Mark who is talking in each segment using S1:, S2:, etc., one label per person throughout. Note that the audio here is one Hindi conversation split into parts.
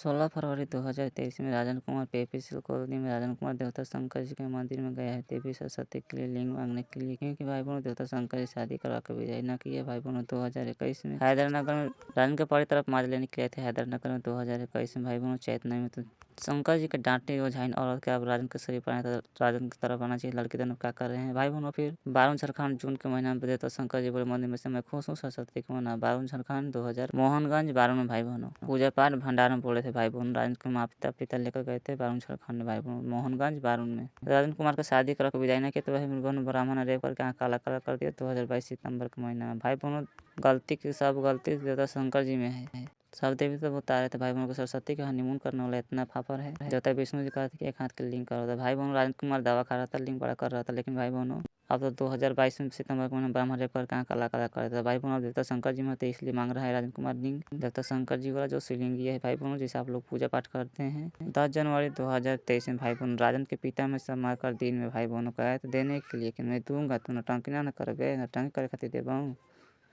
S1: 16 फरवरी 2023 में राजन कुमार पेपीसिल कॉलोनी में राजन कुमार देवता शंकर जी के मंदिर में गया है देवी सरस्वती के लिए लिंग मांगने के लिए, क्योंकि भाई बहनों देवता शंकर जी शादी करवा कर विदाई न किए। भाई बहनों 2021 में हैदरनगर में राजन के परी तरफ माज लेने के लिए थे। हैदरनगर में 2021 में भाई बहनों चैतन्य में तो शंकर जी के डांटे ओझाइन औरत के अब राजन के शरीर पर आए तो राजन की तरफ आना चाहिए। लड़की दोनों क्या कर रहे हैं भाई बहनों। फिर 12 झारखंड जून के महीना में देवता शंकर जी बोले मंदिर में से मैं खुश हूँ सरस्वती को मना। 12 झारखंड 2000 मोहनगंज 12 में भाई बहनों पूजा पाठ भंडार में बोले थे। भाई बहन राजन के माता पिता लेकर गए थे 12 झारखंड भाई बहन मोहनगंज 12 में। राजन कुमार का शादी कर विदाई न किया तो भाई बहन ब्राह्मण रेप करके आँख काला काला कर दिया 2022 सितंबर के महीना में। भाई बहनों गलती की सब गलती देवता शंकर जी में है। सब देवी तो बता रहे थे भाई बहनों को सरस्वती का हनीमून करने वाला इतना फाफर है। देवता विष्णु जी कहा था कि एक हाथ के लिंक कर रहा था। भाई बहनों राजन कुमार दावा कर रहा था लिंक बड़ा कर रहा था, लेकिन भाई बहनों अब तो 2022 में सितंबर के महीने ब्राह्मण रेप करके आँख काला काला कर रहा था। भाई बहनों देवता शंकर जी में तो इसलिए मांग रहा है राजन कुमार लिंग देवता शंकर जी वाला जो शिवलिंगी है भाई बहनों जिसे आप लोग पूजा पाठ करते हैं। 10 जनवरी 2023 में भाई बहनों राजन के पिता में समा कर दिन में भाई बहनों कहा तो देने के लिए कि मैं दूंगा तो नौटंकी ना कर गए नौटंकी करे खातिर देबाऊँ।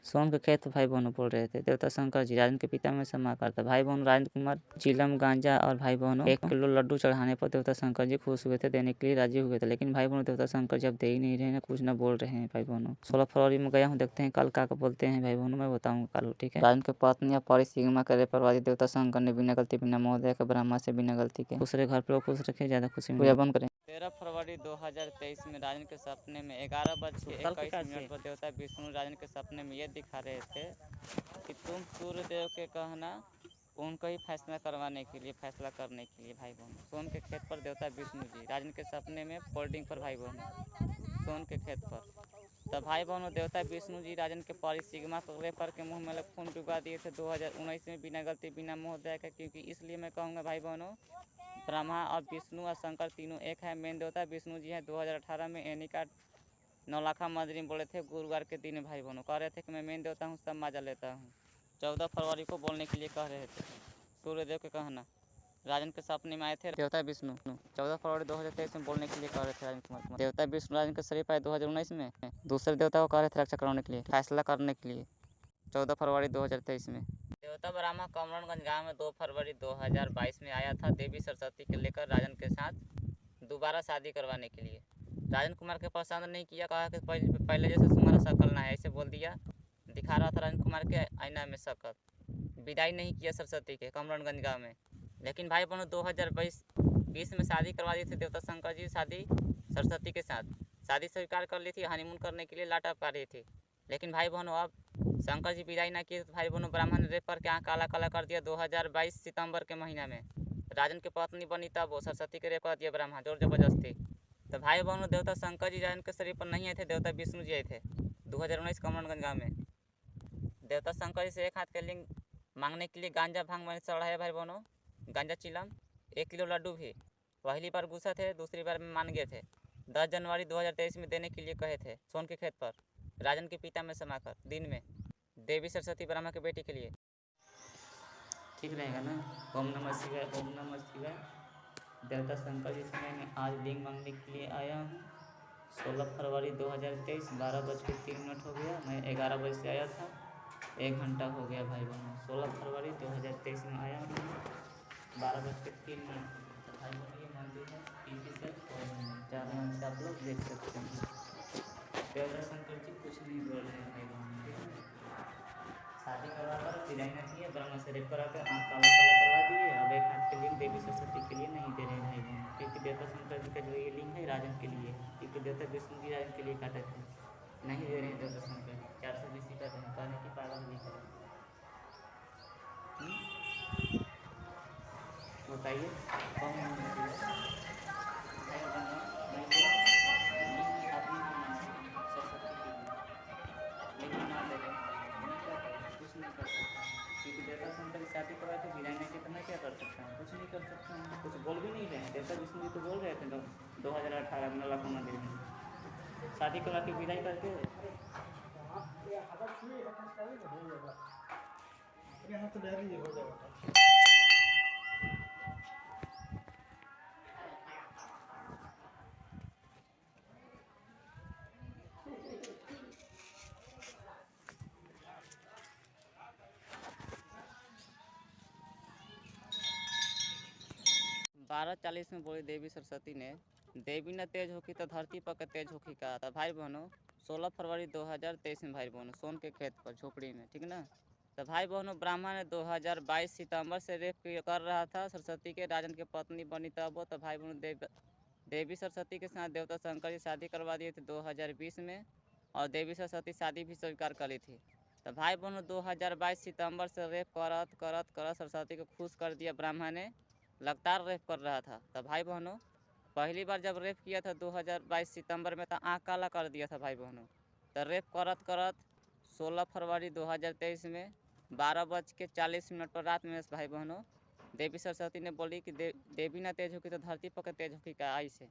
S1: सोन के खेत भाई बहनों बोल रहे थे देवता शंकर जी राजन के पिता में समा करता। भाई बहन राजेंद्र कुमार चिलम गांजा और भाई बहनों 1 किलो लड्डू चढ़ाने पर देवता शंकर जी खुश हुए थे, देने के लिए राजी हुए थे, लेकिन भाई बहनों देवता शंकर जी अब दे ही नहीं रहे हैं, कुछ न बोल रहे हैं। भाई बहनों 16 फरवरी में गया हूँ, देखते हैं कल क्या बोलते हैं भाई बहनों, मैं बताऊंगा कल। ठीक है। राजन के पत्नी परी सिग्मा करे परवादी देवता शंकर ने बिना गलती बिना महोदय के ब्रह्मा से बिना गलती के दूसरे घर पर खुश रखे, ज्यादा खुशी पूजा बंद करें। 13 फरवरी 2023 में राजन के सपने में 11:21 पर देवता विष्णु राजन के सपने में ये दिखा रहे थे कि तुम सूर्य देव के कहना उनको ही फैसला करवाने के लिए फैसला करने के लिए। भाई बहन सोन के खेत पर देवता विष्णु जी राजन के सपने में फोल्डिंग पर भाई बहन सोन के खेत पर। तब भाई बहनों देवता विष्णु जी राजन के परी सिग्मा रेपर के मुंह में खून डुबा दिए थे 2019 में बिना गलती बिना महोदय का, क्योंकि इसलिए मैं कहूँगा भाई बहनों ब्रह्मा और विष्णु और शंकर तीनों एक है। मेन देवता विष्णु जी हैं। 2018 में एनी कार्ड नौलाखा मंदिर में बोले थे गुरुवार के दिन भाई बहनों कह रहे थे कि मैं मेन देवता हूँ सब माजा लेता हूँ। 14 फरवरी को बोलने के लिए कह रहे थे सूर्यदेव के कहना राजन के सपने में आए थे देवता विष्णु। 14 फरवरी 2023 में बोलने के लिए कह रहे थे राजन कुमार देवता विष्णु राजन के शरीर पाए 2019 में दूसरे देवता को कह रहे थे रक्षा कराने के लिए फैसला करने के लिए 14 फरवरी 2023 में। देवता ब्रह्मा कमरनगंज गाँव में 2 फरवरी 2022 में आया था देवी सरस्वती के लेकर राजन के साथ दोबारा शादी करवाने के लिए। राजन कुमार के पसंद नहीं किया, कहा कि पहले जैसे तुम्हारा शक्ल ना है, ऐसे बोल दिया। दिखा रहा था राजन कुमार के आईना में शक्ल। विदाई नहीं किया सरस्वती के कमरनगंज गाँव में, लेकिन भाई बहनों 2020 में शादी करवा दी थी देवता शंकर जी शादी सरस्वती के साथ। शादी स्वीकार कर ली थी, हनीमून करने के लिए लाटा पा रही थी, लेकिन भाई बहनों अब शंकर जी विदाई ना किए तो भाई बहनों ब्राह्मण रेप करके आँख काला काला कर दिया 2022 सितंबर के महीना में। राजन की पत्नी बनी तब वो सरस्वती के रेप कर दिया ब्राह्मण जोर जबरदस्ती। तो भाई बहनों देवता शंकर जी राजन के शरीर पर नहीं आए थे, देवता विष्णु जी आए थे 2019 कमरनगंज गाँव में। देवता शंकर जी से एक हाथ के लिंग मांगने के लिए गांजा भांग मैंने चढ़ाया भाई बहनों, गांजा चिलम 1 किलो लड्डू भी। पहली बार गुस्सा थे, दूसरी बार में मान गए थे। 10 जनवरी 2023 में देने के लिए कहे थे सोन के खेत पर राजन के पिता में समाकर दिन में देवी सरस्वती ब्रह्मा के बेटी के लिए। ठीक रहेगा ना। ओम नमः शिवाय ओम नमः शिवाय। देवता शंकर जी से मैं आज लिंग मांगने के लिए आया हूँ। 16 फरवरी 2023 12:03 हो गया, मैं 11 बजे से आया था, 1 घंटा हो गया भाई बहनों। 16 फरवरी 2023 में आया हूँ 12:03 भाई बहनों। ये मंदिर है पीपीसल कॉलोनी 4 नाम से आप लोग देख सकते हैं। देवता शंकर जी कुछ नहीं बोल रहे हैं भाई बहनों। शादी करवा कर विदाई न किए, ब्रह्मा से रेप करा कर आँख काला काला करवा दिए। अब एक हाथ के लिंग देवी सरस्वती के लिए नहीं दे रहे भाई बहन, क्योंकि देवता शंकर जी का जो ये लिंग है राजन के लिए, क्योंकि देवता विष्णु जी राजन के लिए काटे थे, नहीं दे रहे हैं देवता शंकर जी। 420 कर रहे हैं, कहने की पागल नहीं करें। बताइए कौन क्योंकि देवता शंकर की शादी करवाए थे, विदाई नहीं किया तो मैं क्या कर सकता हूँ, कुछ नहीं कर सकता हूँ, कुछ बोल भी नहीं रहे हैं। देवता विष्णु जी तो बोल रहे थे 2018 में नौलाखा मंदिर में शादी करवा के विदाई करके। 12:40 में बोली देवी सरस्वती ने, देवी न तेज होगी तो धरती पर के तेज होगी का। था भाई बहनों 16 फरवरी 2023 में भाई बहनों सोन के खेत पर झोपड़ी में, ठीक ना। तो भाई बहनों ब्राह्मण ने 2022 सितंबर से रेप कर रहा था सरस्वती के, राजन की पत्नी बनी तब वो। तो भाई बहनों देवी सरस्वती के साथ देवता शंकर जी शादी करवा दिए थे 2020 में, और देवी सरस्वती शादी भी स्वीकार करी थी। तो भाई बहनों 2022 सितंबर से रेप करत करत करत सरस्वती को खुश कर दिया ब्राह्मण ने, लगातार रेप कर रहा था। तो भाई बहनों पहली बार जब रेप किया था 2022 सितंबर में, तो आँख काला कर दिया था भाई बहनों। तो रेप करत करत 16 फरवरी 2023 में 12:40 पर रात में भाई बहनों देवी सरस्वती ने बोली कि देवी ना तेज होगी तो धरती पर तेज होगी का आई से।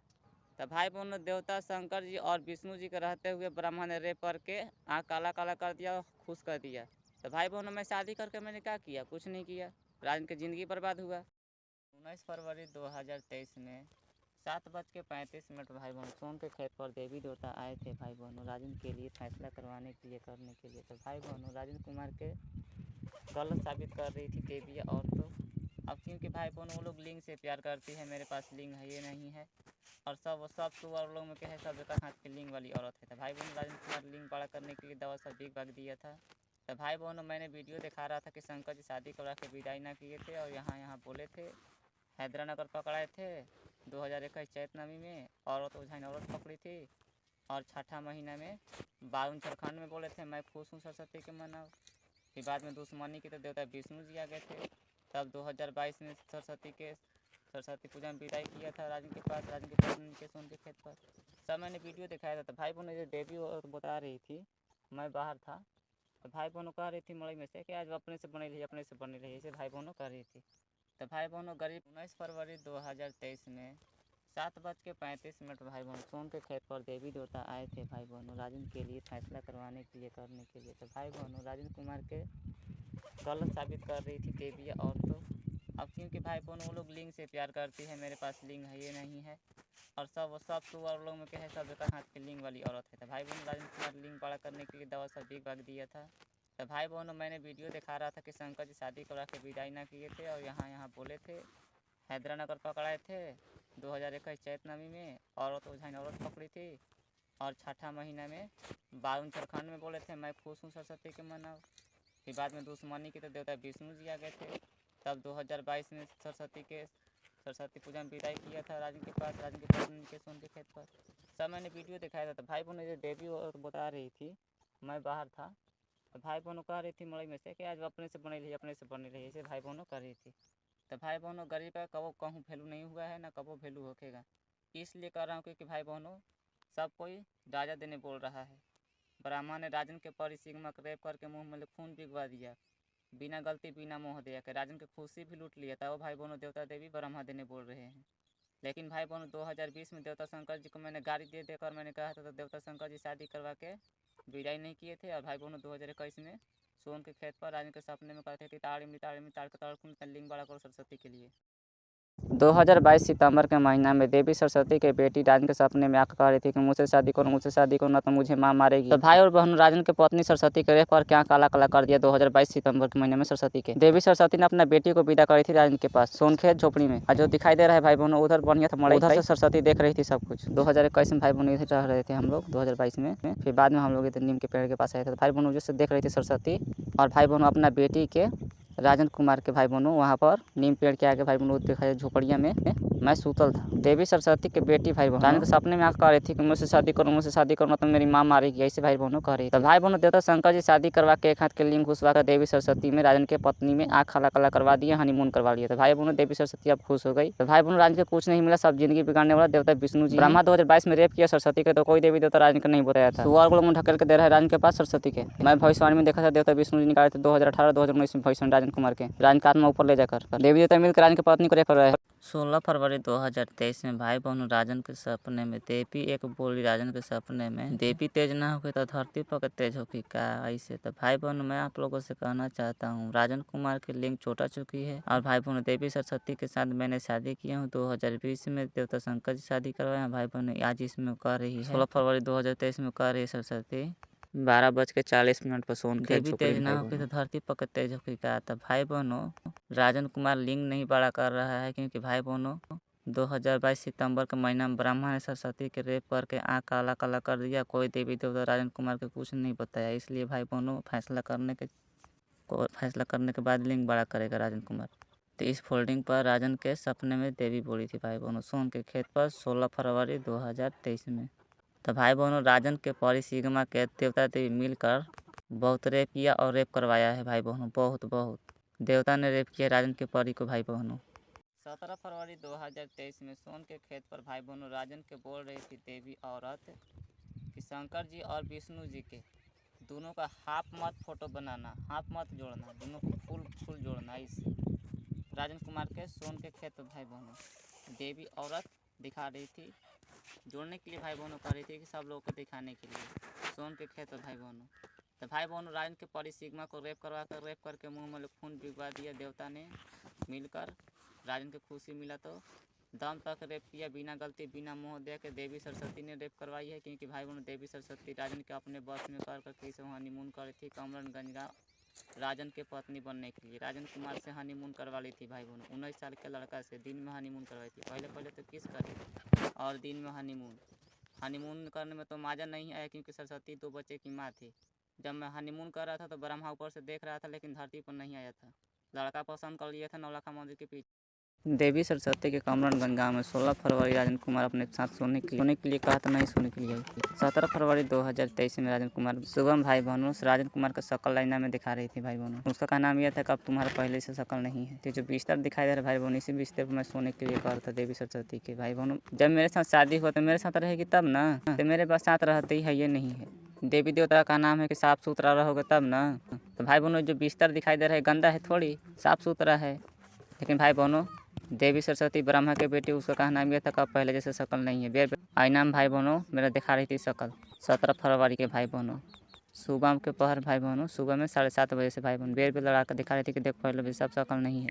S1: तो भाई बहनों देवता शंकर जी और विष्णु जी के रहते हुए ब्रह्मा ने रेप करके आँख काला काला कर दिया, खुश कर दिया। तो भाई बहनों मैं शादी करके मैंने क्या किया, कुछ नहीं किया, राजन की ज़िंदगी बर्बाद हुआ। 19 फरवरी 2023 में 7:35 भाई बहनों सोन के खेत पर देवी देवता आए थे भाई बहनों राजन के लिए फैसला करवाने के लिए करने के लिए। तो भाई बहनों राजन कुमार के गलत साबित कर रही थी देवी। और तो अब क्योंकि भाई बहनों वो लोग लिंग से प्यार करती है, मेरे पास लिंग है ये नहीं है, और सब सुअर लोग में क्या है, सब एक हाथ की लिंग वाली औरत है। तो भाई बहनों राजन कुमार लिंग बड़ा करने के लिए दवा सब भीग भाग दिया था। तो भाई बहनों मैंने वीडियो दिखा रहा था कि शंकर जी शादी करा के विदाई ना किए थे, और यहाँ बोले थे हैदरानगर पकड़ाए थे 2021 चैत नवी में, औरत उझाइन औरत पकड़ी थी, और छठा महीना में बावन झारखंड में बोले थे मैं खुश हूँ सरस्वती के मनाओ। फिर बाद में दुश्मनी की तो देवता विष्णु जी आ गए थे। तब 2022 में सरस्वती पूजा में विदाई किया था राजन के पास, राजन के पत्नी के सोन के खेत पर। सब मैंने वीडियो दिखाया था। तो भाई बहनों जो देवी बता रही थी, मैं बाहर था, तो भाई बहनों कह रही थी मड़ई में से कि आज अपने से बनी रही, अपने से बनी रही, ऐसे भाई बहनों कह रही थी। तो भाई बहनों गरीब 19 फरवरी 2023 में 7:35 भाई बहनों सोन के खेत पर देवी देवता आए थे भाई बहनों राजन के लिए फैसला करवाने के लिए करने के लिए। तो भाई बहनों राजन कुमार के गलत साबित कर रही थी देवी। और तो अब क्योंकि भाई बहनों वो लोग लिंग से प्यार करती है, मेरे पास लिंग है ये नहीं है, और सब सुअर लोग में क्या है, सब एक हाथ की लिंग वाली औरत है। तो भाई बहनों राजन कुमार लिंग बड़ा करने के लिए दवा सब भीग भाग दिया था। तो भाई बहनों मैंने वीडियो दिखा रहा था कि शंकर जी शादी करा के विदाई ना किए थे, और यहाँ बोले थे हैदरानगर पकड़ाए थे 2021 चैत नवी में, औरत उझाइन औरत पकड़ी थी, और छठा महीना में बावन झारखंड में बोले थे मैं खुश हूँ सरस्वती के मनाओ। फिर बाद में दुश्मनी की तो देवता विष्णु जी आ गए थे। तब 2022 में सरस्वती पूजा में विदाई किया था राजन के पास, राजन के पत्नी के सोन के खेत पर। सब मैंने वीडियो दिखाया था। तो भाई बहनों जो देवी बता रही थी, मैं बाहर था, तो भाई बहनों कह रही थी मड़ई में से कि आज अपने से बनी रही, अपने से बनी रही, ऐसे भाई बहनों कह रही थी। तो भाई बहनों गरीब का कबो कहूँ वैल्यू नहीं हुआ है, ना कबो वैल्यू होखेगा, इसलिए कह रहा हूँ क्योंकि भाई बहनों सब कोई राजा देने बोल रहा है। ब्राह्मण ने राजन के परिसिग्मा रेप करके मुँह में खून पिघवा दिया, बिना गलती बिना मोह दिया के राजन की खुशी भी लूट लिया था। वो भाई बहनों देवता देवी ब्रह्मा देने बोल रहे हैं। लेकिन भाई बहनों 2020 में देवता शंकर जी को मैंने गाड़ी दे देकर मैंने कहा था, तो देवता शंकर जी शादी करवा के विदाई नहीं किए थे। और भाई बहनों 2021 में सोन के खेत पर राजन के सपने में कहते थे ताड़ के ताड़ लिंग बड़ा करो सरस्वती के लिए। 2022 सितंबर के महीना में देवी सरस्वती के बेटी राजन के सपने में आकर कह रही थी कि मुझसे शादी करो ना तो मुझे माँ मारेगी। तो भाई और बहन राजन के पत्नी सरस्वती के रेप करके आँख काला काला कर दिया 2022 सितंबर के महीने में सरस्वती के। देवी सरस्वती ने अपना बेटी को विदा करी थी राजन के पास सोनखेत झोपड़ी में, और जो दिखाई दे रहा है भाई बहनों उधर बढ़िया था मड़ई, उधर से सरस्वती देख रही थी सब कुछ। 2021 में भाई बहनों इधर रह रहे थे हम लोग 2022 में। फिर बाद में हम लोग इधर नीम के पेड़ के पास आए थे। भाई बहनों जैसे देख रही थी सरस्वती, और भाई बहनों अपना बेटी के राजन कुमार के भाई बहनों वहाँ पर नीम पेड़ के आगे भाई बहनों दिखाई झोपड़िया में मैं सूतल था। देवी सरस्वती के बेटी भाई बहनों राजन के सपने में आकर कह रही थी कि मुझसे शादी करो ना तो मेरी माँ मारेगी, ऐसे भाई बहनों कह रही थी। तो भाई बहनों देवता शंकर जी शादी करवा के एक हाथ के लिंग घुसवा कर देवी सरस्वती में राजन के पत्नी में आँख काला काला करवा दिया, हनीमून करवा लिया। तो भाई बहनों देवी सरस्वती अब खुश हो गई। तो भाई बहनों राजन के कुछ नहीं मिला, सब जिंदगी बिगाड़ने वाला देवता विष्णु जी। ब्रह्मा 2022 में रेप किया सरस्वती के, तो कोई देवी देवता राजन का नहीं बताया था। सुअर को मुंह ढकेल के दे रहा है राजन के पास सरस्वती के। मैं भविष्यवाणी में देखा था देवता विष्णु जी निकाले थे 2018-2019 में भविष्यवाणी राजन कुमार के, राजन का आत्मा ऊपर ले जाकर देवी देवता मिलकर राजन की पत्नी को रेप कर रहे हैं। 16 फरवरी 2023 में भाई बहनों राजन के सपने में देवी एक बोली राजन के सपने में, देवी तेज ना होगी तो धरती पर तेज होगी का ऐसे। तो भाई बहनों मैं आप लोगों से कहना चाहता हूँ राजन कुमार की लिंग छोटा चुकी है, और भाई बहनों देवी सरस्वती के साथ मैंने शादी किया हूँ 2020 में, देवता शंकर जी शादी करवाए भाई बहनों। आज इसमें कर रही है 16 फरवरी 2023 में कर रही है सरस्वती 12:40 पर सोन के देवी तेज ना होगी तो धरती पर तेज होगी का। तो भाई बहनों राजन कुमार लिंग नहीं बड़ा कर रहा है, क्योंकि भाई बहनों 2022 सितंबर के महीना में ब्रह्मा ने सरस्वती के रेप करके आँख काला काला कर दिया। कोई देवी देवता राजन कुमार को कुछ नहीं बताया, इसलिए भाई बहनों फैसला करने के बाद लिंग बड़ा करेगा राजन कुमार। तो इस फोल्डिंग पर राजन के सपने में देवी बोली थी भाई बहनों सोन के खेत पर 16 फरवरी 2023 में। तो भाई बहनों राजन के परी सिग्मा के देवता देवी मिलकर बहुत रेप किया और रेप करवाया है भाई बहनों, बहुत देवता ने रेप किया राजन के परी को भाई बहनों। 17 फरवरी 2023 में सोन के खेत पर भाई बहनों राजन के बोल रही थी देवी औरत कि शंकर जी और विष्णु जी के दोनों का हाफ मत फोटो बनाना, हाफ मत जोड़ना, दोनों को फुल जोड़ना। इस राजन कुमार के सोन के खेत पर भाई बहनों देवी औरत दिखा रही थी, जोड़ने के लिए भाई बहनों कर रही थी कि सब लोगों को दिखाने के लिए सोन के खेत पर भाई बहनों। तो भाई बहनों राजन के परी सिग्मा को रेप करके मुंह में खून पिघवा दिया देवता ने मिलकर। राजन को खुशी मिला तो दम तक रेप किया, बिना गलती बिना मोह दे के देवी सरस्वती ने रेप करवाई है। क्योंकि भाई बहनों देवी सरस्वती राजन के अपने बस में कर इसे हनीमून करी थी कमरनगंज गाँव राजन के पत्नी बनने के लिए। राजन कुमार से हनीमून करवा ली थी भाई बहनों, 19 साल के लड़का से दिन में हनीमून करवाई थी। पहले तो किस करे और दिन में हनीमून करने में तो मज़ा नहीं आया, क्योंकि सरस्वती 2 बच्चे की माँ थी। जब मैं हनीमून कर रहा था तो ब्रह्मा ऊपर से देख रहा था, लेकिन धरती पर नहीं आया था। लड़का पसंद कर लिया था नौलखा मंदिर के पीछे। देवी सरस्वती के कमरनगंज गाँव में 16 फरवरी राजन कुमार अपने साथ सोने के लिए कहा था, नहीं सोने के लिए आई थी। 17 फरवरी 2023 में राजन कुमार शुभम भाई बहनों राजन कुमार का शक्ल आईना में दिखा रही थी भाई बहनों। उसका कहना यह था कि अब तुम्हारा पहले से शक्ल नहीं है। तो जो बिस्तर दिखाई दे रहा भाई बहनों, इसी बिस्तर पर मैं सोने के लिए कहा था देवी सरस्वती के भाई बहनों। जब मेरे साथ शादी हुआ तो मेरे साथ रहेगी तब ना, तो मेरे पास साथ रहते ही है ये नहीं है। देवी देवता का नाम है कि साफ सुथरा रहोगे तब ना। तो भाई बहनों जो बिस्तर दिखाई दे रहा है गंदा है थोड़ी, साफ सुथरा है। लेकिन भाई बहनों देवी सरस्वती ब्रह्मा के बेटी, उसका कहना यह था कि पहले जैसे शक्ल नहीं है। आईना में भाई बहनों मेरा दिखा रही थी शक्ल। 17 फरवरी के भाई बहनों सुबह के पहर भाई बहनों सुबह में 7:30 बजे से भाई बहन बेर लड़ा कर दिखा रही थी कि देख पहले भी सब शक्ल नहीं है।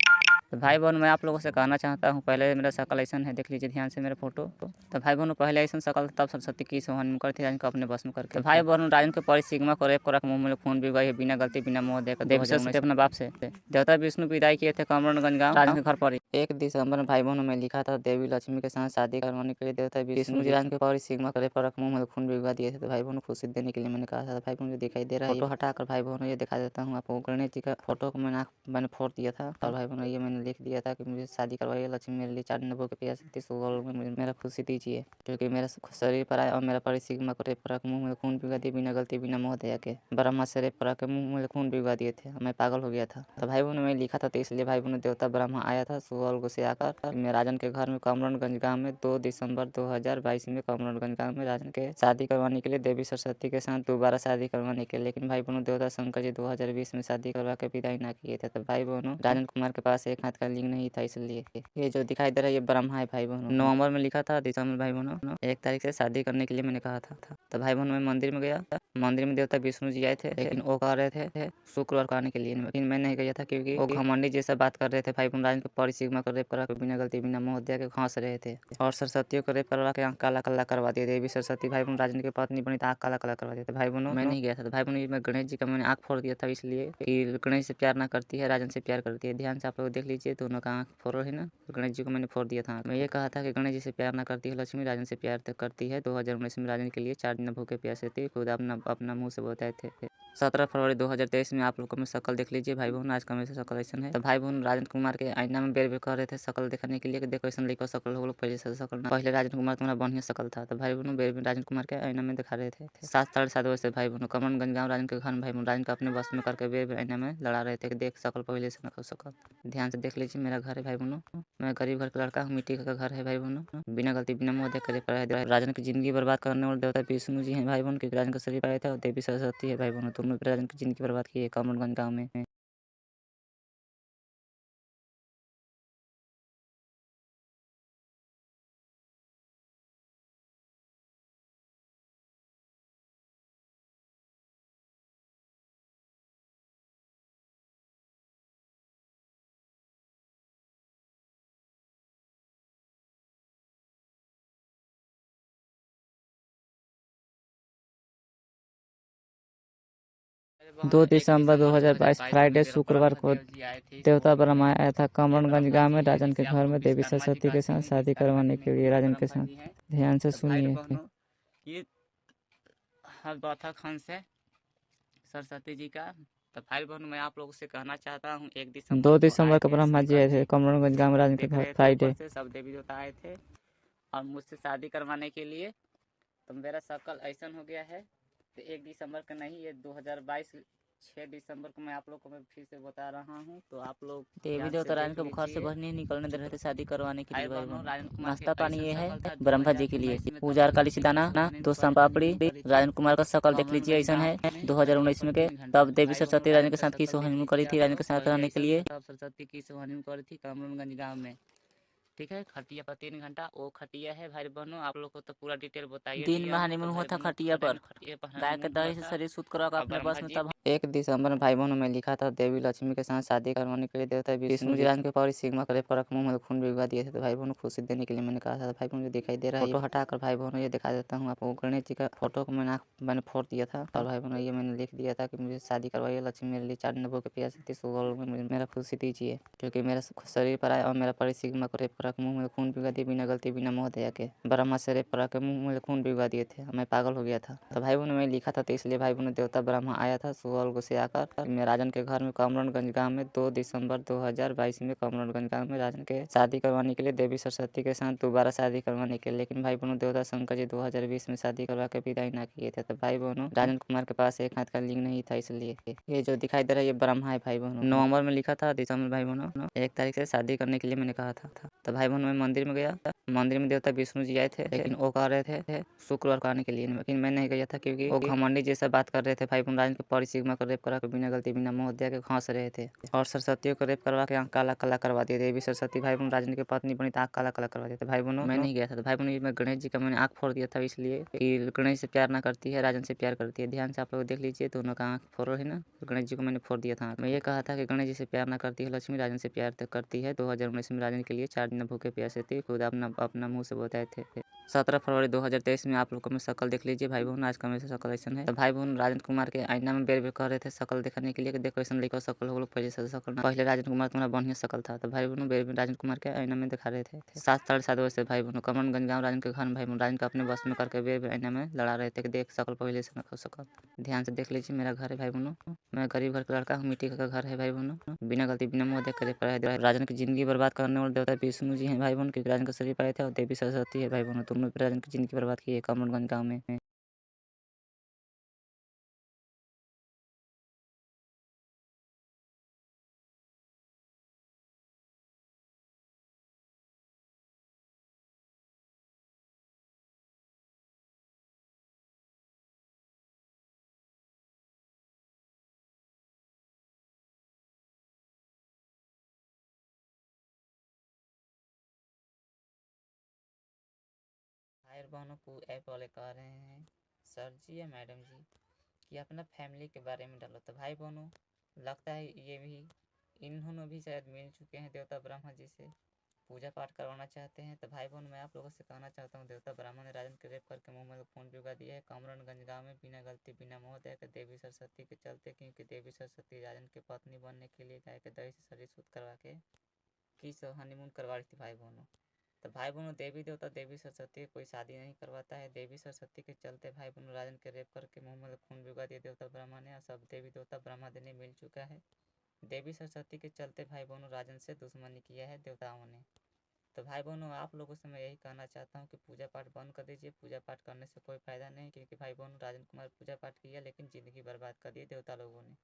S1: तो भाई बहनों मैं आप लोगों से कहना चाहता हूँ, पहले मेरा शक्ल ऐसा है, देख लीजिए ध्यान से मेरा फोटो। तो भाई बहनों पहले ऐसा शक्ल तब सरस्वती की सोहन करती राजन को अपने बस में करके। तो भाई बहनों राजन के परी सिग्मा को रेप कर मुंह में खून भी गई बिना गलती बिना मोह देकर देवी सरस्वती अपने बाप से देवता विष्णु विदाई किए थे कमरनगंज गाँव राजन के घर पर। 1 दिसंबर में भाई बहनों में लिखा था देवी लक्ष्मी के साथ शादी करवाने के लिए देवता विष्णु जी राजन के परी सिग्मा को रेप कर मुंह में खून भिगवा दिए थे। तो भाई बहनों खुशी देने के लिए मैंने कहा था। भाई बहनों दिखाई दे रहा है फोटो हटाकर भाई बहनों ये दिखा देता हूँ आपको। गणेश जी का फोटो को मैंने फोड़ दिया था और भाई बहनों ये मैंने लिख दिया था कि मुझे शादी करवाइए लक्ष्मी मेरे लिए 4 नंबर के प्यार शक्ति में मेरा खुशी दीजिए, क्योंकि मेरा शरीर पर आया और मेरा परी सिग्मा को रेप करा मुंह में खून भिगवा दिए बिना गलती बिना मोह दया के। ब्रह्मा से रेप करा के मुंह में खून भिगवा दिए थे, मैं पागल हो गया था। तो भाई बहनों मैं लिखा था, तो इसलिए भाई बहनों देवता ब्रह्मा आया था स्वर्ग से आकर मैं राजन के घर में कमरनगंज गाँव में 2 दिसंबर 2022 में कमरनगंज गाँव में राजन के शादी करवाने के लिए देवी सरस्वती के साथ दोबारा शादी करवाने के लिए। लेकिन भाई बहनों देवता शंकर जी 2020 में शादी करवा के विदाई ना किए थे। तो भाई बहनों राजन कुमार के पास एक हाथ का लिंग नहीं था, इसलिए ये जो दिखाई दे रहा है ये ब्रह्मा है भाई बहनों। नवंबर में लिखा था, दिसंबर भाई बहनों 1 तारीख से शादी करने के लिए मैंने कहा था। तो भाई बहनों मैं मंदिर में गया, मंदिर में देवता विष्णु जी आए थे, लेकिन वो कह रहे थे शुक्रवार को आने के लिए, लेकिन मैं नहीं गया था क्योंकि वो घमंडी जैसा बात कर रहे थे। भाई बहनों राजन के परी सिग्मा को रेप करा के बिना गलती बिना मोह दिया के हंस रहे थे और सरस्वती को रेप करवा के आँख काला काला करवा दिए। देवी सरस्वती भाई बहनों राजन की पत्नी बनी तो आँख काला काला करवा दिए थे। भाई बहनों मैं नहीं गया था। तो भाई बहनों मैं गणेश जी का मैंने आँख फोड़ दिया था, इसलिए कि गणेश से प्यार ना करती है राजन से प्यार करती है। ध्यान से आप लोग देख लीजिए दोनों का आँख फोड़ है ना, गणेश जी को मैंने फोड़ दिया था। मैं ये कहा था कि गणेश जी से प्यार ना करती है लक्ष्मी, राजन से प्यार करती है। 2019 में राजन के लिए 4 दिन भूखे प्यासे थे, खुद अपना मुँह से बताए थे। 17 फरवरी 2023 में आप लोग को मैं शक्ल देख लीजिए भाई बहन, आज का मेरे शक्ल ऐसा है। तो भाई बहन राजन कुमार के आईना में बेर कह रहे थे शक्ल दिखाने के लिए कि देखो ऐसा लड़का शक्ल हो, पहले से शक्ल ना, पहले राजन कुमार तुम्हारा बढ़िया शक्ल था। तो भाई बहनों बेर राजन कुमार के आईना में दिखा रहे थे 7:30 बजे से भाई बहनों कमरनगंज गाँव राजन के घर में भाई बहन राजन का अपने बस में करके बेर आईना में लड़ा रहे थे कि देख शक्ल पहले से ना शक्ल। ध्यान से देख लीजिए मेरा घर है भाई बहनों, मैं गरीब घर का लड़का हूँ, मिट्टी का घर है भाई बहनों, बिना गलती बिना मुँह देख कर राजन की जिंदगी बर्बाद करने वाले देवता विष्णु जी हैं भाई बहन, क्योंकि राजन का शरीर पाया था और देवी सरस्वती है भाई बहनों, तुमने राजन की जिंदगी बर्बाद की है कमरनगंज गाँव में। 2 दिसंबर 2022 फ्राइडे शुक्रवार को देवता ब्रह्मा आया था कमरणगंज गांव में राजन के घर में देवी सरस्वती के साथ शादी करवाने के लिए। राजन के साथ ध्यान से सुनिए।
S2: ये हरदौथा खान से सरस्वती जी का। तो भाई बहन मैं आप लोगों से कहना चाहता हूँ
S1: 2 दिसंबर को ब्रह्मा जी आए थे कमरणगंज गांव में राजन के घर फ्राइडे।
S2: सब देवी देवता आए थे और मुझसे शादी करवाने के लिए। तो मेरा शकल ऐसा हो गया है। तो 1 दिसंबर का नहीं, ये 2022 6 दिसंबर को मैं आप लोग को मैं फिर से बता रहा हूँ। तो आप लोग देवी देवता राजन को बुखार से भरने निकलने दे रहे थे शादी करवाने के लिए। भाई बहनों नाश्ता पानी ये है ब्रह्मा जी के लिए। पूजा काली दाना 2 संपापड़ी राजन कुमार का शकल देख लीजिए ऐसा है 2019 में के। तब देवी सरस्वती राजन के साथ की हनीमून करी थी राजन के साथ रहने के लिए। तब सरस्वती की हनीमून करी थी कमरणगंज गाँव में। ठीक है, खटिया पर 3 घंटा वो खटिया है भाई बहनों। आप लोग को तो पूरा डिटेल बताइए। दिन में हनीमून हुआ था खटिया पर। गाय के दही से शरीर शुद्ध करा अपने बस में। तब
S1: 1 दिसंबर में भाई बहनों में लिखा था देवी लक्ष्मी के साथ शादी करवाने के लिए देवता विष्णु जी राजन के पौरी सिग्मा करे परख मुंह में खून भिजवा दिए थे। तो भाई बहनों खुशी देने के लिए मैंने कहा था। भाई बहनों दिखाई दे रहा है फोटो हटाकर भाई बहनों ये दिखा देता हूँ आपको। गणेश जी का फोटो को मैंने फोड़ दिया था। और भाई बहनों ये मैंने लिख दिया था कि मुझे शादी करवाइए लक्ष्मी मेरे लिए 4 नब्बों के प्यार से मेरा खुशी दीजिए क्योंकि मेरा शरीर पर आया और मेरा परी सिग्मा को रेप करा मुंह में खून भिजवा दिए बिना गलती बिना मोह दया के। ब्रह्मा से रेप करा के मुंह में खून भिजवा दिए थे। मैं पागल हो गया था। तो भाई बहनों मैं लिखा था तो इसलिए भाई बहनों देवता ब्रह्मा आया था स्वर्ग से आकर मैं राजन के घर में कमरणगंज गांव में 2 दिसंबर 2022 में कमरणगंज गांव में राजन के शादी करवाने के लिए देवी सरस्वती के साथ दोबारा शादी करवाने के लिए। लेकिन भाई बहनों देवता शंकर जी 2020 में शादी करवा के विदाई ना किए थे। तो भाई बहनों राजन कुमार के पास एक हाथ का लिंग नहीं था इसलिए ये जो दिखाई दे रहा है ये ब्रह्मा है। भाई बहनों नवंबर में लिखा था दिसंबर भाई बहनों 1 तारीख से शादी करने के लिए मैंने कहा था। तो भाई बहनों मैं मंदिर में गया। मंदिर में देवता विष्णु जी आए थे लेकिन वो कह रहे थे शुक्रवार को आने के लिए। लेकिन मैं नहीं गया था क्योंकि वो घमंडी जैसा बात कर रहे थे। भाई बहन राजन के परी सिग्मा को रेप करा के बिना गलती बिना मोह दिया के हंस रहे थे और सरस्वती को रेप करवा के आँख काला काला करवा दिए। देवी सरस्वती भाई बहन राजन की पत्नी बनी तो आँख काला काला करवा दिए थे। भाई बहनों मैं नहीं गया था। तो भाई बहनों मैं गणेश जी का मैंने आँख फोड़ दिया था इसलिए कि गणेश से प्यार ना करती है राजन से प्यार करती है। ध्यान से आप लोग देख लीजिए दोनों का आँख फोड़ो है ना। गणेश जी को मैंने फोड़ दिया था। मैं ये कहा था कि गणेश जी से प्यार ना करती है लक्ष्मी राजन से प्यार करती है। 2019 में राजन के लिए 4 दिन भूखे प्यासे थे खुद अपना मुँह से बताए थे। 17 फरवरी 2023 में आप लोग को मैं शकल देख लीजिए भाई बहन। आज का मेरा शकल ऐसा है। तो भाई बहन राजन कुमार के आईना में बेर बेर कह रहे थे शकल दिखाने के लिए कि देखो ऐसा लेकर शकल हो लोग पहले से शकल ना। पहले राजन कुमार तुम्हारा बढ़िया शकल था। तो भाई बहनों बेर बेर राजन कुमार के आईना में दिखा रहे थे 7 साढ़े 7 बजे से भाई बहनों कमरणगंज गाँव राजन के घर में भाई बहन राजन का अपने बस में करके बेर बेर आईना में लड़ा रहे थे कि देख शकल पहले से न शकल। ध्यान से देख लीजिए मेरा घर है भाई बहनों। मैं गरीब घर का लड़का हूँ। मिट्टी का घर है भाई बहनों। बिना गलती बिना मुँह देख कर राजन की जिंदगी बर्बाद करने वाले देवता विष्णु जी हैं भाई बहन क्योंकि राजन का शरीर पाए थे और देवी सरस्वती है भाई बहनों। तुमने राजन की जिंदगी बर्बाद की है कमरणगंज गाँव में। भाई बहनों को ऐप वाले कह रहे हैं सर जी या मैडम जी कि अपना फैमिली के बारे में डालो। तो भाई बहनों लगता है ये भी इन्होंने भी शायद मिल चुके हैं देवता ब्रह्मा जी से पूजा पाठ करवाना चाहते हैं। तो भाई बहन मैं आप लोगों से कहना चाहता हूँ देवता ब्राह्मण ने राजन के रेप करके मुंह में खून भिजवा दिया है कमरणगंज गांव में बिना गलती बिना मोह दया के देवी सरस्वती के चलते। क्योंकि देवी सरस्वती राजन की पत्नी बनने के लिए गाय के दही से शरीर शुद्ध करवा के किस हनीमून करवा रही थी भाई बहनों। तो भाई बहनों देवी देवता देवी सरस्वती कोई शादी नहीं करवाता है। देवी सरस्वती के चलते भाई बहनों राजन के रेप करके मुंह में खून भिजवा दिया देवता ब्रह्मा ने और सब देवी देवता ब्रह्मा देने मिल चुका है। देवी सरस्वती के चलते भाई बहनों राजन से दुश्मनी किया है देवताओं ने। तो भाई बहनों आप लोगों से मैं यही कहना चाहता हूँ कि पूजा पाठ बंद कर दीजिए। पूजा पाठ करने से कोई फ़ायदा नहीं क्योंकि भाई बहनों राजन कुमार पूजा पाठ किया लेकिन ज़िंदगी बर्बाद कर दी देवता लोगों ने।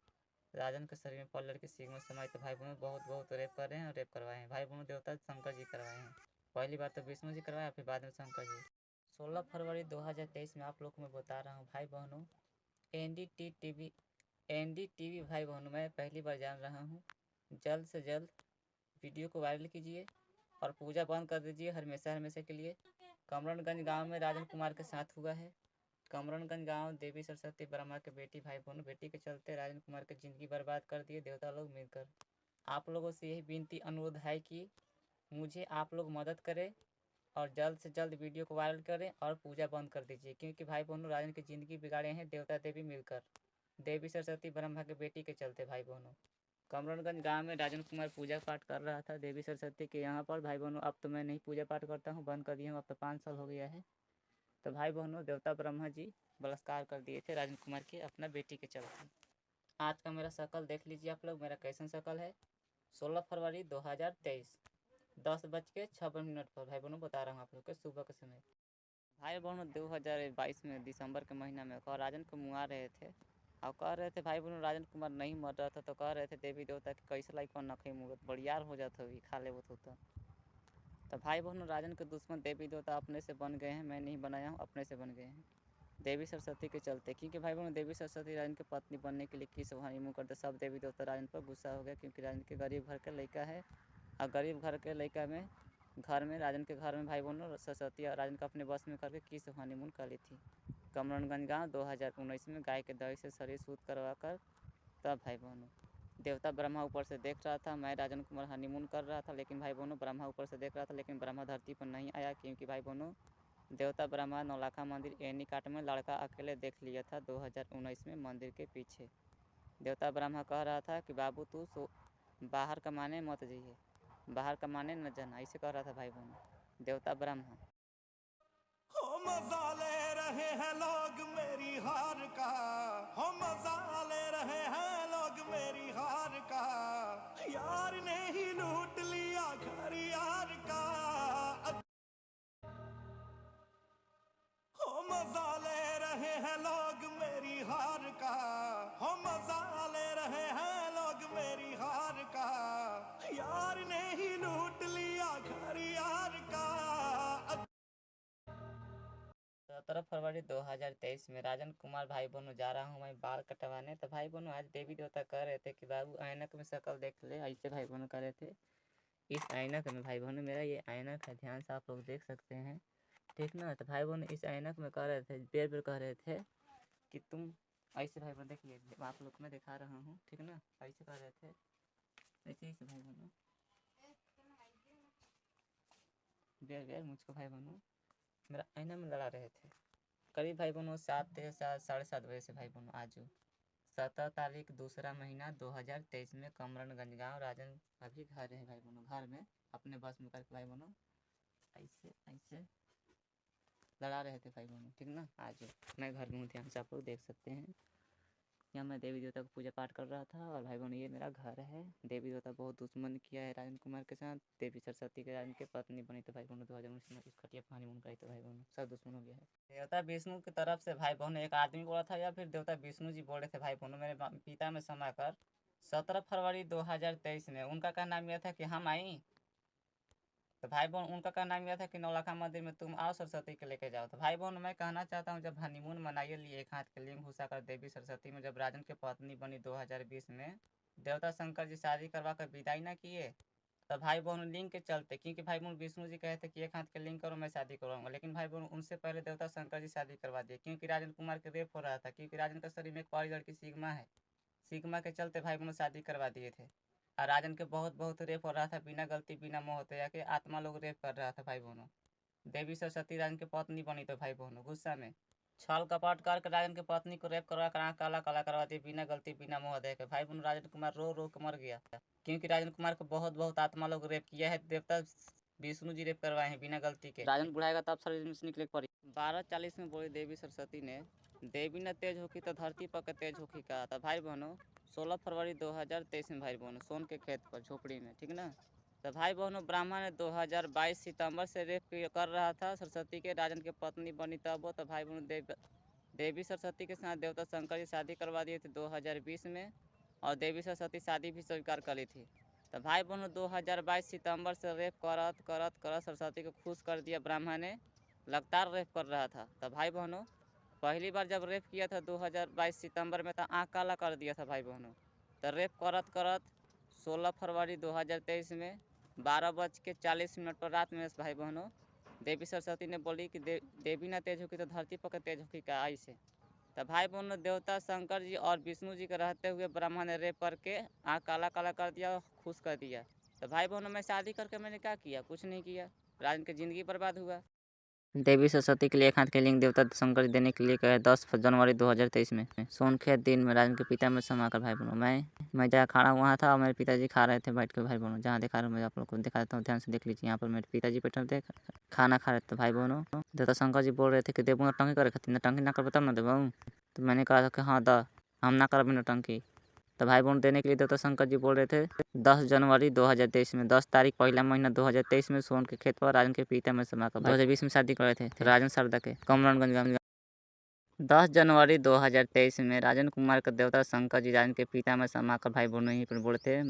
S1: राजन के शरीर में पल्लर की सिग्मा समाई तो भाई बहनों बहुत बहुत रेप कर रहे हैं और रेप करवाए हैं। भाई बहनों देवता शंकर जी करवाए हैं। पहली बार तो विष्णु जी करवाया फिर बाद में शंकर जी। 16 फरवरी 2023 में आप लोग को मैं बता रहा हूँ भाई बहनों एनडीटीवी भाई बहनों मैं पहली बार जान रहा हूँ। जल्द से जल्द वीडियो को वायरल कीजिए और पूजा बंद कर दीजिए हमेशा हमेशा के लिए। कमरणगंज गांव में राजन कुमार के साथ हुआ है। कमरणगंज गांव देवी सरस्वती ब्रह्मा के बेटी भाई बहनों बेटी के चलते राजन कुमार की ज़िंदगी बर्बाद कर दिए देवता लोग मिलकर। आप लोगों से यही विनती अनुरोध है कि मुझे आप लोग मदद करें और जल्द से जल्द वीडियो को वायरल करें और पूजा बंद कर दीजिए क्योंकि भाई बहनों राजन की ज़िंदगी बिगाड़े हैं देवता देवी मिलकर।
S2: देवी सरस्वती ब्रह्मा के बेटी के चलते भाई बहनों। कमरनगंज गांव में राजन कुमार पूजा पाठ कर रहा था देवी सरस्वती के यहाँ पर भाई बहनों। अब तो मैं नहीं पूजा पाठ करता हूँ, बंद कर दिया हूँ, अब तो 5 साल हो गया है। तो भाई बहनों देवता ब्रह्मा जी बलात्कार कर दिए थे राजन कुमार के अपना बेटी के चलते। आज का मेरा शकल देख लीजिए आप लोग, मेरा कैसन शकल है। 16 फरवरी 2023 10:56 पर भाई बहनों बता रहा हूँ आप लोग के सुबह के समय। भाई बहनों 2022 में दिसंबर के महीना में राजन को मुआ रहे थे और कह रहे थे भाई बहनों राजन कुमार नहीं मर रहा था, तो कह रहे थे देवी देवता के कैसे लाइक नखे मुहूर्त बड़ियार हो जाता हुई खा ले वो तो भाई बहनों राजन के दुश्मन देवी देवता अपने से बन गए हैं, मैं नहीं बनाया हूँ, अपने से बन गए हैं देवी सरस्वती के चलते। क्योंकि भाई बहनों देवी सरस्वती राजन की पत्नी बनने के लिए किस हनीमून करते, सब देवी देवता राजन पर गुस्सा हो गया। क्योंकि राजन के गरीब घर के लड़का है और गरीब घर के लड़का में राजन के घर में भाई बहनों सरस्वती और राजन को अपने बस में करके किस हनीमून कर ली थी कमरनगंज गाँव 2019 में गाय के दही से शरीर सूद करवा कर। तब भाई बहनों देवता ब्रह्मा ऊपर से देख रहा था, मैं राजन कुमार हनीमून कर रहा था, लेकिन भाई बहनों ब्रह्मा ऊपर से देख रहा था, लेकिन ब्रह्मा धरती पर नहीं आया। क्योंकि भाई बहनों देवता ब्रह्मा नौलखा मंदिर एनी काट में लड़का अकेले देख लिया था 2019 में मंदिर के पीछे। देवता ब्रह्मा कह रहा था कि बाबू तू बाहर कमाने मत जाइए, बाहर कमाने न जाना, ऐसे कह रहा था भाई बहनों देवता ब्रह्मा।
S3: हो मजा ले रहे हैं लोग मेरी हार का, हो मजा ले रहे हैं लोग मेरी हार का, यार ने ही लूट लिया घर यार का। हो मजा ले रहे हैं लोग मेरी हार का, हो मजा ले रहे हैं लोग मेरी हार का, यार ने ही लूट लिया घर यार का।
S2: 17 फरवरी 2023 में राजन कुमार भाई बहनों जा रहा हूँ मैं बाल कटवाने। तो भाई बहनों आज देवी देवता कह रहे थे कि बाबू ऐनक में शक्ल देख ले, ऐसे भाई बहनों कह रहे थे। इस ऐनक में भाई बहनों मेरा ये ऐनक है, ध्यान से आप लोग देख सकते हैं, ठीक ना। तो भाई बहनों इस ऐनक में कह रहे थे, बेर बेर कह रहे थे कि तुम ऐसे भाई बहनों देखिए, आप लोग मैं दिखा रहा हूँ, ठीक ना। ऐसे कह रहे थे, ऐसे ही भाई बहनों बेर बेर मुझको भाई बहनों मेरा ऐना में लड़ा रहे थे। करीब भाई बहनों 7 बजे से भाई बहनों आज 17 तारीख दूसरा महीना 2023 में कमरनगंज गाँव राजन अभी घर है भाई बहनों, घर में अपने बस में करके भाई बहनों ऐसे ऐसे लड़ा रहे थे भाई बहनों, ठीक ना। आज मैं घर में हूँ, ध्यान से आप लोग देख सकते हैं। यहाँ मैं देवी देवता को पूजा पाठ कर रहा था और भाई बहनों ये मेरा घर है। देवी देवता बहुत दुश्मन किया है राजन कुमार के साथ, देवी सरस्वती के राजन के पत्नी बनी तो भाई बहनों 2019 में इस खटिया पर हनीमून कराई तो भाई बहनों सब दुश्मन हो गया है। देवता विष्णु की तरफ से भाई बहनों एक आदमी बोला था या फिर देवता विष्णु जी बोले थे भाई बहनों मेरे पिता में समा कर 17 फरवरी 2023 में उनका क्या नाम यह था कि हम आई। तो भाई बहन उनका क्या नाम यह था कि नौलखा मंदिर में तुम आओ सरस्वती के लेके जाओ। तो भाई बहन मैं कहना चाहता हूँ जब हनीमून मनाइए लिए एक हाथ के लिंग घुसा कर देवी सरस्वती में, जब राजन की पत्नी बनी 2020 में, देवता शंकर जी शादी करवा कर विदाई ना किए। तो भाई बहन लिंग के चलते, क्योंकि भाई बहन विष्णु जी कहे थे कि एक हाथ के लिंग करो मैं शादी करवाऊंगा, लेकिन भाई बहन उनसे पहले देवता शंकर जी शादी करवा दिए। क्योंकि राजन कुमार के रेप हो रहा था, क्योंकि राजन का शरीर में एक और लड़की सिग्मा है, सिग्मा के चलते भाई बहनों शादी करवा दिए थे। और राजन के बहुत बहुत रेप हो रहा था, बिना गलती बिना मोहतया के आत्मा लोग रेप कर रहा था भाई बहनों। देवी सरस्वती राजन की पत्नी बनी तो भाई बहनों गुस्सा में छल कपट करके राजन की पत्नी को रेप करवा कर आँख काला काला करवा दिया, बिना गलती बिना मोहतया के। भाई बहनों राजन कुमार रो रो के मर गया, क्योंकि राजन कुमार को बहुत बहुत आत्मा लोग रेप किया है, देवता विष्णु जी रेप करवाए हैं बिना गलती के। राजन बुढ़ाएगा तब शरीर में से निकले पड़ी। 12:40 में बोली देवी सरस्वती ने, देवी न तेज होगी तो धरती पर के तेज होगी का। था भाई बहनों 16 फरवरी 2023 में भाई बहनों सोन के खेत पर झोपड़ी में, ठीक ना। तो भाई बहनों ब्राह्मण ने 2022 सितंबर से रेप कर रहा था सरस्वती के, राजन की पत्नी बनी तब वो। तो भाई बहनों देवी सरस्वती के साथ देवता शंकर जी शादी करवा दिए थे 2020 में, और देवी सरस्वती शादी भी स्वीकार करी थी। तो भाई बहनों 2022 सितंबर से रेप करत करत करत सरस्वती को खुश कर दिया ब्राह्मण ने, लगातार रेप कर रहा था। तो भाई बहनों पहली बार जब रेप किया था 2022 सितंबर में, तो आँख काला कर दिया था भाई बहनों। तो रेप करत करत 16 फरवरी 2023 में 12:40 पर रात में भाई बहनों देवी सरस्वती ने बोली कि देवी ना तेज होगी तो धरती पर तेज होगी का ऐसे। तो भाई बहनों देवता शंकर जी और विष्णु जी के रहते हुए ब्रह्मा ने रेप करके आँख काला काला कर दिया, खुश कर दिया। तो भाई बहनों मैं शादी करके मैंने क्या किया, कुछ नहीं किया, राजन की ज़िंदगी बर्बाद हुआ।
S1: देवी सरस्वती के लिए एक हाथ के लिंग देवता शंकर जी देने के लिए कहे 10 जनवरी 2023 में सोनखेत दिन में राजन के पिता में समाकर भाई बहनों मैं जहाँ खड़ा हुआ था और मेरे पिताजी खा रहे थे बैठ के भाई बहनों। जहाँ दिखा रहा हूँ मैं आप लोग को दिखा देता हूँ, ध्यान से देख लीजिए। यहाँ पर मेरे पिताजी बैठे थे खाना खा रहे थे भाई बहनों। देवता शंकर जी बोल रहे थे कि देवो नौटंकी करे खातिर, नौटंकी ना कर तब ना देवो। तो मैंने कहा था कि हाँ हम ना कर नौटंकी। तो भाई बहन देने के लिए देवता शंकर जी बोल रहे थे 10 जनवरी 2023 में 10 तारीख पहला महीना 2023 में सोन के खेत पर राजन के पिता में समाकर 2020 में शादी कर रहे थे राजन शारदा के कमरानगंज। 10 जनवरी 2023 में राजन कुमार के देवता शंकर जी राजन के पिता में समाकर भाई बहनों यहीं पर बोले थे।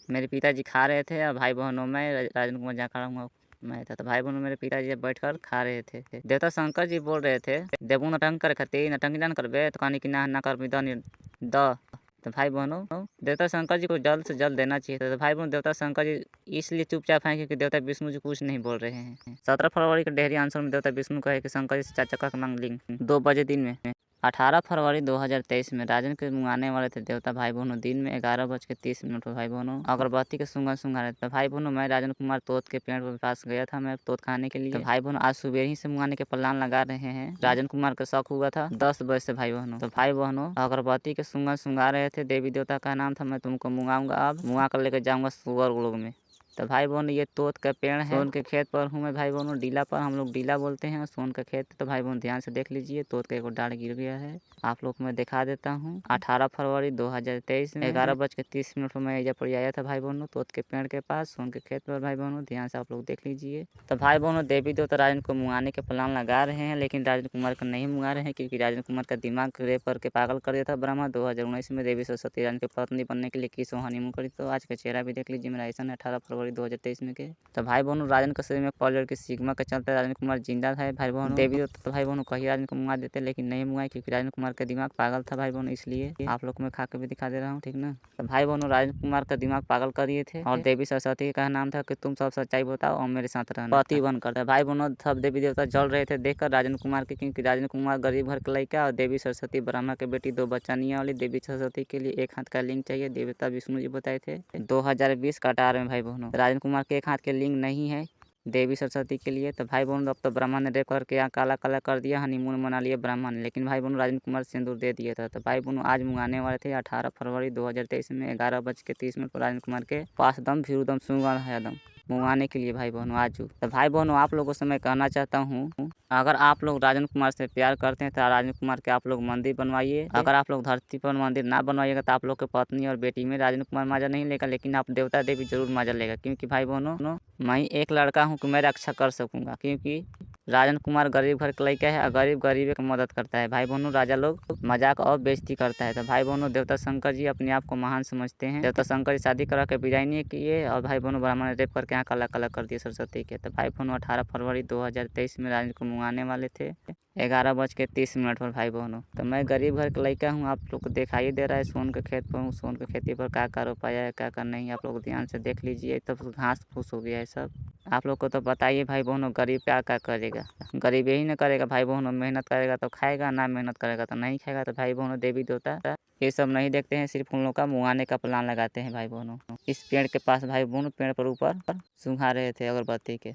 S1: मेरे पिताजी खा रहे थे और भाई बहनों में राजन कुमार जहाँ खड़ा हुआ मैं था। तो भाई बहनों मेरे पिताजी बैठकर खा रहे थे। देवता शंकर जी बोल रहे थे देवू नौटंकी करे खातिर, नौटंकी ना करबे तो कहनी कि ना कर द। तो भाई बहनों देवता शंकर जी को जल्द से जल्द देना चाहिए था। तो भाई बहनों देवता शंकर जी इसलिए चुपचाप हैं क्योंकि देवता विष्णु जी कुछ नहीं बोल रहे हैं। 17 फरवरी के डेहरी आंसर में देवता विष्णु कहे कि शंकर जी से 4 चक्का मांग लिंग 2 बजे दिन में। 18 फरवरी 2023 में राजन के मुंगाने वाले थे देवता भाई बहनों दिन में 11:30 पर भाई बहनों अगरबत्ती के सुंगा रहे थे। भाई बहनों मैं राजन कुमार तोत के पेड़ के पास गया था मैं तोत खाने के लिए। तो भाई बहनों आज सुबह ही से मुंगाने के प्लान लगा रहे हैं। राजन कुमार का शौक हुआ था 10 बजे से भाई बहनों। तो भाई बहनों अगरबत्ती के सुंगा रहे थे। देवी देवता का नाम था मैं तुमको मुंगाऊंगा, अब मुंगा कर लेकर जाऊंगा स्वर्ग लोक में। तो भाई बहनों ये तोत का पेड़ है। सोन के खेत पर हूँ मैं भाई बहनों, डीला पर हम लोग डीला बोलते हैं सोन का खेत। तो भाई बहनों ध्यान से देख लीजिए तोत का एक डाढ़ गिर गया है। आप लोग को मैं दिखा देता हूँ। 18 फरवरी 2023 में 11:30 पर मैं यहाँ पर आया था भाई बहनों तोत के पेड़ के पास सोन के खेत पर। भाई बहनों ध्यान से आप लोग देख लीजिए। तो भाई बहनों देवी देवता राजन को मुंगाने के प्लान लगा रहे हैं, लेकिन राजन कुमार को नहीं मुंगा रहे हैं क्योंकि राजन कुमार का दिमाग रेप करके पागल कर दिया था ब्रह्मा। 2019 में देवी सरस्वती राजन की पत्नी बनने के लिए किस हनीमून करी। तो आज का चेहरा भी देख लीजिए मेरा ऐसा है 18 फरवरी 2023 में। तो भाई बहनों राजन के शरीर में पॉलियर की सिग्मा के चलते राजन कुमार जिंदा था भाई बहनों। देवी देवता तो भाई बहनों कही राजन को मुंगा देते लेकिन नहीं मुंगाए क्योंकि राजन कुमार का दिमाग पागल था भाई बहनों। इसलिए आप लोग को मैं खा के भी दिखा दे रहा हूँ, ठीक ना। तो भाई बहनों राजन कुमार का दिमाग पागल कर दिए थे और देवी सरस्वती का नाम था कि तुम सब सच्चाई बताओ और मेरे साथ रहना, पति बनकर। था भाई बहनों सब देवी देवता जल रहे थे देखकर राजन कुमार के, क्योंकि राजन कुमार गरीब घर का लड़का और देवी सरस्वती ब्रह्मा के बेटी 2 बच्चा नहीं वाली। देवी सरस्वती के लिए एक हाथ का लिंग चाहिए, देवता विष्णु जी बताए थे 2020 का 18 में भाई बहनों। राजन कुमार के एक हाथ के लिंग नहीं है देवी सरस्वती के लिए। तो भाई बहनों अब तो ब्रह्मा ने रेप करके यहाँ काला काला कर दिया, हनीमून मना लिया ब्रह्मा ने, लेकिन भाई बहनों राजन कुमार सिंदूर दे दिया था। तो भाई बहनों आज मुंगाने वाले थे 18 फरवरी 2023 में 11:30 पर राजन कुमार के पास दम फिर दम सुंगा है दम मुंगाने के लिए भाई बहनों आज। तो भाई बहनों आप लोगों से मैं कहना चाहता हूँ अगर आप लोग राजन कुमार से प्यार करते हैं तो राजन कुमार के आप लोग मंदिर बनवाइए। अगर आप लोग धरती पर मंदिर ना बनवाइएगा तो आप लोग के पत्नी और बेटी में राजन कुमार मजा नहीं लेगा, लेकिन आप देवता देवी जरूर मजा लेगा। क्योंकि भाई बहनों मैं एक लड़का हूँ कि मैं रक्षा कर सकूंगा, क्योंकि राजन कुमार गरीब घर का लड़का है और गरीब गरीब की मदद करता है। भाई बहनों राजा लोग मजाक और बेइज्जती करता है। तो भाई बहनों देवता शंकर जी अपने आप को महान समझते हैं। देवता शंकर जी शादी करा के विदाई नहीं किए और भाई बहनों ब्राह्मण ने रेप करके यहाँ काला काला कर दिया सरस्वती के। तो भाई बहनों 18 फरवरी 2023 में राजन को मुंगाने वाले थे 11:30 पर भाई बहनों। तो मैं गरीब घर का लड़का हूँ, आप लोग को दिखाई दे रहा है सोन के खेत पर हूँ। सोन के खेती पर क्या रोपाया है क्या नहीं आप लोग ध्यान से देख लीजिए। तब घास फूस हो गया है सब। आप लोग को तो बताइए भाई बहनों गरीब क्या करेगा, गरीब यही ना करेगा भाई बहनों। मेहनत करेगा तो खाएगा, ना मेहनत करेगा तो नहीं खाएगा। तो भाई बहनों देवी देवता ये सब नहीं देखते हैं, सिर्फ उन लोग का मुंगाने का प्लान लगाते हैं भाई बहनों। इस पेड़ के पास भाई बहनों पेड़ पर ऊपर सुंघा रहे थे अगरबत्ती के।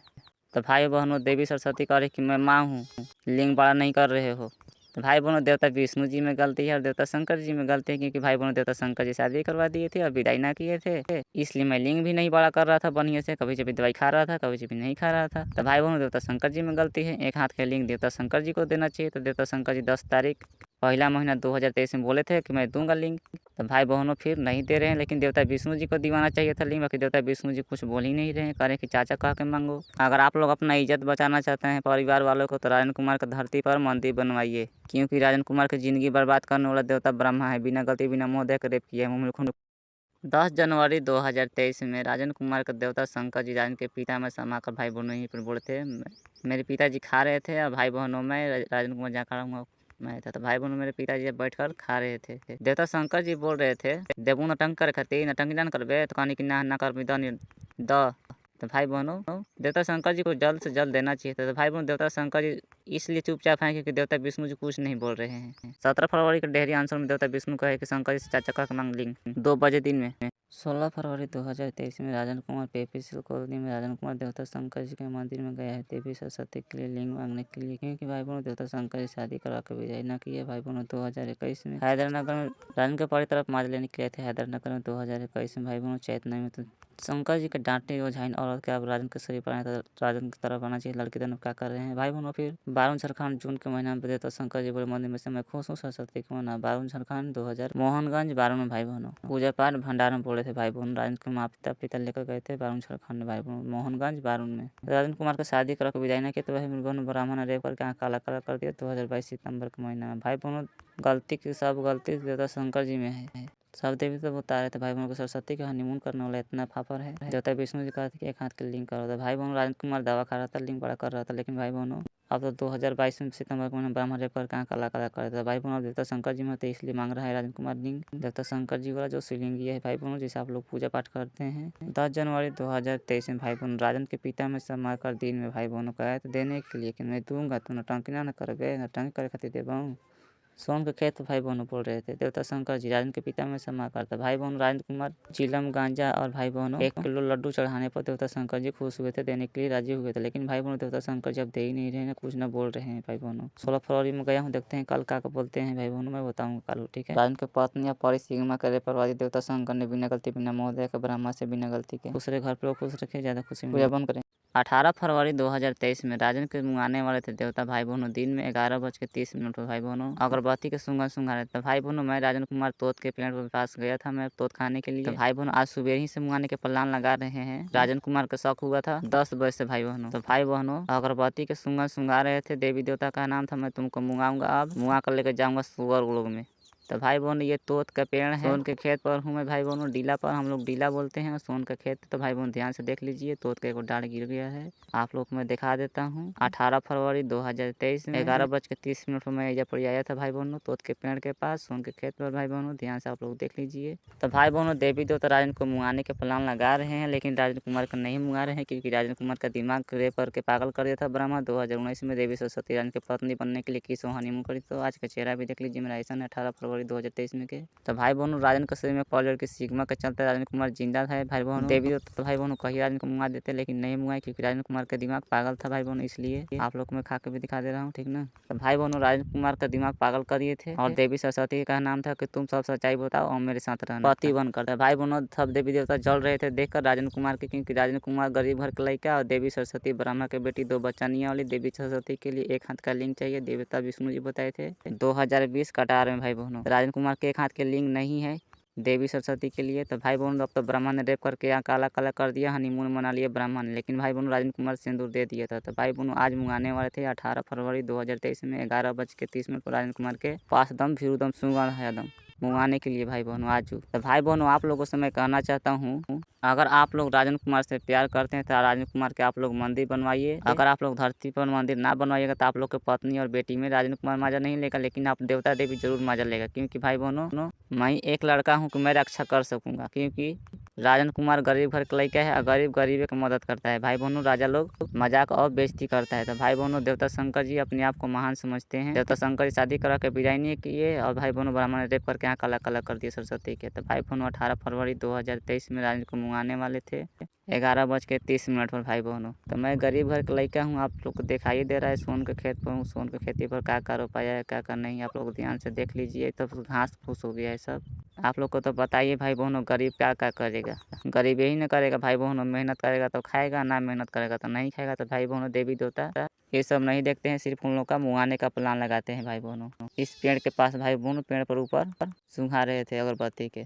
S1: तो भाई बहनों देवी सरस्वती कह रही कि मैं माँ हूँ, लिंग बड़ा नहीं कर रहे हो। तो भाई बहनों देवता विष्णु जी में गलती है और देवता शंकर जी में गलती है, क्योंकि भाई बहनों देवता शंकर जी शादी करवा दिए थे और विदाई ना किए थे। इसलिए मैं लिंग भी नहीं बड़ा कर रहा था बढ़िया से, कभी कभी दवाई खा रहा था कभी कभी नहीं खा रहा था। तो भाई बहनों देवता शंकर जी में गलती है, एक हाथ के लिंग देवता शंकर जी को देना चाहिए। तो देवता शंकर जी 10 तारीख पहला महीना 2023 में बोले थे कि मैं दूंगा लिंग। तो भाई बहनों फिर नहीं दे रहे हैं, लेकिन देवता विष्णु जी को दिवाना चाहिए था लिंग, बाकी देवता विष्णु जी कुछ बोल ही नहीं रहे हैं, कह रहे कि चाचा कह के मांगो। अगर आप लोग अपना इज्जत बचाना चाहते हैं परिवार वालों को तो राजन कुमार का धरती पर मंदिर बनवाइए, क्योंकि राजन कुमार की जिंदगी बर्बाद करने वाला देवता ब्रह्मा है, बिना गलती बिना मोह दे कर रेप किया है। 10 जनवरी 2023 में राजन कुमार के देवता शंकर जी राजन के पिता में समाकर भाई बहनों यहीं पर बोले थे। मेरे पिताजी खा रहे थे और भाई बहनों में राजन कुमार जहाँ खड़ा हुआ मैं था। तो भाई बहनों मेरे पिताजी बैठकर खा रहे थे। देवता शंकर जी बोल रहे थे देवू नौटंकी करे खातिर, नौटंकी ना करबे तो कहनी कि ना कर द। तो भाई बहनों देवता शंकर जी को जल्द से जल्द देना चाहिए था। तो भाई बहनों देवता शंकर जी इसलिए चुपचाप हैं क्योंकि देवता विष्णु जी कुछ नहीं बोल रहे हैं। 17 फरवरी के डेहरी आंसर में देवता विष्णु कहे कि शंकर जी से 4 चक्का मांग लिंग 2 बजे दिन में। 16 फरवरी 2023 में राजन कुमार पेपीसिल कॉलोनी में राजन कुमार देवता शंकर जी के मंदिर में गया है देवी सरस्वती के लिए लिंग मांगने के लिए, क्योंकि भाई बहनों देवता शंकर जी शादी करवा कर विदाई न किए। भाई बहनों 2021 में हैदरनगर में राजन के परी तरफ माज लेने के लिए थे। हैदरनगर में 2021 में भाई बहनों चैतन्य में तो शंकर जी के डांटे ओझाइन औरत के अब राजन के शरीर पर आए तो राजन की तरफ आना चाहिए। लड़की दोनों क्या कर रहे हैं भाई बहनों। फिर 12 झारखंड जून के महीना में देवता शंकर जी बोले मंदिर में से मैं खुश हूँ सरस्वती को मना। 12 झारखंड 2000 मोहनगंज 12 में भाई बहनों पूजा पाठ भंडार में बोले थे भाई बहन। राजन के माता पिता लेकर गए थे 12 झारखंड भाई बहन मोहनगंज 12 में। राजन कुमार का शादी कर विदाई न किया तो भाई बहन ब्राह्मण रेप करके आँख काला कर दिया 2022 सितंबर के महीना में। भाई बहनों गलती की सब गलती देवता शंकर जी में है। सब देवी तो बता रहे थे भाई बहनों को सरस्वती का हनीमून करने वाला इतना फाफर है। देवता विष्णु जी कहा था कि एक हाथ के लिंग कर रहा था। भाई बहनों राजन कुमार दावा कर रहा था लिंग बड़ा कर रहा था, लेकिन भाई बहनों अब तो 2022 में सितंबर को ब्राह्मण रेप करके आँख काला कर रहा था। भाई बहनों देवता शंकर जी में थे इसलिए मांग रहा है राजन कुमार लिंग। देवता शंकर जी वाला जो शिवलिंगी है भाई बहनों जिसे आप लोग पूजा पाठ करते हैं। 10 जनवरी 2023 में भाई बहनों राजन के पिता में समय कर दिन में भाई बहनों कहा तो देने के लिए कि मैं दूंगा तो नौटंकी ना करबे, नौटंकी करे खातिर देबहूँ। सोन के खेत भाई बहनों बोल रहे थे। देवता शंकर जी राजन के पिता में समा करता। भाई बहन राजेंद्र कुमार चिलम गांजा और भाई बहनों 1 किलो लड्डू चढ़ाने पर देवता शंकर जी खुश हुए थे, देने के लिए राजी हुए थे, लेकिन भाई बहनों देवता शंकर जी अब दे ही नहीं रहे हैं, कुछ न बोल रहे हैं भाई बहनों। 16 फरवरी में गया हूँ, देखते हैं कल क्या बोलते हैं भाई बहनों, मैं बताऊंगा कल, ठीक है। राजन के पत्नी परी सिग्मा करे परवादी देवता शंकर ने बिना गलती बिना महोदय के ब्रह्मा से बिना गलती के खुश रहे, घर पर खुश रखे, ज्यादा खुशी पूजा बंद करें। 18 फरवरी 2023 में राजन के मुंगाने वाले थे देवता भाई बहनों दिन में 11:30 पर भाई बहनों अगरबत्ती के सुंगन सुंघा था। भाई बहनों मैं राजन कुमार तोत के पेड़ के पास गया था, मैं तोत खाने के लिए। तो भाई बहनों आज सुबह ही से मुंगाने के प्लान लगा रहे हैं। राजन कुमार का शौक हुआ था 10 बजे से भाई बहनों। तो भाई बहनों अगरबत्ती के सुंगन सुंघा रहे थे। देवी देवता का नाम था मैं तुमको मुंगाऊंगा, अब मुंगा कर लेकर जाऊंगा सुअर लोग में। तो भाई बहनों ये तोत का पेड़ है, सोन के खेत पर हूँ मैं भाई बहनों, डीला पर, हम लोग डीला बोलते हैं, सोन का खेत। तो भाई बहनों ध्यान से देख लीजिए तोत का एक डाढ़ गिर गया है, आप लोग को मैं दिखा देता हूँ। 18 फरवरी 2023 में 11:30 पर मैं यहाँ पर आया था भाई बहनों तोत के पेड़ के पास सोन के खेत पर भाई बहनों, ध्यान से आप लोग देख लीजिए। तो भाई बहनों देवी देवता राजन को मुंगाने के प्लान लगा रहे हैं, लेकिन राजन कुमार का नहीं मुंगा रहे हैं, क्योंकि राजन कुमार का दिमाग रेप करके पागल कर दिया था ब्रह्मा। 2019 में देवी सरस्वती राजन की पत्नी बनने के लिए किसो हनीमून करी। तो आज का चेहरा भी देख लीजिए मेरा ऐसा है 18 फरवरी 2023 में के। तो भाई बहनों राजन के शरीर में पॉलियर की सिग्मा के चलते राजन कुमार जिंदा था भाई बहनों। देवी तो भाई बहनों कही राजन को मुंगा देते, लेकिन नहीं मुंगाए, क्योंकि राजन कुमार का दिमाग पागल था भाई बहनों, इसलिए आप लोग को मैं खा के भी दिखा दे रहा हूँ, ठीक ना। तो भाई बहनों राजन कुमार का दिमाग पागल कर दिए थे, और देवी सरस्वती का नाम था कि तुम सब सच्चाई बताओ और मेरे साथ रहना, पति बन कर। भाई बहनों सब देवी देवता जल रहे थे देखकर राजन कुमार के, क्योंकि राजन कुमार गरीब घर का लड़का और देवी सरस्वती ब्रह्मा के बेटी, 2 बच्चा नहीं वाली। देवी सरस्वती के लिए एक हाथ का लिंग चाहिए, देवता विष्णु जी बताए थे 2020 कटार में भाई बहनों। राजन कुमार के एक हाथ के लिंग नहीं है देवी सरस्वती के लिए। तो भाई बहनों अब तो ब्रह्मा ने रेप करके यहाँ काला काला कर दिया, हनीमून मना लिया ब्रह्मा ने, लेकिन भाई बहनों राजन कुमार सिंदूर दे दिया था। तो भाई बहनों आज मुंगाने वाले थे 18 फरवरी 2023 में 11:30 पर राजन कुमार के पास दम फिर दम सुंगा है दम मुंगाने के लिए भाई बहनों आज। तो भाई बहनों आप लोगों से मैं कहना चाहता हूँ, अगर आप लोग राजन कुमार से प्यार करते हैं तो राजन कुमार के आप लोग मंदिर बनवाइए। अगर आप लोग धरती पर मंदिर ना बनवाइएगा तो आप लोग के पत्नी और बेटी में राजन कुमार माजा नहीं लेगा, लेकिन आप देवता देवी जरूर माजा लेगा, क्योंकि भाई बहनों मैं एक लड़का हूँ कि मैं रक्षा कर सकूंगा, क्योंकि राजन कुमार गरीब घर का लड़का है और गरीब गरीबे की मदद करता है। भाई बहनों राजा लोग मजाक और बेइज्जती करता है। तो भाई बहनों देवता शंकर जी अपने आप को महान समझते हैं। देवता शंकर जी शादी करा के विदाई नहीं किए, और भाई बहनों ब्राह्मण ने रेप करके यहाँ काला काला कर दिया सरस्वती के। तो भाई बहनों 18 फरवरी 2023 में राजन को मुंगाने वाले थे 11:30 पर भाई बहनों। तो मैं गरीब घर का लड़का हूँ, आप लोग को दिखाई दे रहा है सोन के खेत पर हूँ, सोन के खेती पर क्या क्या रोपाया है क्या क्या नहीं, आप लोग ध्यान से देख लीजिए। तो घास फूस हो गया है सब, आप लोग को तो बताइए भाई बहनों गरीब क्या क्या करेगा, गरीब यही न करेगा भाई बहनों, मेहनत करेगा तो खाएगा, ना मेहनत करेगा तो नहीं खाएगा। तो भाई बहनों देवी देवता ये सब नहीं देखते हैं, सिर्फ उन लोग का मुंगाने का प्लान लगाते हैं भाई बहनों। इस पेड़ के पास भाई बहनों पेड़ पर ऊपर सुंघा रहे थे अगरबत्ती के।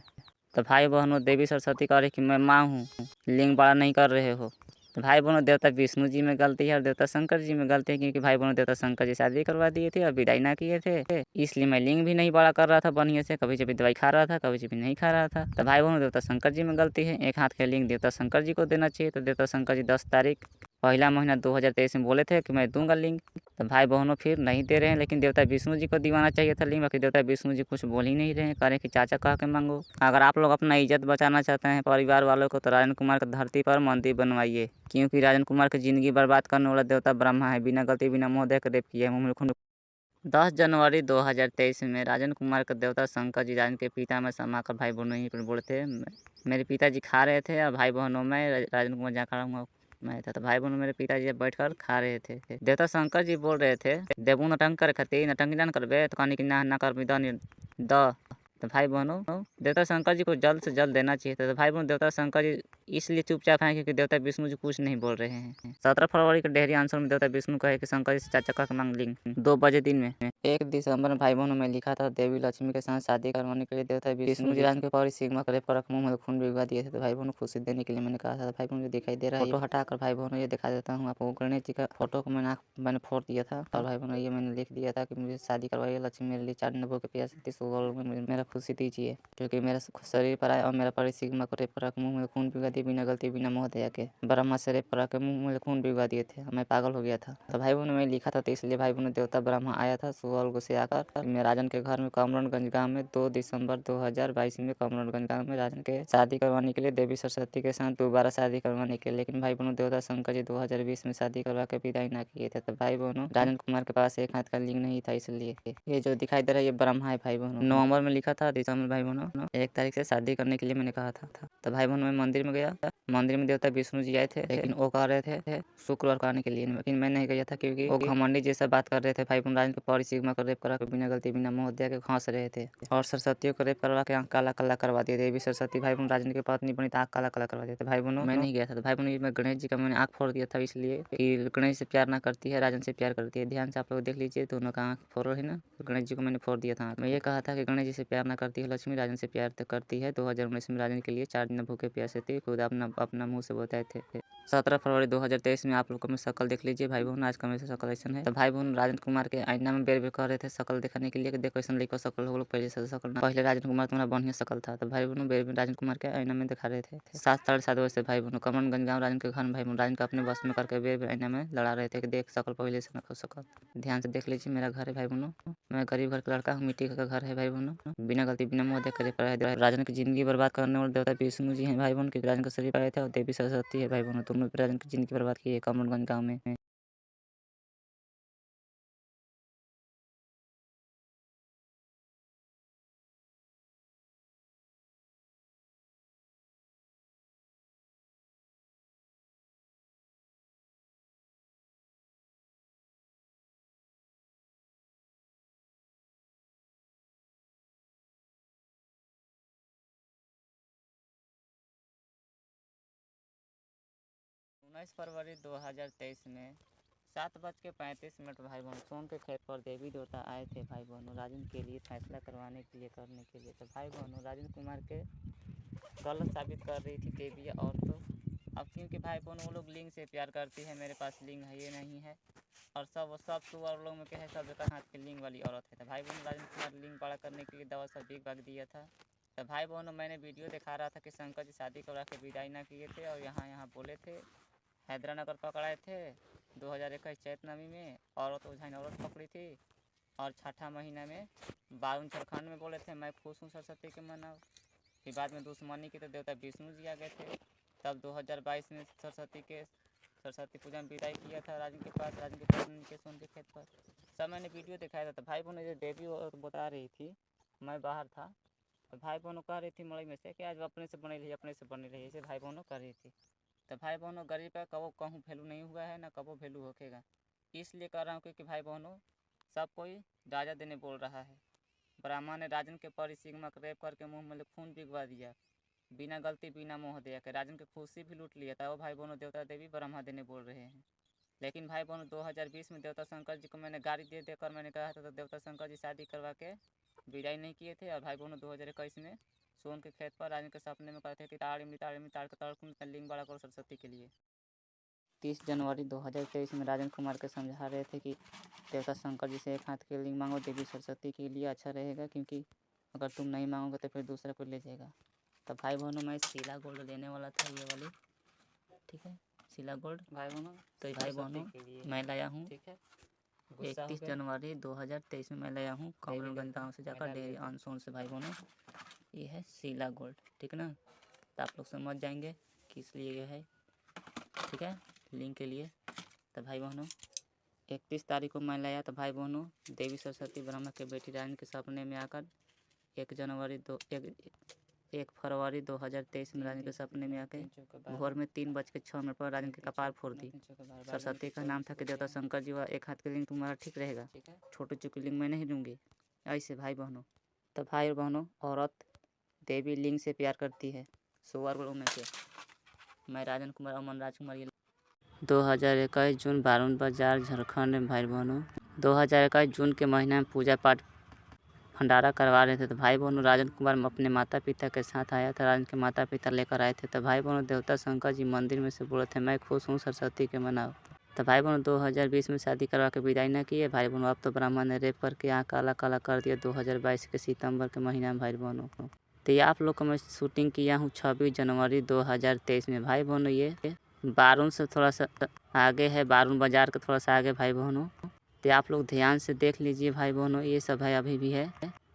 S1: तो भाई बहनों देवी सरस्वती कह रही कि मैं माँ हूँ, लिंग बड़ा नहीं कर रहे हो। तो भाई बहनों देवता विष्णु जी में गलती है और देवता शंकर जी में गलती है, क्योंकि भाई बहनों देवता शंकर जी शादी करवा दिए थे और विदाई ना किए थे, इसलिए मैं लिंग भी नहीं बड़ा कर रहा था बढ़िया से, कभी कभी दवाई खा रहा था, कभी कभी नहीं खा रहा था। तो भाई बहनों देवता शंकर जी में गलती है, एक हाथ के लिंग देवता शंकर जी को देना चाहिए। तो देवता शंकर जी 10 तारीख पहला महीना 2023 में बोले थे कि मैं दूंगा लिंग। तो भाई बहनों फिर नहीं दे रहे हैं, लेकिन देवता विष्णु जी को दीवाना चाहिए था लिंग, बाकी देवता विष्णु जी कुछ बोल ही नहीं रहे हैं, कह रहे कि चाचा कह के मांगो। अगर आप लोग अपना इज्जत बचाना चाहते हैं परिवार वालों को, तो राजन कुमार की धरती पर मंदिर बनवाइए, क्योंकि राजन कुमार की जिंदगी बर्बाद करने वाला देवता ब्रह्मा है, बिना गलती बिना मोह दे के रेप किया है।
S2: 10 जनवरी 2023 में राजन कुमार के देवता शंकर जी राजन के पिता में समाकर भाई बहनों यहीं पर बोले थे। मेरे पिताजी खा रहे थे और भाई बहनों में राजन कुमार जहाँ खड़ा हुआ मैं था, तो भाई बहनों मेरे पिताजी बैठकर खा रहे थे। देवता शंकर जी बोल रहे थे, देवू नटंक कर खातिर नटंकी ना करबे तो कहनी कि ना कर द तो भाई बहनों देवता शंकर जी को जल्द से जल्द देना चाहिए था। तो भाई बहनों देवता शंकर जी इसलिए चुपचाप हैं क्योंकि देवता विष्णु जी कुछ नहीं बोल रहे हैं। 17 फरवरी के डेहरी आंसर में देवता विष्णु कहे कि शंकर जी से 4 चक्कर मांग लिंग 2 बजे दिन में। 1 दिसंबर में भाई बहनों में लिखा था देवी लक्ष्मी के साथ शादी करवाने के लिए देवता विष्णु जी राजन के पौरी सिग्मा करे पर मुंह में खून भिगवा दिए थे। तो भाई बहनों खुशी देने के लिए मैंने कहा था। भाई बहनों दिखाई दे रहा है, फोटो हटाकर भाई बहनों ये दिखा देता हूँ आपको। गणेश जी का फोटो को मैंने फोड़ दिया था और भाई बहनों ये मैंने लिख दिया था कि मुझे शादी करवाइए लक्ष्मी मेरे लिए 4 नंबर के प्यार से मेरा खुशी दीजिए क्योंकि मेरा शरीर पर आए और मेरा परी सिग्मा करे पर मुंह में खून भिगवा दिए बिना गलती बिना मोह दया के। ब्रह्मा शरीर पर के मुंह में खून भिगवा दिए थे, मैं पागल हो गया था। तो भाई बहनों में लिखा था, तो इसलिए भाई बहनों देवता ब्रह्मा आया था सुअल से आकर मैं राजन के घर में कमरनगंज गांव में 2 दिसंबर 2022 में कमरनगंज गांव में राजन के शादी करवाने के लिए देवी सरस्वती के साथ दोबारा शादी करवाने के लिए। लेकिन भाई बहनों देवता शंकर जी 2020 में शादी करवा के विदाई ना किए थे। तो भाई बहनों राजन कुमार के पास एक हाथ का लिंग नहीं था, इसलिए ये जो दिखाई दे रहा है ये ब्रह्मा है। भाई बहनों नवंबर में लिखा था, दिसंबर भाई बहनों 1 तारीख से शादी करने के लिए मैंने कहा था। तो भाई बहनों मैं मंदिर में गया, मंदिर में देवता विष्णु जी आए थे, लेकिन वो कह रहे थे शुक्रवार को आने के लिए, लेकिन मैं नहीं गया था क्योंकि वो घमंडी जैसा बात कर रहे थे। भाई बहन राजन के पौरी सिग्मा को रेप करा के बिना गलती बिना मोह दिया के हंस रहे थे और सरस्वती को रेप करवा के आँख काला काला करवा दिए थे। सरस्वती भाई बहन राजन की पत्नी बनी तो आँख काला काला करवा दिए थे। भाई बहनों मैं नहीं गया था। तो भाई बहनों मैं गणेश जी का मैंने आँख फोड़ दिया था, इसलिए कि गणेश से प्यार ना करती है, राजन से प्यार करती है। ध्यान से आप लोग देख लीजिए, दोनों का आँख फोड़ रहे ना, तो गणेश जी को मैंने फोड़ दिया था। मैं ये कहा था कि गणेश जी से प्यार ना करती है लक्ष्मी, राजन से प्यार तो करती है। 2019 में राजन के लिए 4 दिन भूखे प्यासे थे, खुद अपना मुँह से बताए थे। 17 फरवरी 2023 में आप लोग को मैं शक्ल देख लीजिए भाई बहन, आज का मेरे शक्ल ऐसा है। तो भाई बहन राजन कुमार के आईना में बेर बेर कह रहे थे शक्ल दिखाने के लिए कि देखो ऐसा लड़का शक्ल हो लोग पहले से शक्ल ना, पहले राजन कुमार तुम्हारा बढ़िया शक्ल था। तो भाई बहनों बेर बेर राजन कुमार के आईना में दिखा रहे थे। 7 बजे से भाई बहनों कमरनगंज गाँव राजन के घर में भाई बहन राजन को अपने बस में करके बेर बेर आईना में लड़ा रहे थे कि देख शक्ल पहले से ना शक्ल। ध्यान से देख लीजिए, मेरा घर है भाई बहनों, मैं गरीब घर का लड़का हूँ, मिट्टी का घर है भाई बहनों, बिना गलती बिना मुँह देख कर राजन की जिंदगी बर्बाद करने वाले देवता विष्णु जी हैं भाई बहन, के राजन का शरीर पाए थे और देवी सरस्वती है भाई बहनों, तुम लोग राजन की जिंदगी बर्बाद की है कमरनगंज गाँव में। उन्नीस फरवरी 2023 में 7:35 भाई बहनों सोन के खेत पर देवी देवता आए थे भाई बहनों राजन के लिए फैसला करवाने के लिए करने के लिए। तो भाई बहनों राजन कुमार के गलत साबित कर रही थी देवी, और तो अब क्योंकि भाई बहनों वो लोग लिंग से प्यार करती है, मेरे पास लिंग है ये नहीं है, और सब सुअर लोग में क्या है, सब एक हाथ के लिंग वाली औरत है। तो भाई बहनों राजन कुमार लिंग बड़ा करने के लिए दवा सब बिक बाग दिया था। तो भाई बहनों मैंने वीडियो दिखा रहा था कि शंकर जी शादी करवा के विदाई ना किए थे और यहाँ बोले थे हैदरानगर पकड़ाए थे 2021 चैत नवी में, औरत उझाइन औरत पकड़ी थी, और 6ठा महीना में 52 झारखंड में बोले थे मैं खुश हूँ सरस्वती के मनाओ। फिर बाद में दुश्मनी की तो देवता विष्णु जी आ गए थे, तब 2022 में सरस्वती पूजा में विदाई किया था राजन के पास, राजन के पत्नी के सोन के खेत पर। सब मैंने वीडियो दिखाया था। तो भाई बहनों जो देवी बता रही थी, मैं बाहर था, तो भाई बहनों कह रही थी मड़ई में से कि आज अपने से बनी रही, ऐसे भाई बहनों कर रही थी। तो भाई बहनों गरीब का कबो कहूँ वैल्यू नहीं हुआ है ना कबो वैल्यू होकेगा, इसलिए कर रहा हूँ क्योंकि भाई बहनों सब कोई राजा देने बोल रहा है। ब्राह्मण ने राजन के परी सिग्मा को रेप करके मुंह में खून पिघवा दिया, बिना गलती बिना मोह दिया के राजन की खुशी भी लूट लिया था। वो भाई बहनों देवता देवी ब्रह्मा देने बोल रहे हैं। लेकिन भाई बहनों 2020 में देवता शंकर जी को मैंने गाड़ी दे देकर मैंने कहा था, तो देवता शंकर जी शादी करवा के विदाई नहीं किए थे। और भाई बहनों 2021 में सोन के खेत पर राजन के सपने में कहते थे ताड़ लिंग बड़ा करो सरस्वती के लिए। 30 जनवरी 2023 में राजन कुमार के समझा रहे थे कि देवता शंकर जी से एक हाथ के लिंग मांगो देवी सरस्वती के लिए अच्छा रहेगा, क्योंकि अगर तुम नहीं मांगोगे तो फिर दूसरा कोई ले जाएगा। तो भाई बहनों मैं शीला गोल्ड लेने वाला था, ये वाली, ठीक है, शीला गोल्ड भाई बहनों। तो भाई बहनों मैं लाया हूँ, ठीक है, 31 जनवरी 2023 में मैं लाया हूँ कमरनगंज गाँव से जाकर डेयरी आनसोन से भाई बहनों। ये है शीला गोल्ड, ठीक ना, तो आप लोग समझ जाएंगे किस लिए ये है, ठीक है, लिंक के लिए। तो भाई बहनों 31 तारीख को मैं लाया था भाई बहनों देवी सरस्वती ब्रह्मा के बेटी रानी के सपने में आकर 1 फरवरी 2023 में रानी के सपने में आके भोर में 3:06 पर रानी के कपार फोड़ दी। सरस्वती का नाम था कि देवता शंकर जी, एक हाथ के लिंग तुम्हारा ठीक रहेगा, छोटे चुकी लिंग मैं नहीं लूँगी। ऐसे भाई बहनों, तो भाई बहनों औरत देवी लिंग से प्यार करती है। सुअर में से मैं राजन कुमार अमन राजकुमार 2021 जून बारून बाजार झारखंड में भाई बहनों 2021 जून के महीने में पूजा पाठ भंडारा करवा रहे थे। तो भाई बहनों राजन कुमार अपने माता पिता के साथ आया था। राजन के माता पिता लेकर आए थे। तो भाई बहनों देवता शंकर जी मंदिर में से बोले थे मैं खुश हूँ सरस्वती के मनाओ। तो भाई बहनों 2020 में शादी करवा के विदाई न किए भाई बहनों। अब तो ब्राह्मण ने रेप करके आँख काला काला कर दिया 2022 के सितंबर के महीना में भाई बहनों। तो ये आप लोग को मैं शूटिंग किया हूँ 26 जनवरी 2023 में भाई बहनों। ये बारून से थोड़ा सा आगे है, बारून बाजार के थोड़ा सा आगे भाई बहनों। तो आप लोग ध्यान से देख लीजिए भाई बहनों। ये सब है अभी भी है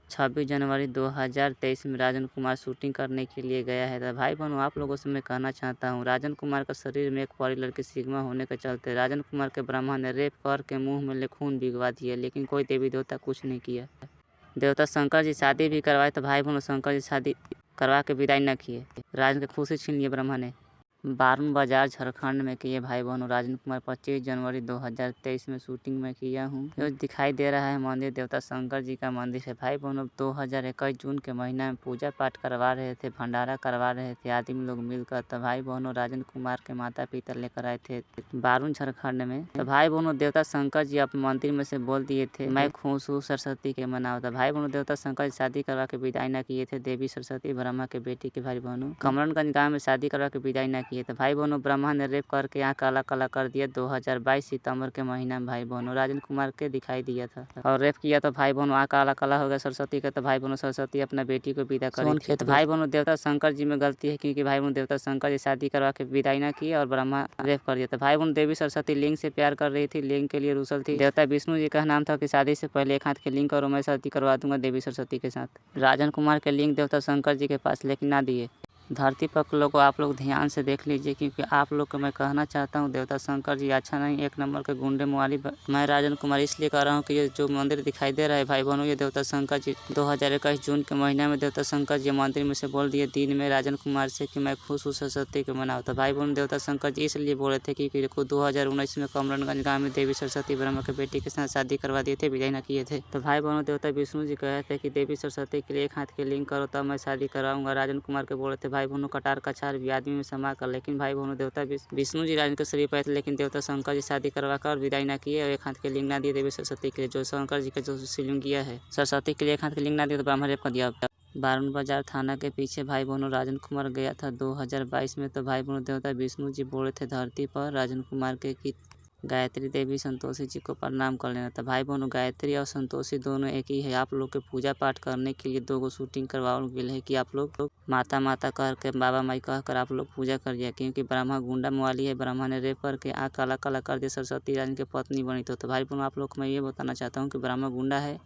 S2: 26 जनवरी 2023 में राजन कुमार शूटिंग करने के लिए गया है। तो भाई बहनों आप लोगों से मैं कहना चाहता हूँ राजन कुमार का शरीर में एक परी लड़की सिग्मा होने के चलते राजन कुमार के ब्रह्मा ने रेप करके मुंह में खून भिगवा दिया, लेकिन कोई देवी देवता कुछ नहीं किया। देवता शंकर जी शादी भी करवाए तो भाई बहनों शंकर जी शादी करवा के विदाई न किए, राजन की खुशी छीन लिए ब्रह्मा ने। बारून बाजार झारखंड में किए भाई बहनों। राजन कुमार 25 जनवरी 2023 में शूटिंग में किया हूँ। जो दिखाई दे रहा है मंदिर देवता शंकर जी का मंदिर है भाई बहनों। 2021 जून के महीना में पूजा पाठ करवा रहे थे, भंडारा करवा रहे थे आदमी लोग मिलकर। तो भाई बहनों राजन कुमार के माता पिता लेकर आए थे बारून झारखंड में। तो भाई बहनों देवता शंकर जी अपने मंदिर में से बोल दिए थे मैं खुश हूँ सरस्वती के मनाओ। तो भाई बहनों देवता शंकर जी शादी करवा के विदाई न किए थे देवी सरस्वती ब्रह्मा के बेटी के भाई बहनों। कमरनगंज गाँव में शादी करवा के विदाई न किए। तो भाई बहनों ब्रह्मा ने रेप करके यहाँ काला काला कर दिया 2022 सितंबर के महीना में भाई बहनों। राजन कुमार के दिखाई दिया था और रेप किया तो भाई बहनों यहाँ काला काला हो गया सरस्वती का। तो भाई बहनों सरस्वती अपना बेटी को विदा कर। तो भाई बहनों देवता शंकर जी में गलती है, क्योंकि भाई बहनों देवता शंकर जी शादी करवा के विदाई न किए और ब्रह्मा रेप कर दिया। तो भाई बहनों देवी सरस्वती लिंग से प्यार कर रही थी, लिंग के लिए रुसल थी। देवता विष्णु जी का नाम था कि शादी से पहले एक हाथ के लिंग करो, मैं शादी करवा दूंगा देवी सरस्वती के साथ। राजन कुमार के लिंग देवता शंकर जी के पास लेकिन ना दिए। धरती पर लोगों को आप लोग ध्यान से देख लीजिए, क्योंकि आप लोग को मैं कहना चाहता हूँ देवता शंकर जी अच्छा नहीं, एक नंबर के गुंडे मुआली। मैं राजन कुमार इसलिए कह रहा हूँ कि ये जो मंदिर दिखाई दे रहा है भाई बहनों ये देवता शंकर जी 2021 जून के महीने में देवता शंकर जी मंदिर में से बोल दिए दिन में राजन कुमार से कि मैं खुश हूँ सरस्वती के मनाओ। तो भाई बहनों देवता शंकर जी इसलिए बोले थे क्योंकि देखो 2019 में कमरनगंज गाँव में देवी सरस्वती ब्रह्मा के बेटी के साथ शादी करवा दिए थे, विदाई न किए थे। तो भाई बहनों देवता विष्णु जी कहे थे कि देवी सरस्वती के लिए एक हाथ के लिंग करो तब मैं शादी कराऊंगा। राजन कुमार के बोले थे भाई बहनों कटार कछार भी आदमी में समा कर, लेकिन भाई बहनों देवता विष्णु जी राजन के शरीर पर थे, लेकिन देवता शंकर जी शादी करवा कर विदाई न किए और एक हाथ के लिंग ना दिए देवी सरस्वती के लिए। जो शंकर जी का जो शिवलिंग किया है सरस्वती के लिए एक हाथ के लिंग ना दिए तो ब्राह्मण रेप कर दिया। बारून बाजार थाना के पीछे भाई बहनों राजन कुमार गया था 2022 में। तो भाई बहनों देवता विष्णु जी बोले थे धरती पर राजन कुमार के कि गायत्री देवी संतोषी जी को प्रणाम कर लेना था। भाई बहनों गायत्री और संतोषी दोनों एक ही है। आप लोग के पूजा पाठ करने के लिए 2 शूटिंग करवाओ गेल है कि आप लोग माता माता कह के बाबा माई कह कर आप लोग पूजा कर दिया, क्योंकि ब्रह्मा गुंडा मुआली है। ब्रह्मा ने रेप करके आँख काला काला कर दिया सरस्वती राजन की पत्नी बनी। तो भाई बहनों आप लोग को मैं ये बताना चाहता हूँ कि ब्रह्मा गुंडा है,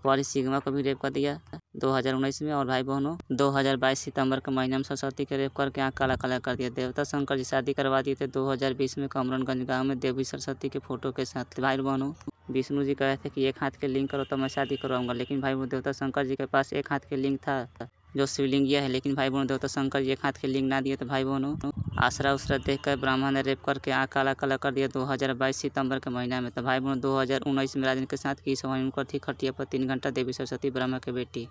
S2: वाली सिग्मा को भी रेप कर दिया 2019 में। और भाई बहनों 2022 सितंबर के महीने में सरस्वती के रेप करके आँख काला काला कर दिया। देवता शंकर जी शादी करवा दिए थे 2020 में कमरनगंज गांव में देवी सरस्वती के फोटो के साथ। भाई बहनों विष्णु जी कहे थे कि एक हाथ के लिंग करो तो मैं शादी करवाऊंगा, लेकिन भाई बहनों देवता शंकर जी के पास एक हाथ के लिंग था जो शिवलिंगिया है, लेकिन भाई बहनों देवता शंकर जी एक हाथ के लिंग ना दिए। तो भाई बहनों आसरा उसरा देख कर ब्राह्मण ने रेप करके आँख काला काला कर दिया 2022 सितंबर के महीना में। तो भाई बहनों 2019 में राजन के साथ की समय उनकर थी खटिया पर 3 घंटा देवी सरस्वती ब्रह्मा के बेटी।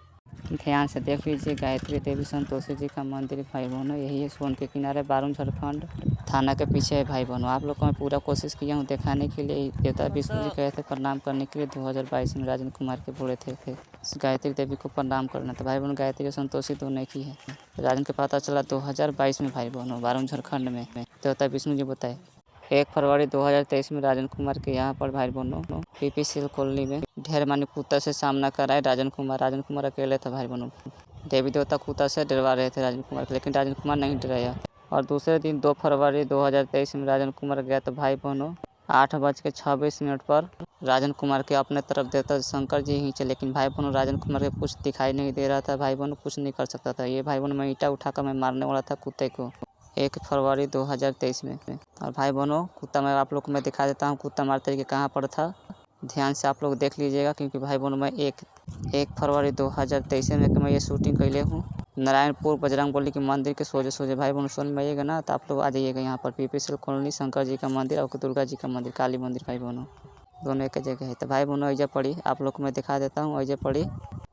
S2: ध्यान से देख लीजिए गायत्री देवी संतोषी जी का मंदिर भाई बहनों यही है सोन के किनारे बारून झारखंड थाना के पीछे है भाई बहनों। आप लोग को मैं पूरा कोशिश किया हूँ दिखाने के लिए। देवता विष्णु जी कहे थे प्रणाम करने के लिए 2022 में राजन कुमार के बोले थे गायत्री देवी को प्रणाम करना। तो भाई बहनों गायत्री और संतोषी दोनों एक ही है। राजन के पता चला 2022 में भाई बहनों बारून झारखंड में। देवता विष्णु जी बताए 1 फरवरी 2023 में राजन कुमार के यहाँ पर भाई बहनों PPCL कॉलोनी में ढेर मानी कुत्ता से सामना कराए राजन कुमार अकेले था भाई बहनों। देवी देवता कुत्ता से डरवा रहे थे राजन कुमार, लेकिन राजन कुमार नहीं डराया। और दूसरे दिन 2 फरवरी 2023 में राजन कुमार गया तो भाई बहनों 8:26 पर राजन कुमार के अपने तरफ देवता शंकर जी ही थे, लेकिन भाई बहनों राजन कुमार के कुछ दिखाई नहीं दे रहा था। भाई बहनों कुछ नहीं कर सकता था। ये भाई बहनों मैं ईंटा उठाकर मैं मारने वाला था कुत्ते को।
S1: 1 फरवरी 2023 में। और भाई बहनों कुत्ता मैं आप लोग को मैं दिखा देता हूँ कुत्ता मार तरीके कहाँ पर था, ध्यान से आप लोग देख लीजिएगा क्योंकि भाई बहनों मैं 1 फरवरी 2023 में मैं ये शूटिंग कैले हूँ नारायणपुर बजरंगबली के मंदिर के सोजे भाई बहनों सुन में आइएगा ना तो आप लोग आ जाइएगा यहाँ पर पीपीसीएल कॉलोनी शंकर जी का मंदिर और दुर्गा जी का मंदिर काली मंदिर भाई बहनों दोनों एक जगह है। तो भाई बहनों ऐजा पड़ी आप लोग को मैं दिखा देता हूँ ऐजा पड़ी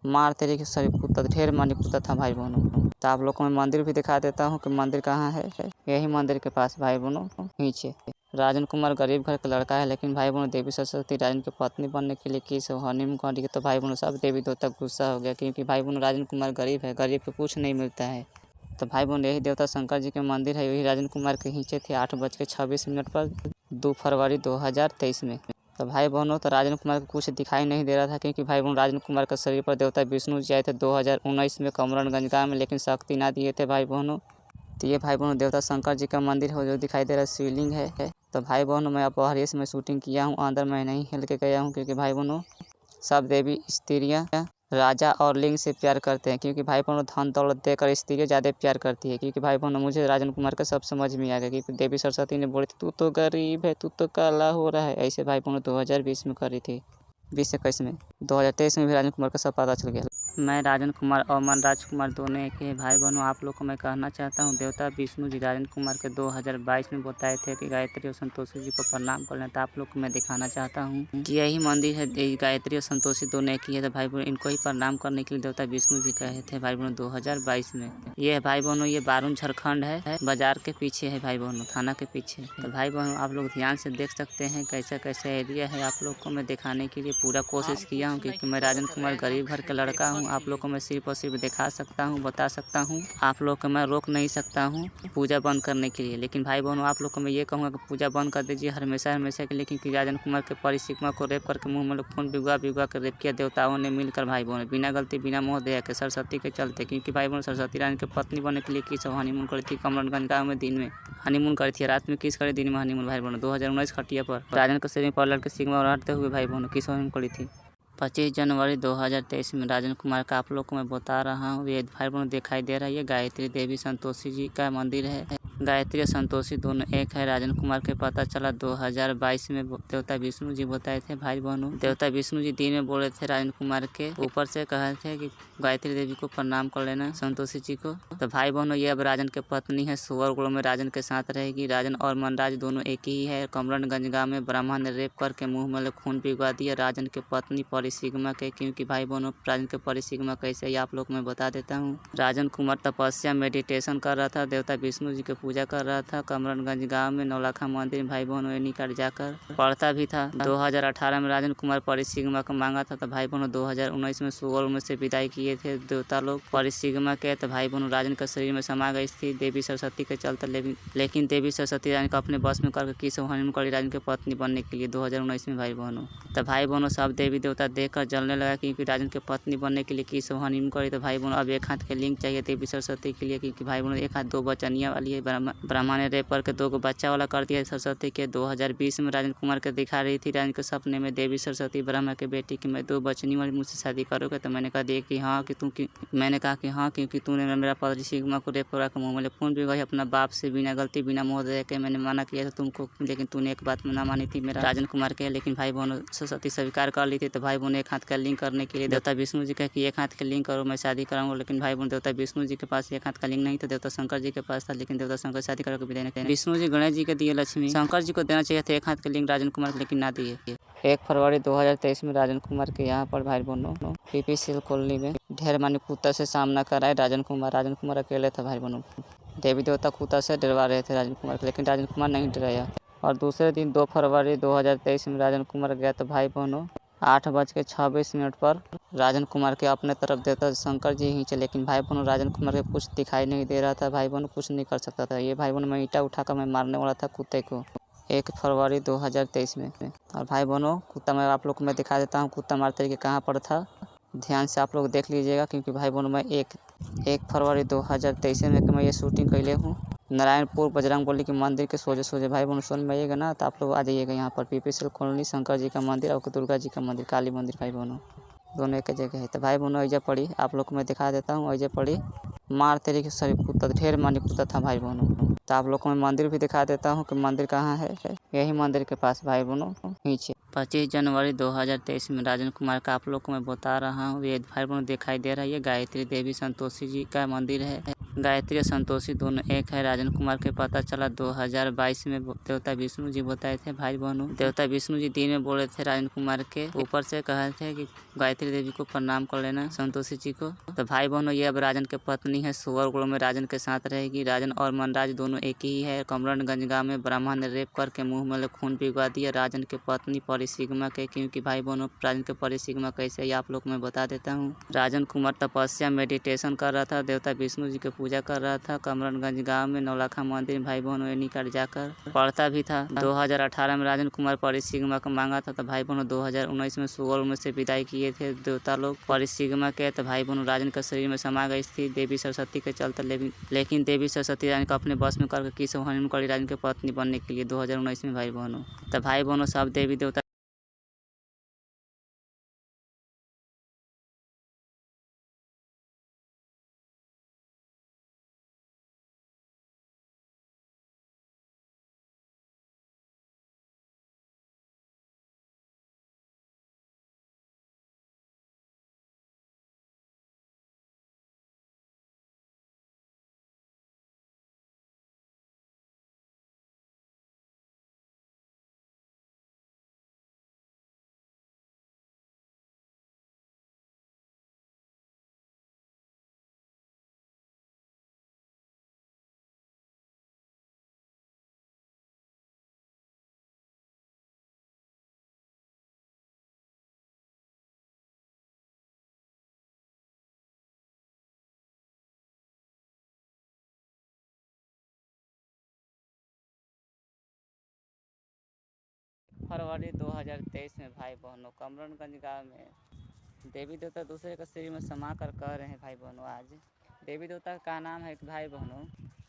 S1: मार तरीके सभी कुत्ता ढेर मानी कुत्ता था भाई बहनों। तो आप लोग को मैं मंदिर भी दिखा देता हूँ कि मंदिर कहाँ है, यही मंदिर के पास भाई बहनों नीचे। राजन कुमार गरीब घर का लड़का है लेकिन भाई बहनों देवी सरस्वती राजन की पत्नी बनने के लिए की सब हनीमून कर दी तो भाई बहनों सब देवी देवता गुस्सा हो गया क्योंकि भाई बहनों राजन कुमार गरीब है, गरीब को कुछ नहीं मिलता है। तो भाई बहनों यही देवता शंकर जी के मंदिर है, यही राजन कुमार के नीचे थे 8:26 पर 2 फरवरी 2023 में। तो भाई बहनों तो राजन कुमार को कुछ दिखाई नहीं दे रहा था क्योंकि भाई बहनों राजन कुमार का शरीर पर देवता विष्णु जी आए थे 2019 में कमरणगंज गाँव में, लेकिन शक्ति ना दिए थे भाई बहनों। तो ये भाई बहनों देवता शंकर जी का मंदिर है जो दिखाई दे रहा है शिवलिंग है। तो भाई बहनों मैं बाहर से मैं शूटिंग किया हूँ, अंदर मैं नहीं हिल के गया हूँ क्योंकि भाई बहनों सब देवी स्त्रियाँ राजा और लिंग से प्यार करते हैं क्योंकि भाई बहनों धन दौलत देकर स्त्रियाँ ज़्यादा प्यार करती है क्योंकि भाई बहनों मुझे राजन कुमार का सब समझ में आ गया क्योंकि देवी सरस्वती ने बोली थी तू तो गरीब है, तू तो काला हो रहा है, ऐसे भाई बहनों 2020 में करी थी 2021 में। 2023 में भी राजन कुमार का सब पता चल गया। मैं राजन कुमार और मनराज कुमार दोनों एक ही भाई बहनों। आप लोग को मैं कहना चाहता हूँ देवता विष्णु जी राजन कुमार के 2022 में बताए थे कि गायत्री और संतोषी जी को प्रणाम कर लें, तो आप लोग को मैं दिखाना चाहता हूँ कि यही मंदिर है, गायत्री और संतोषी दोनों एक ही है। तो भाई बहनों इनको ही प्रणाम करने के लिए देवता विष्णु जी कहे थे भाई बहनों 2022 में। ये है भाई बहनों ये बारून झारखंड है, बाजार के पीछे है भाई बहनों, थाना के पीछे। तो भाई बहनों आप लोग ध्यान से देख सकते हैं कैसा कैसा एरिया है, आप लोग को मैं दिखाने के लिए पूरा कोशिश किया हूँ क्योंकि मैं राजन कुमार गरीब घर का लड़का हूँ। आप लोग को मैं सिर्फ और सिर्फ दिखा सकता हूँ, बता सकता हूँ, आप लोग को मैं रोक नहीं सकता हूँ पूजा बंद करने के लिए। लेकिन भाई बहनों आप लोग को मैं ये कहूँगा कि पूजा बंद कर दीजिए हमेशा के लिए क्योंकि राजन कुमार के परिसिक्मा को रेप करके मुँह में खून भिगवा के रेप किया देवताओं ने मिलकर भाई बहनों बिना गलती बिना मोह दया के सरस्वती के चलते, क्योंकि भाई बहनों सरस्वती रानी के पत्नी बनने के लिए की सब हनीमून करी थी कमरणगंज गाँव में, दिन में हनीमून करी थी, रात में किस करी दिन में हनीमून भाई बहनों 2019 खटिया पर राजन के शरीर पर लड़के सिग्मा उड़ाते हुए भाई बहनों किस हनीमून करी थी 25 जनवरी 2023 में। राजन कुमार का आप लोग को मैं बता रहा हूँ, ये भाई बहनों दिखाई दे रहा है ये गायत्री देवी संतोषी जी का मंदिर है। गायत्री और संतोषी दोनों एक है। राजन कुमार के पता चला 2022 में देवता विष्णु जी बताए थे भाई बहनों। देवता विष्णु जी दिन में बोले थे राजन कुमार के ऊपर से कहे थे कि गायत्री देवी को प्रणाम कर लेना संतोषी जी को। तो भाई बहनों ये अब राजन के पत्नी है, सुअरगुड़ में राजन के साथ रहेगी। राजन और मनराज दोनों एक ही है। कमरणगंज गाँव में ब्राह्मण ने रेप करके मुँह में खून पिघवा दिया राजन के पत्नी परिसिग्मा के, क्योंकि भाई बहनों राजन के परिसिग्मा कैसे ही आप लोग मैं बता देता हूँ। राजन कुमार तपस्या मेडिटेशन कर रहा था, देवता विष्णु जी की पूजा कर रहा था कमरणगंज गांव में नौलखा मंदिर भाई बहनों निकट जाकर पढ़ता भी था। 2018 में राजन कुमार परिसिग्मा को मांगा था, तो भाई बहनों 2019 में सुअर में से विदाई किए थे देवता लोग परिसिग्मा के। तो भाई बहनों राजन के शरीर में समा गई थी देवी सरस्वती के चलते, लेकिन देवी सरस्वती राजन को अपने बस में करके की सब हनीमून करी राजन के पत्नी बनने के लिए 2019 में भाई बहनों। तो भाई बहनों सब देवी देवता देखकर जलने लगा क्योंकि राजन के पत्नी बनने के लिए की सब हनीमून करी। तो भाई बहनों अब एक हाथ के लिंक चाहिए देवी सरस्वती के लिए क्योंकि भाई बहनों एक हाथ 2 बचनिया वाली है, ब्रह्मा ने रेप करके 2 बच्चा वाला कर दिया सरस्वती के। 2020 में राजन कुमार के दिखा रही थी राजन के सपने में देवी सरस्वती ब्रह्मा के बेटी की मैं 2 बचनी वाली मुझसे शादी करोगे। तो मैंने कहा कि हाँ कि हाँ क्योंकि तूने मेरा परिसिग्मा को रेप करा के मुँह में खून भी गई अपना बाप से बिना गलती बिना मोह दे के मैंने मना किया था तुमको, लेकिन तूने एक बात में ना मानी थी मेरा राजन कुमार के। लेकिन भाई बहनों सरस्वती स्वीकार कर ली थी। तो भाई बहनों एक हाथ का लिंक करने के लिए देवता विष्णु जी कहे कि एक हाथ के लिंक करो मैं शादी कराऊंगा, लेकिन भाई बहनों देवता विष्णु जी के पास एक हाथ का लिंक नहीं था, देवता शंकर जी के पास था, लेकिन देवता शंकर शादी करके विदाई नहीं किया। विष्णु जी गणेश जी के दिए लक्ष्मी, शंकर जी को देना चाहिए था एक हाथ के लिंक राजन कुमार लेकिन ना दिए। 1 फरवरी 2023 में राजन कुमार के यहाँ पर भाई बहनों पीपीसीएल कॉलोनी में ढेर मानी कुत्ता से सामना कराए राजन कुमार अकेले था भाई बहनों। देवी देवता कुत्ता से डरवा रहे थे राजन कुमार को, लेकिन राजन कुमार नहीं डराया। और दूसरे दिन 2 फरवरी 2023 में राजन कुमार गया तो भाई बहनों 8:26 पर राजन कुमार के अपने तरफ देवता शंकर जी ही थे, लेकिन भाई बहनों राजन कुमार के कुछ दिखाई नहीं दे रहा था, भाई बहनों कुछ नहीं कर सकता था। ये भाई बहनों मैं ईंटा उठाकर मैं मारने वाला था कुत्ते को 1 फरवरी 2023 में। और भाई बहनों कुत्ता मैं आप लोग को मैं दिखा देता हूँ कुत्ता मार तरीके कहाँ पर था, ध्यान से आप लोग देख लीजिएगा क्योंकि भाई बहनों मैं 1 फरवरी 2023 में मैं ये शूटिंग कैले हूँ नारायणपुर बजरंगबली के मंदिर के सोजे भाई बहनों सुन में आइएगा ना तो आप लोग आ जाइएगा यहाँ पर पीपीसीएल कॉलोनी शंकर जी का मंदिर और दुर्गा जी का मंदिर काली मंदिर भाई बहनों दोनों एक जगह है। तो भाई बहनों ऐजा पड़ी आप लोग को मैं दिखा देता हूँ ऐजा पड़ी मार तरीके सभी कुत्ता ढेर मानी कुत्ता था भाई बहनों। तो आप लोग को मैं मंदिर भी दिखा देता हूँ कि मंदिर कहाँ है। यही मंदिर के पास भाई बहनों नीचे 25 जनवरी 2023 में राजन कुमार का आप लोग को मैं बता रहा हूँ। ये भाई बहनों दिखाई दे रहा है, ये गायत्री देवी संतोषी जी का मंदिर है। गायत्री और संतोषी दोनों एक है। राजन कुमार के पता चला 2022 में देवता विष्णु जी बताए थे भाई बहनों। देवता विष्णु जी दिन में बोले थे राजन कुमार के ऊपर से कहे थे कि गायत्री देवी को प्रणाम कर लेना, संतोषी जी को। तो भाई बहनों ये अब राजन के पत्नी है, सुअरगुड़ में राजन के साथ रहेगी। राजन और मनराज दोनों एक ही है। कमरनगंज गांव में ब्राह्मण ने रेप करके मुंह में खून पिघवा दिया राजन के पत्नी परिसिग्मा के। क्योंकि भाई बहनों राजन के परिसिग्मा कैसे आप लोग मैं बता देता हूँ। राजन कुमार तपस्या मेडिटेशन कर रहा था, देवता विष्णु जी की पूजा कर रहा था कमरनगंज गांव में नौलखा मंदिर भाई बहनों ये निकट जाकर पढ़ता भी था। 2018 में राजन कुमार परिसिग्मा को मांगा था। तो भाई बहनों 2019 में सुअर में से विदाई किए थे देवता लोग परिसिग्मा के। तो भाई बहनों राजन के शरीर में समा गई थी देवी सरस्वती के चलते। लेकिन देवी सरस्वती राजन को अपने बस में करके किस हनीमून करी राजन के पत्नी बनने के लिए 2019 में भाई बहनों। तो भाई बहनों सब देवी देवता फरवरी 2023 में भाई बहनों कमरनगंज गांव में देवी देवता दूसरे के शरीर में समा कर कह रहे हैं भाई बहनों। आज देवी देवता का नाम है कि भाई बहनों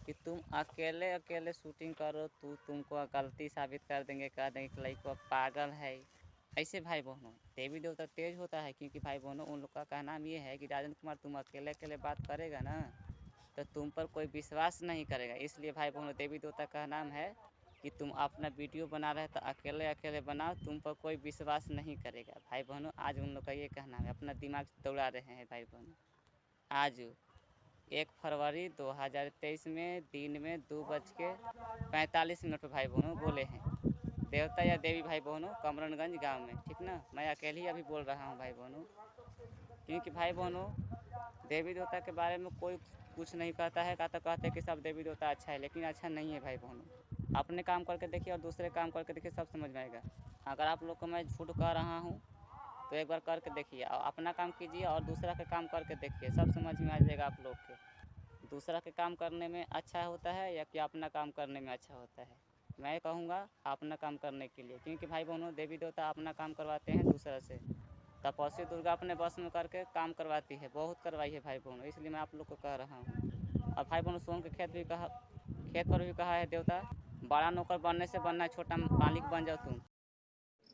S1: कि तुम अकेले अकेले शूटिंग करो, तुमको गलती साबित कर देंगे, कह देंगे कि लड़का पागल है। ऐसे भाई बहनों देवी देवता तेज होता है। क्योंकि भाई बहनों उन लोग का कहना ये है कि राजन कुमार तुम अकेले अकेले बात करेगा ना तो तुम पर कोई विश्वास नहीं करेगा। इसलिए भाई बहनों देवी देवता का नाम है कि तुम अपना वीडियो बना रहे तो अकेले अकेले बनाओ, तुम पर कोई विश्वास नहीं करेगा। भाई बहनों आज उन लोग का ये कहना है, अपना दिमाग दौड़ा रहे हैं भाई बहनों। आज 1 फरवरी 2023 में दिन में 2:45 पर भाई बहनों बोले हैं देवता या देवी भाई बहनों कमरनगंज गांव में, ठीक ना। मैं अकेले ही अभी बोल रहा हूँ भाई बहनों। क्योंकि भाई बहनों देवी देवता के बारे में कोई कुछ नहीं कहता है, कहते कि सब देवी देवता अच्छा है, लेकिन अच्छा नहीं है भाई बहनों। अपने काम करके देखिए और दूसरे काम करके देखिए, सब समझ में आएगा। अगर आप लोग को मैं झूठ कह रहा हूँ तो एक बार करके देखिए, और अपना काम कीजिए और दूसरा के काम करके देखिए, सब समझ में आ जाएगा आप लोग के। दूसरा के काम करने में अच्छा होता है या कि अपना काम करने में अच्छा होता है। मैं कहूँगा अपना काम करने के लिए। क्योंकि भाई बहनों देवी देवता अपना काम करवाते हैं दूसरा से। तपस्वी दुर्गा अपने बस में करके काम करवाती है, बहुत करवाई है भाई बहनों। इसलिए मैं आप लोग को कह रहा हूँ। और भाई बहनों सोन के खेत पर भी कहा है देवता बड़ा नौकर बनने से बनना, छोटा मालिक बन जाओ तुम।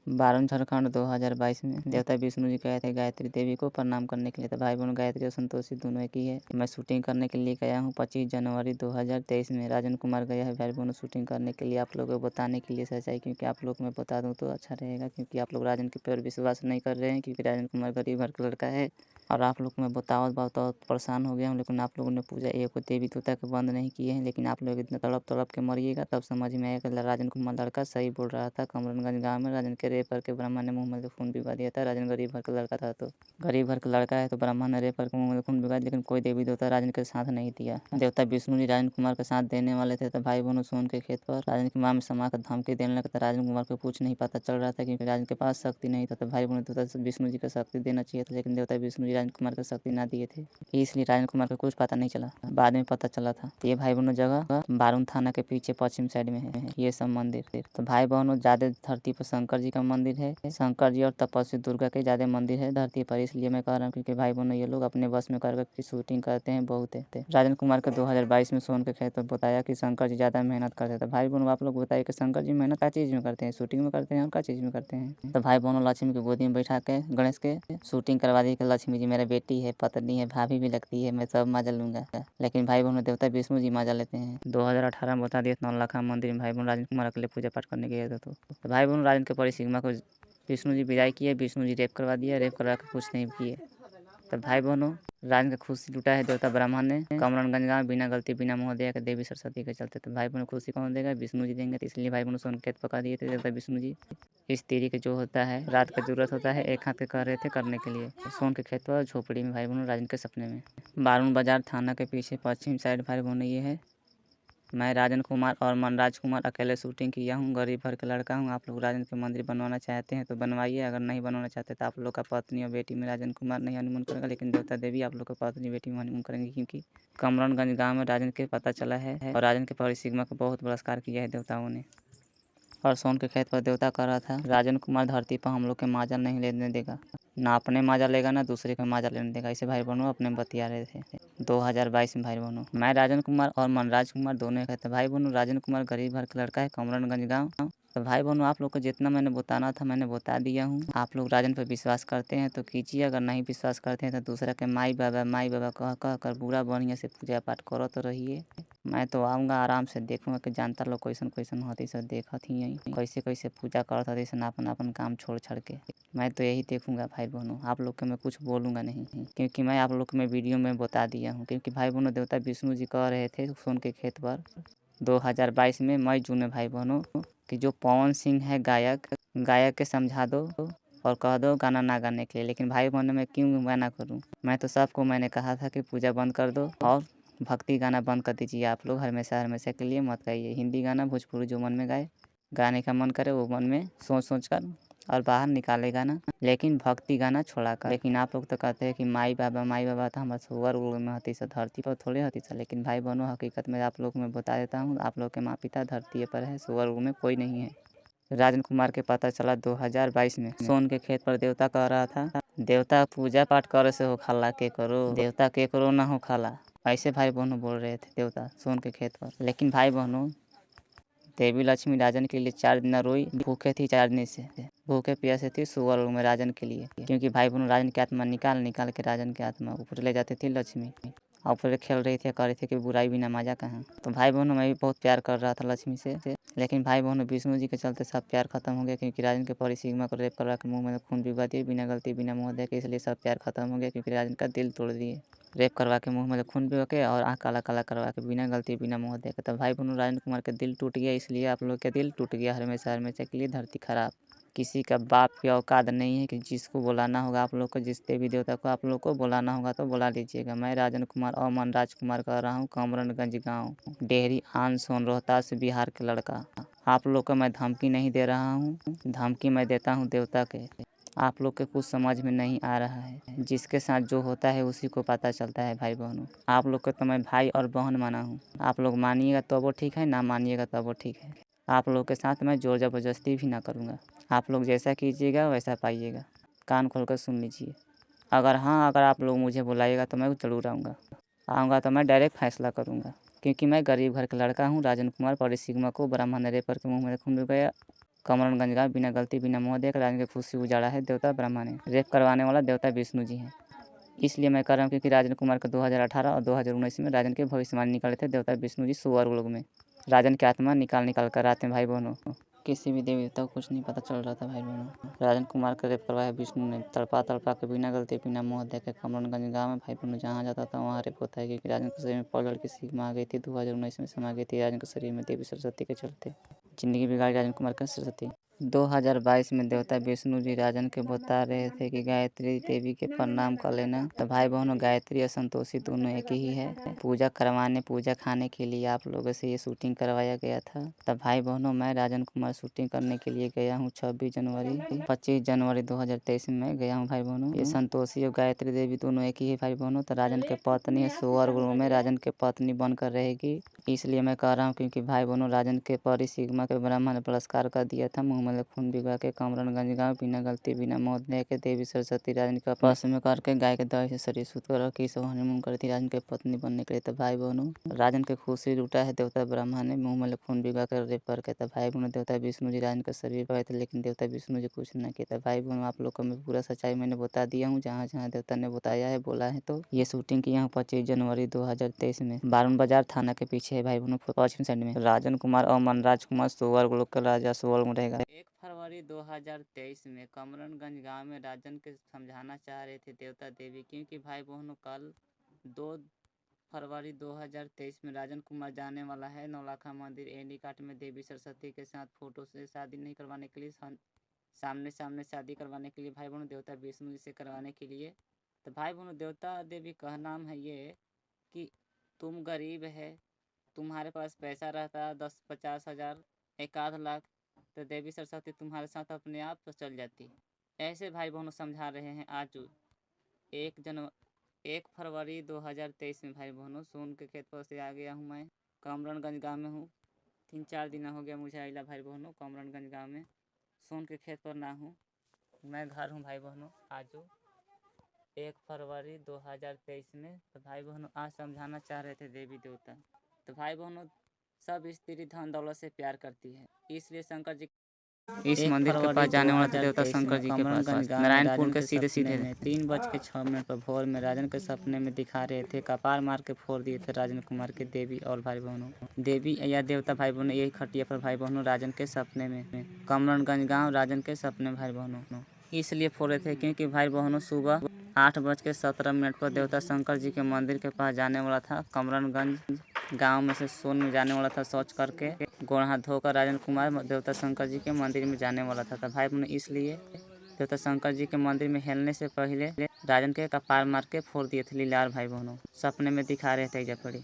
S1: 12 झारखंड 2022 में देवता विष्णु जी गए थे गायत्री देवी को प्रणाम करने के लिए। तो भाई बहनों गायत्री और संतोषी दोनों एक ही है। मैं शूटिंग करने के लिए गया हूँ 25 जनवरी 2023 में। राजन कुमार गया है भाई बहनों शूटिंग करने के लिए, आप लोगों को बताने के लिए सच्चाई। क्योंकि आप लोग मैं बता दूँ तो अच्छा रहेगा। क्योंकि आप लोग राजन के पर विश्वास नहीं कर रहे हैं। क्योंकि राजन कुमार गरीब घर का लड़का है और आप लोग को मैं बताओ परेशान हो गया हूँ। लेकिन आप लोगों ने पूजा एक देवी देवता के बंद नहीं किए हैं। लेकिन आप लोग इतना तड़प के मरिएगा तब समझ में आएगा राजन कुमार लड़का सही बोल रहा था। कमरनगंज गाँव में राजन के रेप करके ब्राह्मण ने मुंह में खून पिघवा दिया था। राजन गरीब घर का लड़का था, तो गरीब घर का लड़का है तो ब्राह्मण ने रेप करके मुंह में खून पिघवा दिया। लेकिन कोई देवी देवता राजन के साथ नहीं दिया। देवता विष्णु जी राजन कुमार के साथ देने वाले थे। तो भाई बहनों सोन के खेत पर राजन की माँ में समा कर धमकी देने लगा था। राजन कुमार को कुछ नहीं पता चल रहा था क्योंकि राजन के पास शक्ति नहीं था। तो भाई बहनों देवता विष्णु जी को शक्ति देना चाहिए था, लेकिन देवता विष्णु जी राजन कुमार को शक्ति ना दिए थे। इसलिए राजन कुमार को कुछ पता नहीं चला, बाद में पता चला था। ये भाई बहनों जगह बारून थाना के पीछे पश्चिम साइड में है ये सब मंदिर। तो भाई बहनों ज्यादा धरती पर शंकर जी का मंदिर है। शंकर जी और तपस्वी दुर्गा के ज्यादा मंदिर है धरती पर। इसलिए मैं कह रहा हूँ क्योंकि भाई बहनों ये लोग अपने बस में करके शूटिंग करते हैं बहुत है। राजन कुमार को 2022 में सोन के खेत पर बताया कि शंकर जी ज्यादा मेहनत करते थे। भाई बहनों आप लोग बताइए कि शंकर जी मेहनत क्या चीज में करते हैं, शूटिंग में करते हैं और क्या चीज में करते हैं। तो भाई बहनों लक्ष्मी की गोदी में बैठा के गणेश के शूटिंग करवा दी कि लक्ष्मी जी मेरा बेटी है, पत्नी है, भाभी भी लगती है, मैं सब मजा लूँगा। लेकिन भाई बहनों देवता विष्णु जी मजा लेते हैं। 2018 में बता दिया नौलखा मंदिर में भाई बहन राजन कुमार अकेले पूजा पाठ करने गए थे तो भाई बहन राजन के परिसीमा को विष्णु जी विदाई किए, विष्णु जी रेप करवा दिया, रेप करवा के कुछ नहीं किए। तब भाई बहनों राजन का खुशी लुटा है देवता ब्राह्मण ने कमरणगंज गाँव बिना गलती बिना मोहदया के देवी सरस्वती के चलते। तो भाई बहनों खुशी कौन देगा? विष्णु जी देंगे। तो इसलिए भाई बहनों संकेत पका दिए थे देवता विष्णु जी। इस तीरी के जो होता है रात का जरूरत होता है, एक हाथ के कह रहे थे करने के लिए। सोन के खेत पर झोपड़ी में भाई बहनों राजन के सपने में। बारून बाजार थाना के पीछे पश्चिम साइड भाई बहनों ये है। मैं राजन कुमार और मनराज कुमार अकेले शूटिंग किया हूँ। गरीब घर का लड़का हूँ। आप लोग राजन के मंदिर बनवाना चाहते हैं तो बनवाइए, अगर नहीं बनवाना चाहते तो आप लोग का पत्नी और बेटी में राजन कुमार नहीं हनुमान करेगा, लेकिन देवता देवी आप लोग का पत्नी बेटी में हनुमान करेंगे, क्योंकि कमरणगंज गाँव में राजन के पता चला है और राजन के परिसीमा को बहुत बलात्कार किया है देवताओं ने। और सोन के खेत पर देवता कह रहा था राजन कुमार धरती पर हम लोग के माजा नहीं लेने देगा, ना अपने माजा लेगा ना दूसरे का माजा लेने देगा। ऐसे भाई बहनों अपने बतिया रहे थे 2022 में। भाई बहनों मैं राजन कुमार और मनराज कुमार दोनों कहते भाई बहनों राजन कुमार गरीब घर का लड़का है, कमरणगंज गाँव। तो भाई बहनों आप लोग को जितना मैंने बताना था मैंने बता दिया हूँ। आप लोग राजन पर विश्वास करते हैं तो कीजिए, अगर नहीं विश्वास करते हैं तो दूसरा के माई बाबा कह कर बुरा बढ़िया से पूजा पाठ करो तो रहिए। मैं तो आऊँगा आराम से देखूँगा कि जानता लोग कैसन होती सब देखत ही यहीं कैसे पूजा करत हती सन अपन काम छोड़ छाड़ के। मैं तो यही देखूँगा भाई बहनों, आप लोग के मैं कुछ बोलूँगा नहीं, क्योंकि मैं आप लोग को मैं वीडियो में बता दिया हूँ। क्योंकि भाई बहनों देवता विष्णु जी कह रहे थे सोन के खेत पर 2022 में मई जून में भाई बहनों कि जो पवन सिंह है गायक के समझा दो और कह दो गाना ना गाने के लिए। लेकिन भाई बहनों मैं क्यों गाना करूँ? मैं तो सबको मैंने कहा था कि पूजा बंद कर दो और भक्ति गाना बंद कर दीजिए। आप लोग हमेशा के लिए मत गाइए। हिंदी गाना भोजपुरी जो मन में गाने का मन करे वो मन में सोच कर और बाहर निकालेगा ना, लेकिन भक्ति गाना छोड़ा कर। लेकिन आप लोग तो कहते हैं कि माई बाबा तो हमारे सुअर में हती सा, धरती पर थोड़े हती सा। लेकिन भाई बहनों हकीकत में आप लोग मैं बता देता हूँ, आप लोग के माँ पिता धरती पर है, सुअर में कोई नहीं है। राजन कुमार के पता चला 2022 में सोन के खेत पर देवता कह रहा था देवता पूजा पाठ करे से हो खाला के करो, देवता के करो ना हो खाला। ऐसे भाई बहनों बोल रहे थे देवता सोन के खेत पर। लेकिन भाई बहनों देवी लक्ष्मी राजन के लिए 4 दिन रोई, भूखे थी 4 दिन से, भूखे प्यासे थी सुअर में राजन के लिए। क्योंकि भाई बहनों राजन की आत्मा निकाल के राजन की आत्मा ऊपर ले जाती थी लक्ष्मी। और ऊपर खेल रही थी, कह रही थी कि बुराई बिना मजा कहाँ। तो भाई बहनों मैं भी बहुत प्यार कर रहा था लक्ष्मी से। लेकिन भाई बहनों विष्णु जी के चलते सब प्यार खत्म हो गया। क्योंकि राजन के परिसीमा को रेप करवा के मुँह में खून पिघला दिए बिना गलती बिना मोहदय के, इसलिए सब प्यार खत्म हो गया। क्योंकि राजन का दिल तोड़ दिए, रेप करवा के मुँह में खून पिघला के और आँख काला करवा के बिना गलती बिना मोहदय के। तब भाई बहनों राजन कुमार का दिल टूट गया, इसलिए आप लोग का दिल टूट गया हमेशा के लिए। धरती खराब किसी का बाप की औकात नहीं है कि जिसको बुलाना होगा आप लोग को, जिस देवी देवता को आप लोग को बुलाना होगा तो बुला लीजिएगा। मैं राजन कुमार और मनराज कुमार कह रहा हूँ, कमरणगंज गाँव, डेहरी आन सोन रोहतास बिहार के लड़का। आप लोग को मैं धमकी नहीं दे रहा हूँ, धमकी मैं देता हूँ देवता के। आप लोग के कुछ समझ में नहीं आ रहा है, जिसके साथ जो होता है उसी को पता चलता है। भाई बहनों आप लोग को तो मैं भाई और बहन माना हूँ, आप लोग मानिएगा तो वो ठीक है, ना मानिएगा तो वो ठीक है। आप लोग के साथ मैं जोर ज़बरदस्ती भी ना करूँगा। आप लोग जैसा कीजिएगा वैसा पाइएगा। कान खोल कर सुन लीजिए। अगर आप लोग मुझे बुलाइएगा तो मैं ज़रूर आऊँगा तो मैं डायरेक्ट फैसला करूँगा। क्योंकि मैं गरीब घर का लड़का हूँ। राजन कुमार परिसीमा को ब्राह्मण ने रेप करके मुँह में खून गया। कमरणगंज गाँव बिना गलती बिना मोहदय के राजन की खुशी उजाड़ा है देवता ब्रह्मा ने। रेप करवाने वाला देवता विष्णु जी हैं। इसलिए मैं कह रहा हूँ क्योंकि राजन कुमार का 2018 और 2019 में राजन के भविष्यवाणी निकाले थे देवता विष्णु जी सुअर लोग में। राजन की आत्मा निकाल कर आते हैं भाई बहनों। किसी भी देवी देवता को कुछ नहीं पता चल रहा था भाई बहनों। राजन कुमार का रेप करवाया विष्णु ने, तड़पा के बिना गलती बिना मोहदय के कमरणगंज गाँव में। भाई बहनों जहाँ जाता था वहाँ रेप होता है। क्योंकि राजन के शरीर में पल लड़की सीमा आ गई थी, 2019 में समा गई थी राजन के शरीर में देवी सरस्वती के चलते। जिंदगी बिगाड़ी राजन कुमार का सरस्वती। 2022 में देवता विष्णु जी राजन के बता रहे थे कि गायत्री देवी के प्रणाम कर लेना। तो भाई बहनों गायत्री और संतोषी दोनों एक ही है। पूजा खाने के लिए आप लोगों से ये शूटिंग करवाया गया था। तब भाई बहनों मैं राजन कुमार शूटिंग करने के लिए गया हूँ 25 जनवरी 2023 में गया हूँ भाई बहनों। ये संतोषी और गायत्री देवी दोनों एक ही है भाई बहनों। तो राजन के पत्नी है सुअर में राजन के पत्नी बनकर रहेगी। इसलिए मैं कह रहा हूँ क्योंकि भाई बहनों राजन के परिसीमा के ब्राह्मण ने बलात्कार कर दिया था, मुँह मुँह खून बिगा के कमरनगंज गाँव बिना गलती बिना मौत दे के देवी सरस्वती राजन का पास में करके गाय के दही से शरीर शुद्ध कर रखी सब हनीमून करी थी राजन के पत्नी बनने के लिए। तब भाई बहनों राजन के खुशी लूटा है देवता ब्रह्मा ने मुँह में खून बिगा कर रेप करके। तब भाई बहनों देवता विष्णु जी राजन के शरीर पर आए थे लेकिन देवता विष्णु जी कुछ न किया। तब भाई बहनों आप लोग को मैं पूरा सच्चाई मैंने बता दिया हूँ जहाँ जहाँ देवता ने बताया है बोला है। तो ये शूटिंग की यहाँ 25 जनवरी 2023 में बारून बाजार थाना के पीछे है भाई बहनों पश्चिम साइड में। राजन कुमार और मनराज कुमार सुअर लोग का राजा सुअर में रहेगा।
S2: 1 फरवरी 2023 में कमरनगंज गांव में राजन के समझाना चाह रहे थे देवता देवी, क्योंकि भाई बहनों कल 2 फरवरी 2023 में राजन कुमार जाने वाला है नौलखा मंदिर एनी काट में देवी सरस्वती के साथ फोटो से शादी नहीं करवाने के लिए, सामने सामने शादी करवाने के लिए भाई बहनों देवता विष्णु जी से करवाने के लिए। तो भाई बहनों देवता देवी का नाम है ये कि तुम गरीब है, तुम्हारे पास पैसा रहता 10-50 हज़ार 1 लाख तो देवी सरस्वती तुम्हारे साथ अपने आप तो चल जाती। ऐसे भाई बहनों समझा रहे हैं आज 1 फरवरी 2023 में भाई बहनों सोन के खेत पर से आ गया हूँ मैं कमरनगंज गांव में हूँ। 3-4 दिन हो गया मुझे आइला भाई बहनों कमरनगंज गांव में सोन के खेत पर ना हूँ, मैं घर हूँ भाई बहनों आज 1 फरवरी 2023 में। तो भाई बहनों आज समझाना चाह रहे थे देवी देवता। तो भाई बहनों सब स्त्री धन दौलत से प्यार करती है, इसलिए शंकर जी इस मंदिर के पास जाने वाला देवता शंकर जी के पास नारायणपुर के सीधे सीधे 3:06 पर भोर में राजन के सपने में दिखा रहे थे, कपार मार के फोड़ दिए थे राजन कुमार के देवी और भाई बहनों देवी या देवता भाई बहनों यही खटिया पर भाई बहनों राजन के सपने में कमरनगंज गाँव राजन के सपने भाई बहनों इसलिए फोड़े थे क्योंकि भाई बहनों सुबह 8:17 पर देवता शंकर जी के मंदिर के पास जाने वाला था। कमरनगंज गांव में से सोन में जाने वाला था, शौच करके गोड़ हाथ धोकर राजन कुमार देवता शंकर जी के मंदिर में जाने वाला था। भाई बहनों इसलिए देवता शंकर जी के मंदिर में हेलने से पहले राजन के कपार मार के फोड़ दिए थे लीलार भाई बहनों सपने में दिखा रहे थे जपड़ी।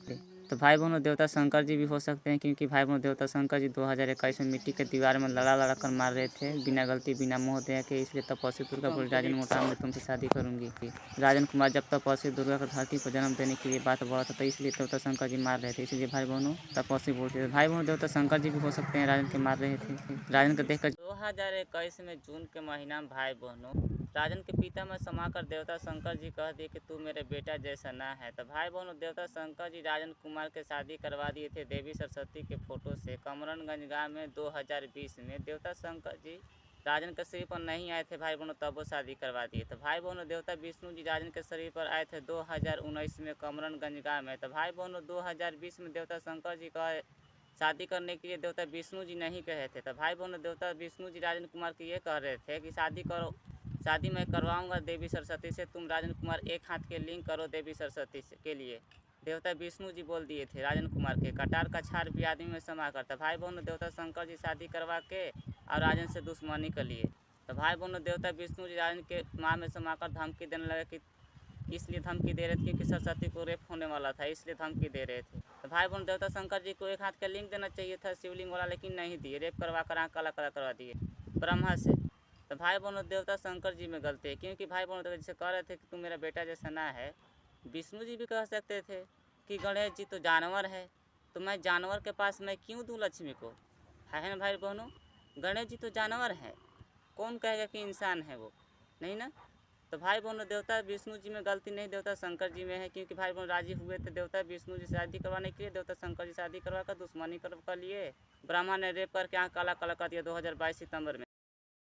S2: तो भाई बहनों देवता शंकर जी भी हो सकते हैं क्योंकि भाई बहनों देवता शंकर जी 2021 में मिट्टी के दीवार में लड़ा कर मार रहे थे बिना गलती बिना मोह दया के, इसलिए तपस्वी दुर्गा बोली राजन मोटा मैं तुमसे शादी करूंगी। राजन कुमार जब तपस्वी दुर्गा को धरती पर जन्म देने के लिए बात बढ़ा था तो इसलिए देवता शंकर जी मार रहे थे, इसलिए भाई बहनों तपस्वी बोलते थे। भाई बहनों देवता शंकर जी भी हो सकते हैं राजन के मार रहे थे राजन को देखकर। 2021 में जून के महीना में भाई बहनों राजन के पिता में समाकर देवता शंकर जी कह दिए कि तू मेरे बेटा जैसा ना है। तो भाई बहनों देवता शंकर जी राजन कुमार के शादी करवा दिए थे देवी सरस्वती के फोटो से कमरनगंज गांव में 2020 में। देवता शंकर जी राजन के शरीर पर नहीं आए थे भाई बहनों तब वो शादी करवा दिए। तो भाई बहनों देवता विष्णु जी राजन के शरीर पर आए थे 2019 में कमरनगंज गांव में। तो भाई बहनों 2020 में देवता शंकर जी का शादी करने के लिए देवता विष्णु जी नहीं कहे थे। तो भाई बहनों देवता विष्णु जी राजन कुमार के ये कह रहे थे कि शादी करो, शादी मैं करवाऊंगा देवी सरस्वती से, तुम राजन कुमार एक हाथ के लिंग करो देवी सरस्वती से के लिए। देवता विष्णु जी बोल दिए थे राजन कुमार के कटार का छार भी आदमी में समा करता। भाई बहनों देवता शंकर जी शादी करवा के और राजन से दुश्मनी कर लिए। तो भाई बहनों देवता विष्णु जी राजन के माँ में समाकर धमकी देने लगे कि इसलिए धमकी दे रहे थे क्योंकि सरस्वती को रेप होने वाला था इसलिए धमकी दे रहे थे। तो भाई बहनों देवता शंकर जी को एक हाथ का लिंग देना चाहिए था शिवलिंग वाला, लेकिन नहीं दिए, रेप करवा कर आँख काला काला करवा दिए ब्रह्मा से। तो भाई बहनों देवता शंकर जी में गलती है क्योंकि भाई बहनों जैसे कह रहे थे कि तुम मेरा बेटा जैसा ना है। विष्णु जी भी कह सकते थे कि गणेश जी तो जानवर है तो मैं जानवर के पास मैं क्यों दूँ लक्ष्मी को, है ना भाई बहनों। गणेश जी तो जानवर है, कौन कहेगा कि इंसान है वो, नहीं ना। तो भाई बहनों देवता विष्णु जी में गलती नहीं देवता शंकर जी में है क्योंकि भाई बहनों राजी हुए थे देवता विष्णु जी शादी करवाने के लिए। देवता शंकर जी शादी करवा कर दुश्मनी कर लिए, ब्रह्मा ने रेप करके आँख काला काला कर दिया 2022 सितंबर में।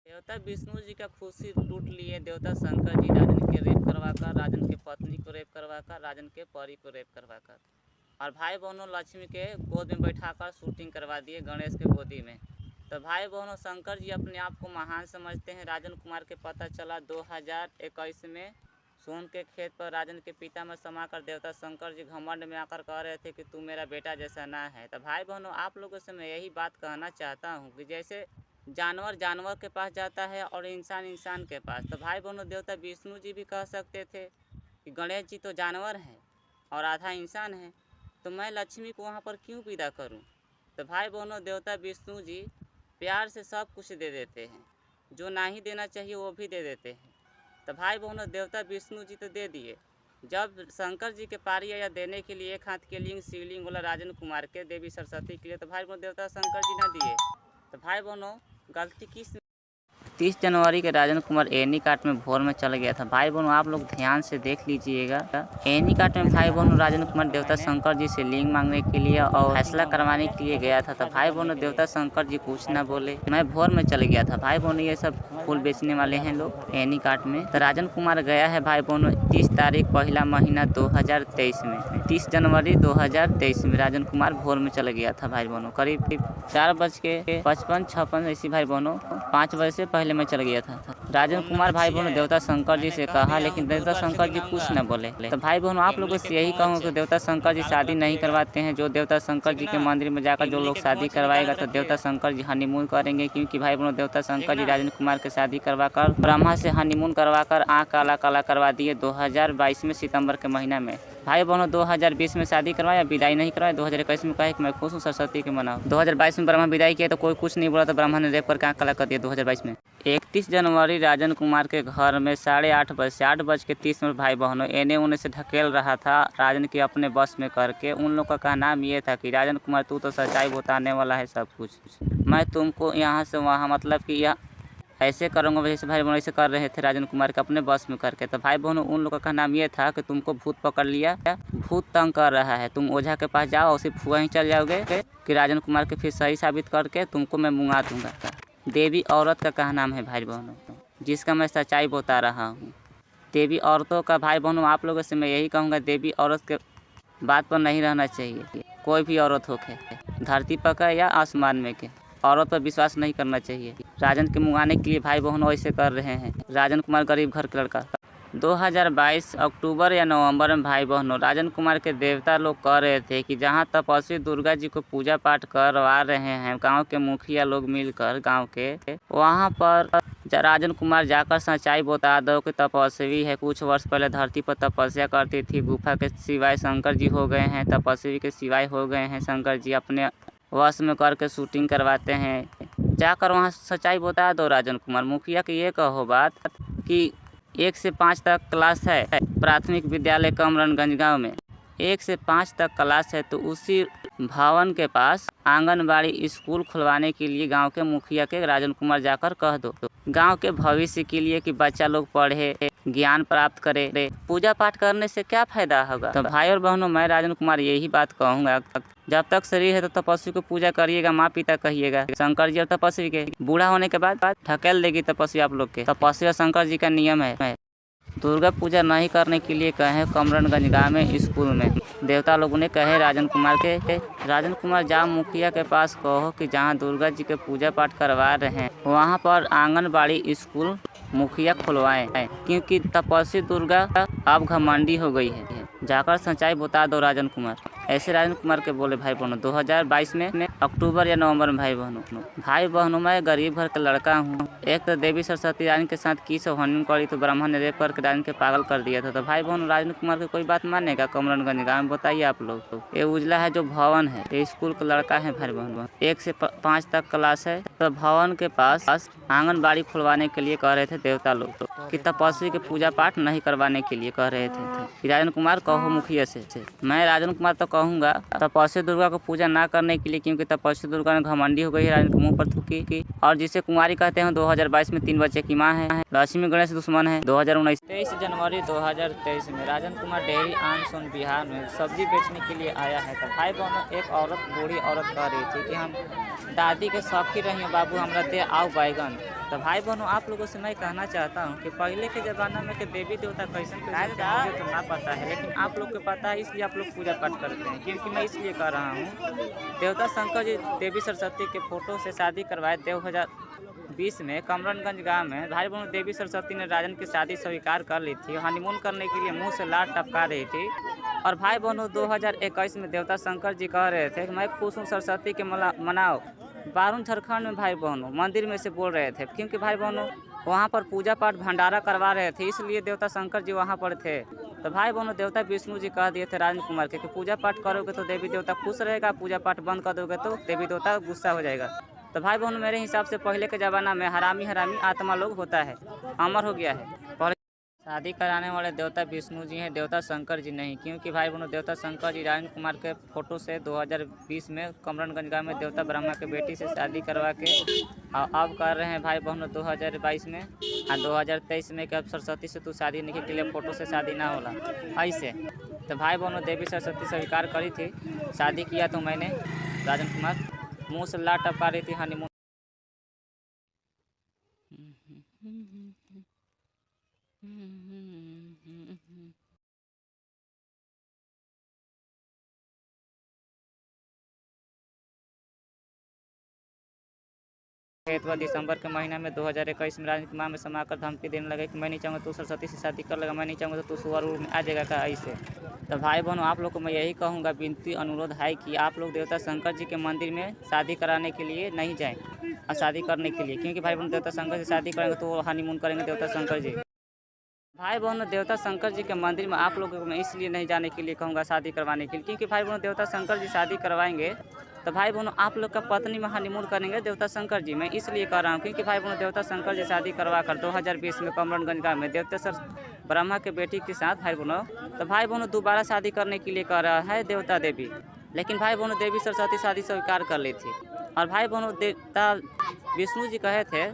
S2: देवता विष्णु जी का खुशी लूट लिए देवता शंकर जी राजन के रेप करवाकर, राजन के पत्नी को रेप करवाकर, राजन के परी को रेप करवाकर और भाई बहनों लक्ष्मी के गोद में बैठाकर शूटिंग करवा दिए गणेश के गोदी में। तो भाई बहनों शंकर जी अपने आप को महान समझते हैं। राजन कुमार के पता चला 2021 में सोन के खेत पर राजन के पिता में समाकर देवता शंकर जी घमंड में आकर कह रहे थे कि तू मेरा बेटा जैसा ना है। तो भाई बहनों आप लोगों से मैं यही बात कहना चाहता हूँ कि जैसे जानवर जानवर के पास जाता है और इंसान इंसान के पास, तो भाई बहनों देवता विष्णु जी भी कह सकते थे कि गणेश जी तो जानवर हैं और आधा इंसान है तो मैं लक्ष्मी को वहाँ पर क्यों विदा करूँ। तो भाई बहनों देवता विष्णु जी प्यार से सब कुछ दे देते हैं, जो नहीं देना चाहिए वो भी दे देते हैं। तो भाई बहनों देवता विष्णु जी तो दे दिए, जब शंकर जी के पारी आया देने के लिए एक हाथ के लिंग शिवलिंग बोला राजन कुमार के देवी सरस्वती के लिए, तो भाई बहनों देवता शंकर जी ना दिए। तो भाई बहनों गलती किस
S1: 30 जनवरी के राजन कुमार एनी काट में भोर में चला गया था। भाई बहनों आप लोग ध्यान से देख लीजिएगा। एनी काट में भाई बहनों राजन कुमार देवता शंकर जी से लिंग मांगने के लिए और फैसला करवाने के लिए गया था। तो भाई बहनों देवता शंकर जी कुछ ना बोले, मैं भोर में चले गया था। भाई बहनों ये सब फूल बेचने वाले हैं लोग एनी काट में। तो राजन कुमार गया है भाई बहनों 30 तारीख पहला महीना 2023 में 30 जनवरी 2023 में राजन कुमार भोर में चला गया था। भाई बहनों करीब 4:55 ऐसी भाई बहनों 5 बजे से पहले मैं चल गया था। राजन कुमार भाई बहनों देवता शंकर जी से कहा, लेकिन देवता शंकर जी कुछ न बोले। तो भाई बहनों आप लोगों से यही कहूँ कि देवता शंकर जी शादी नहीं करवाते हैं। जो देवता शंकर जी के मंदिर में जाकर जो लोग शादी करवाएगा तो देवता शंकर जी हनीमून करेंगे, क्योंकि भाई बहनों देवता शंकर जी राजन कुमार के शादी करवाकर ब्रह्मा से हनीमून करवाकर आँख काला काला करवा दिए 2022 में सितंबर के महीना में। भाई बहनों 2020 में शादी करवाया, विदाई नहीं करवाया। 2021 में कहा कि मैं खुश हूँ सरस्वती के मनाओ। 2022 में ब्रह्मा विदाई किया तो कोई कुछ नहीं बोला, तो ब्रह्मा ने रेप करके आँख काला कर दिया 2022 में। 31 जनवरी राजन कुमार के घर में 8:30 बजे से 8:30 भाई बहनों एने उने से ढकेल रहा था राजन के अपने बस में करके। उन लोग का कहना ये था कि राजन कुमार तू तो सच्चाई बताने वाला है सब कुछ, मैं तुमको यहाँ से वहाँ मतलब कि यह ऐसे करूँगा जैसे भाई बहनों ऐसे कर रहे थे राजन कुमार के अपने बस में करके। तो भाई बहनों उन लोगों का नाम ये था कि तुमको भूत पकड़ लिया, भूत तंग कर रहा है, तुम ओझा के पास जाओ और सिर्फ फुआ ही चल जाओगे कि राजन कुमार के फिर सही साबित करके तुमको मैं मुंगा दूंगा। देवी औरत का कहा नाम है भाई बहनों, जिसका मैं सच्चाई बता रहा हूँ। देवी औरतों का भाई बहनों आप लोगों से मैं यही कहूँगा, देवी औरत के बात पर नहीं रहना चाहिए। कोई भी औरत हो के धरती पर का या आसमान में के औरत पर विश्वास नहीं करना चाहिए। राजन के मुंगाने के लिए भाई बहनों ऐसे कर रहे हैं। राजन कुमार गरीब घर के लड़का। 2022 अक्टूबर या नवंबर में भाई बहनों राजन कुमार के देवता लोग कह रहे थे कि जहां तपस्वी दुर्गा जी को पूजा पाठ करवा रहे हैं गांव के मुखिया लोग मिलकर गांव के, वहां पर राजन कुमार जाकर सच्चाई बता दो कि तपस्वी है, कुछ वर्ष पहले धरती पर तपस्या करती थी, गुफा के सिवाय शंकर जी हो गए हैं, तपस्वी के सिवाय हो गए हैं, शंकर जी अपने वश में करके शूटिंग करवाते हैं। जाकर वहाँ सच्चाई बता दो राजन कुमार। मुखिया की ये कहो बात कि 1 से 5 तक क्लास है प्राथमिक विद्यालय कमरनगंज गांव में, 1 से 5 तक क्लास है, तो उसी भवन के पास आंगनबाड़ी स्कूल खुलवाने के लिए गांव के मुखिया के राजन कुमार जाकर कह दो। गांव के भविष्य के लिए कि बच्चा लोग पढ़े, ज्ञान प्राप्त करे, पूजा पाठ करने से क्या फायदा होगा। तो भाई और बहनों मैं राजन कुमार यही बात कहूँगा, जब तक शरीर है तो तपस्वी को पूजा करिएगा, माँ पिता कहिएगा। शंकर जी और तपस्वी के बूढ़ा होने के बाद ढकेल देगी तपस्वी आप लोग के। तपस्वी और शंकर जी का नियम है। दुर्गा पूजा नहीं करने के लिए कहे कमरनगंज गाँव में स्कूल में देवता लोगों ने कहे राजन कुमार के, राजन कुमार जाओ मुखिया के पास कहो कि जहाँ दुर्गा जी के पूजा पाठ करवा रहे हैं वहाँ पर आंगनबाड़ी स्कूल मुखिया खुलवाएं, क्योंकि तपस्वी दुर्गा अब घमंडी हो गई है। जाकर सच्चाई बता दो राजन कुमार। ऐसे राजन कुमार के बोले भाई बहनों 2022 में अक्टूबर या नवंबर में। भाई बहनों मैं गरीब घर का लड़का हूँ। एक तो देवी सरस्वती रानी के साथ की सब हनीमून करी तो ब्रह्मा ने रेप करके राजन के पागल कर दिया था। तो भाई बहनों राजन कुमार की कोई बात मानेगा कमरनगंज गाँव में? बताइए आप लोग। तो ये उजला है जो भवन है, ये स्कूल का लड़का है भाई बहनों, 1 से 5 तक क्लास है। तो भवन के पास आंगनबाड़ी खुलवाने के लिए कह रहे थे देवता लोग, तो कि तपस्वी के पूजा पाठ नहीं करवाने के लिए कह रहे थे। राजन कुमार कहो मुखिया से। मैं राजन कुमार तो कहूँगा तपस्वी दुर्गा को पूजा ना करने के लिए, क्योंकि तपस्वी दुर्गा ने घमंडी हो गई है, राजन के मुंह पर थूकी। और जिसे कुमारी कहते हैं 2022 में 3 बच्चे की माँ है, लक्ष्मी गणेश दुश्मन है। 2019 23 जनवरी 2023 में राजन कुमार डेहरी आन सोन बिहार में सब्जी बेचने के लिए आया है। तो भाई बहनों एक औरत बूढ़ी औरत कह रही थी कि हम दादी के शौकी रही बाबू हमरा दे आओ बैगन। तो भाई बहनों आप लोगों से मैं कहना चाहता हूँ कि पहले के ज़माना में के देवी देवता कैसे मुझे तो ना पता है, लेकिन आप लोग को पता है इसलिए आप लोग पूजा पाठ करते हैं। क्योंकि मैं इसलिए कह रहा हूँ देवता शंकर जी देवी सरस्वती के फोटो से शादी करवाए 2020 में कमरनगंज गांव में। भाई बहनों देवी सरस्वती ने राजन की शादी स्वीकार कर ली थी, हनीमून करने के लिए मुँह से लार टपका रही थी। और भाई बहनों 2021 में देवता शंकर जी कह रहे थे कि मैं खुश हूँ सरस्वती के मनाओ। बारून झारखंड में भाई बहनों मंदिर में से बोल रहे थे, क्योंकि भाई बहनों वहाँ पर पूजा पाठ भंडारा करवा रहे थे, इसलिए देवता शंकर जी वहाँ पर थे। तो भाई बहनों देवता विष्णु जी कह दिए थे राजन कुमार के कि पूजा पाठ करोगे तो देवी देवता खुश रहेगा, पूजा पाठ बंद कर दोगे तो देवी देवता गुस्सा हो जाएगा। तो भाई बहनों मेरे हिसाब से पहले के ज़माना में हरामी आत्मा लोग होता है, अमर हो गया है।
S2: शादी कराने वाले देवता विष्णु जी हैं, देवता शंकर जी नहीं, क्योंकि भाई बहनों देवता शंकर जी राजन कुमार के फोटो से 2020 में कमरनगंज गांव में देवता ब्रह्मा के बेटी से शादी करवा के और अब कर रहे हैं भाई बहनों 2022 में और 2023 में कि अब सरस्वती से तू शादी नहीं के लिए फोटो से शादी ना होला ऐसे। तो भाई बहनों देवी सरस्वती स्वीकार करी थी, शादी किया तो मैंने राजन कुमार मुँह से ला टपका रही थी हनीमून। हेतुआ दिसंबर के महीना में 2021 में राजन कुमार में समाकर धमकी देने लगे कि मैं नहीं चाहूँगा तू सरस्वती से शादी कर लेगा, मैं नहीं चाहूँगा तो तू सुअर में आ जाएगा का ऐसे। तो भाई बहनों आप लोग को मैं यही कहूँगा, विनती अनुरोध है कि आप लोग देवता शंकर जी के मंदिर में शादी कराने के लिए नहीं जाएँ और शादी करने के लिए, क्योंकि भाई बहनों देवता शंकर से शादी करेंगे तो वो हनीमून करेंगे देवता शंकर जी। भाई बहनों देवता शंकर जी के मंदिर में आप लोगों को मैं इसलिए नहीं जाने के लिए कहूँगा शादी करवाने के लिए, क्योंकि भाई बहनों देवता शंकर जी शादी करवाएंगे तो भाई बहनों आप लोग का पत्नी में हनीमून करेंगे देवता शंकर जी। मैं इसलिए कह रहा हूँ क्योंकि भाई बहनों देवता शंकर जी शादी करवा कर 2020 में कमरनगंज गाँव में देवता सर ब्रह्मा के बेटी के साथ भाई बहनों, तो भाई बहनों दोबारा शादी करने के लिए कह रहा है देवता देवी, लेकिन भाई बहनों देवी सरस्वती शादी स्वीकार कर ली थी। और भाई बहनों देवता विष्णु जी कहे थे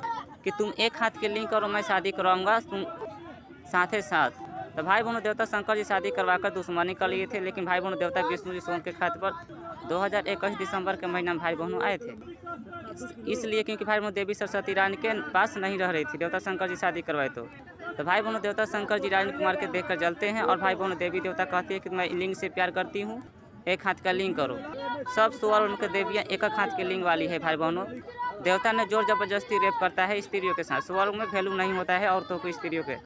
S2: कि तुम एक हाथ के लिंग करो मैं शादी करवाऊँगा तुम साथ ही साथ। तो भाई बहनों देवता शंकर जी शादी करवाकर दुश्मनी कर लिए थे, लेकिन भाई बहनों देवता विष्णु जी सोन के खाते पर 2021 दिसंबर के महीना में भाई बहनों आए थे, इसलिए क्योंकि भाई बहनों देवी सरस्वती रानी के पास नहीं रह रही थी, देवता शंकर जी शादी करवाए तो भाई बहनों देवता शंकर जी राजन कुमार के देखकर जलते हैं और भाई बहनों देवी देवता कहती है कि मैं लिंग से प्यार करती हूँ, एक हाथ का लिंग करो। सब सुअर उनके देवियाँ एक एक हाथ के लिंग वाली है भाई बहनों। देवता ने जोर जबरदस्ती रेप करता है स्त्रियों के साथ, सुअरों में वैल्यू नहीं होता है औरतों को स्त्रियों के।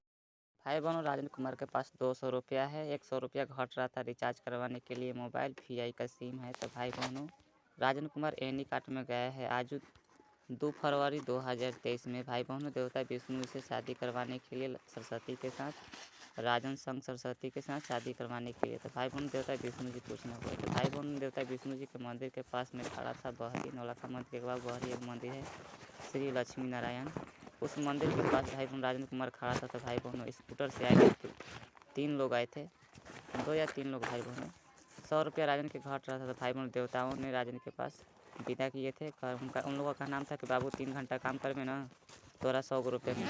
S2: भाई बहनों राजन कुमार के पास 200 रुपया है, 100 रुपया घट रहा था रिचार्ज करवाने के लिए, मोबाइल VI का सिम है। तो भाई बहनों राजन कुमार एनी काट में गया है आज 2 फरवरी 2023 में भाई बहनों देवता विष्णु से शादी करवाने के लिए सरस्वती के साथ, राजन संग सरस्वती के साथ शादी करवाने के लिए। तो भाई बहनों देवता विष्णु जी पूछना पड़े। तो भाई बहनों देवता विष्णु जी के मंदिर के पास में खड़ा था बहरी नौलखा मंदिर के बाद बहरी एक मंदिर है श्री लक्ष्मी नारायण, उस मंदिर के पास भाई बहन राजन कुमार खड़ा था। तो भाई बहनों स्कूटर से आए थे, 3 लोग आए थे, 2 या 3 लोग भाई बहनों। 100 रुपया राजन के घट रहा था। तो भाई बहनों देवताओं ने राजन के पास विदा किए थे। उन लोगों का नाम था कि बाबू 3 घंटा काम कर में ना तोरा 100 रुपये में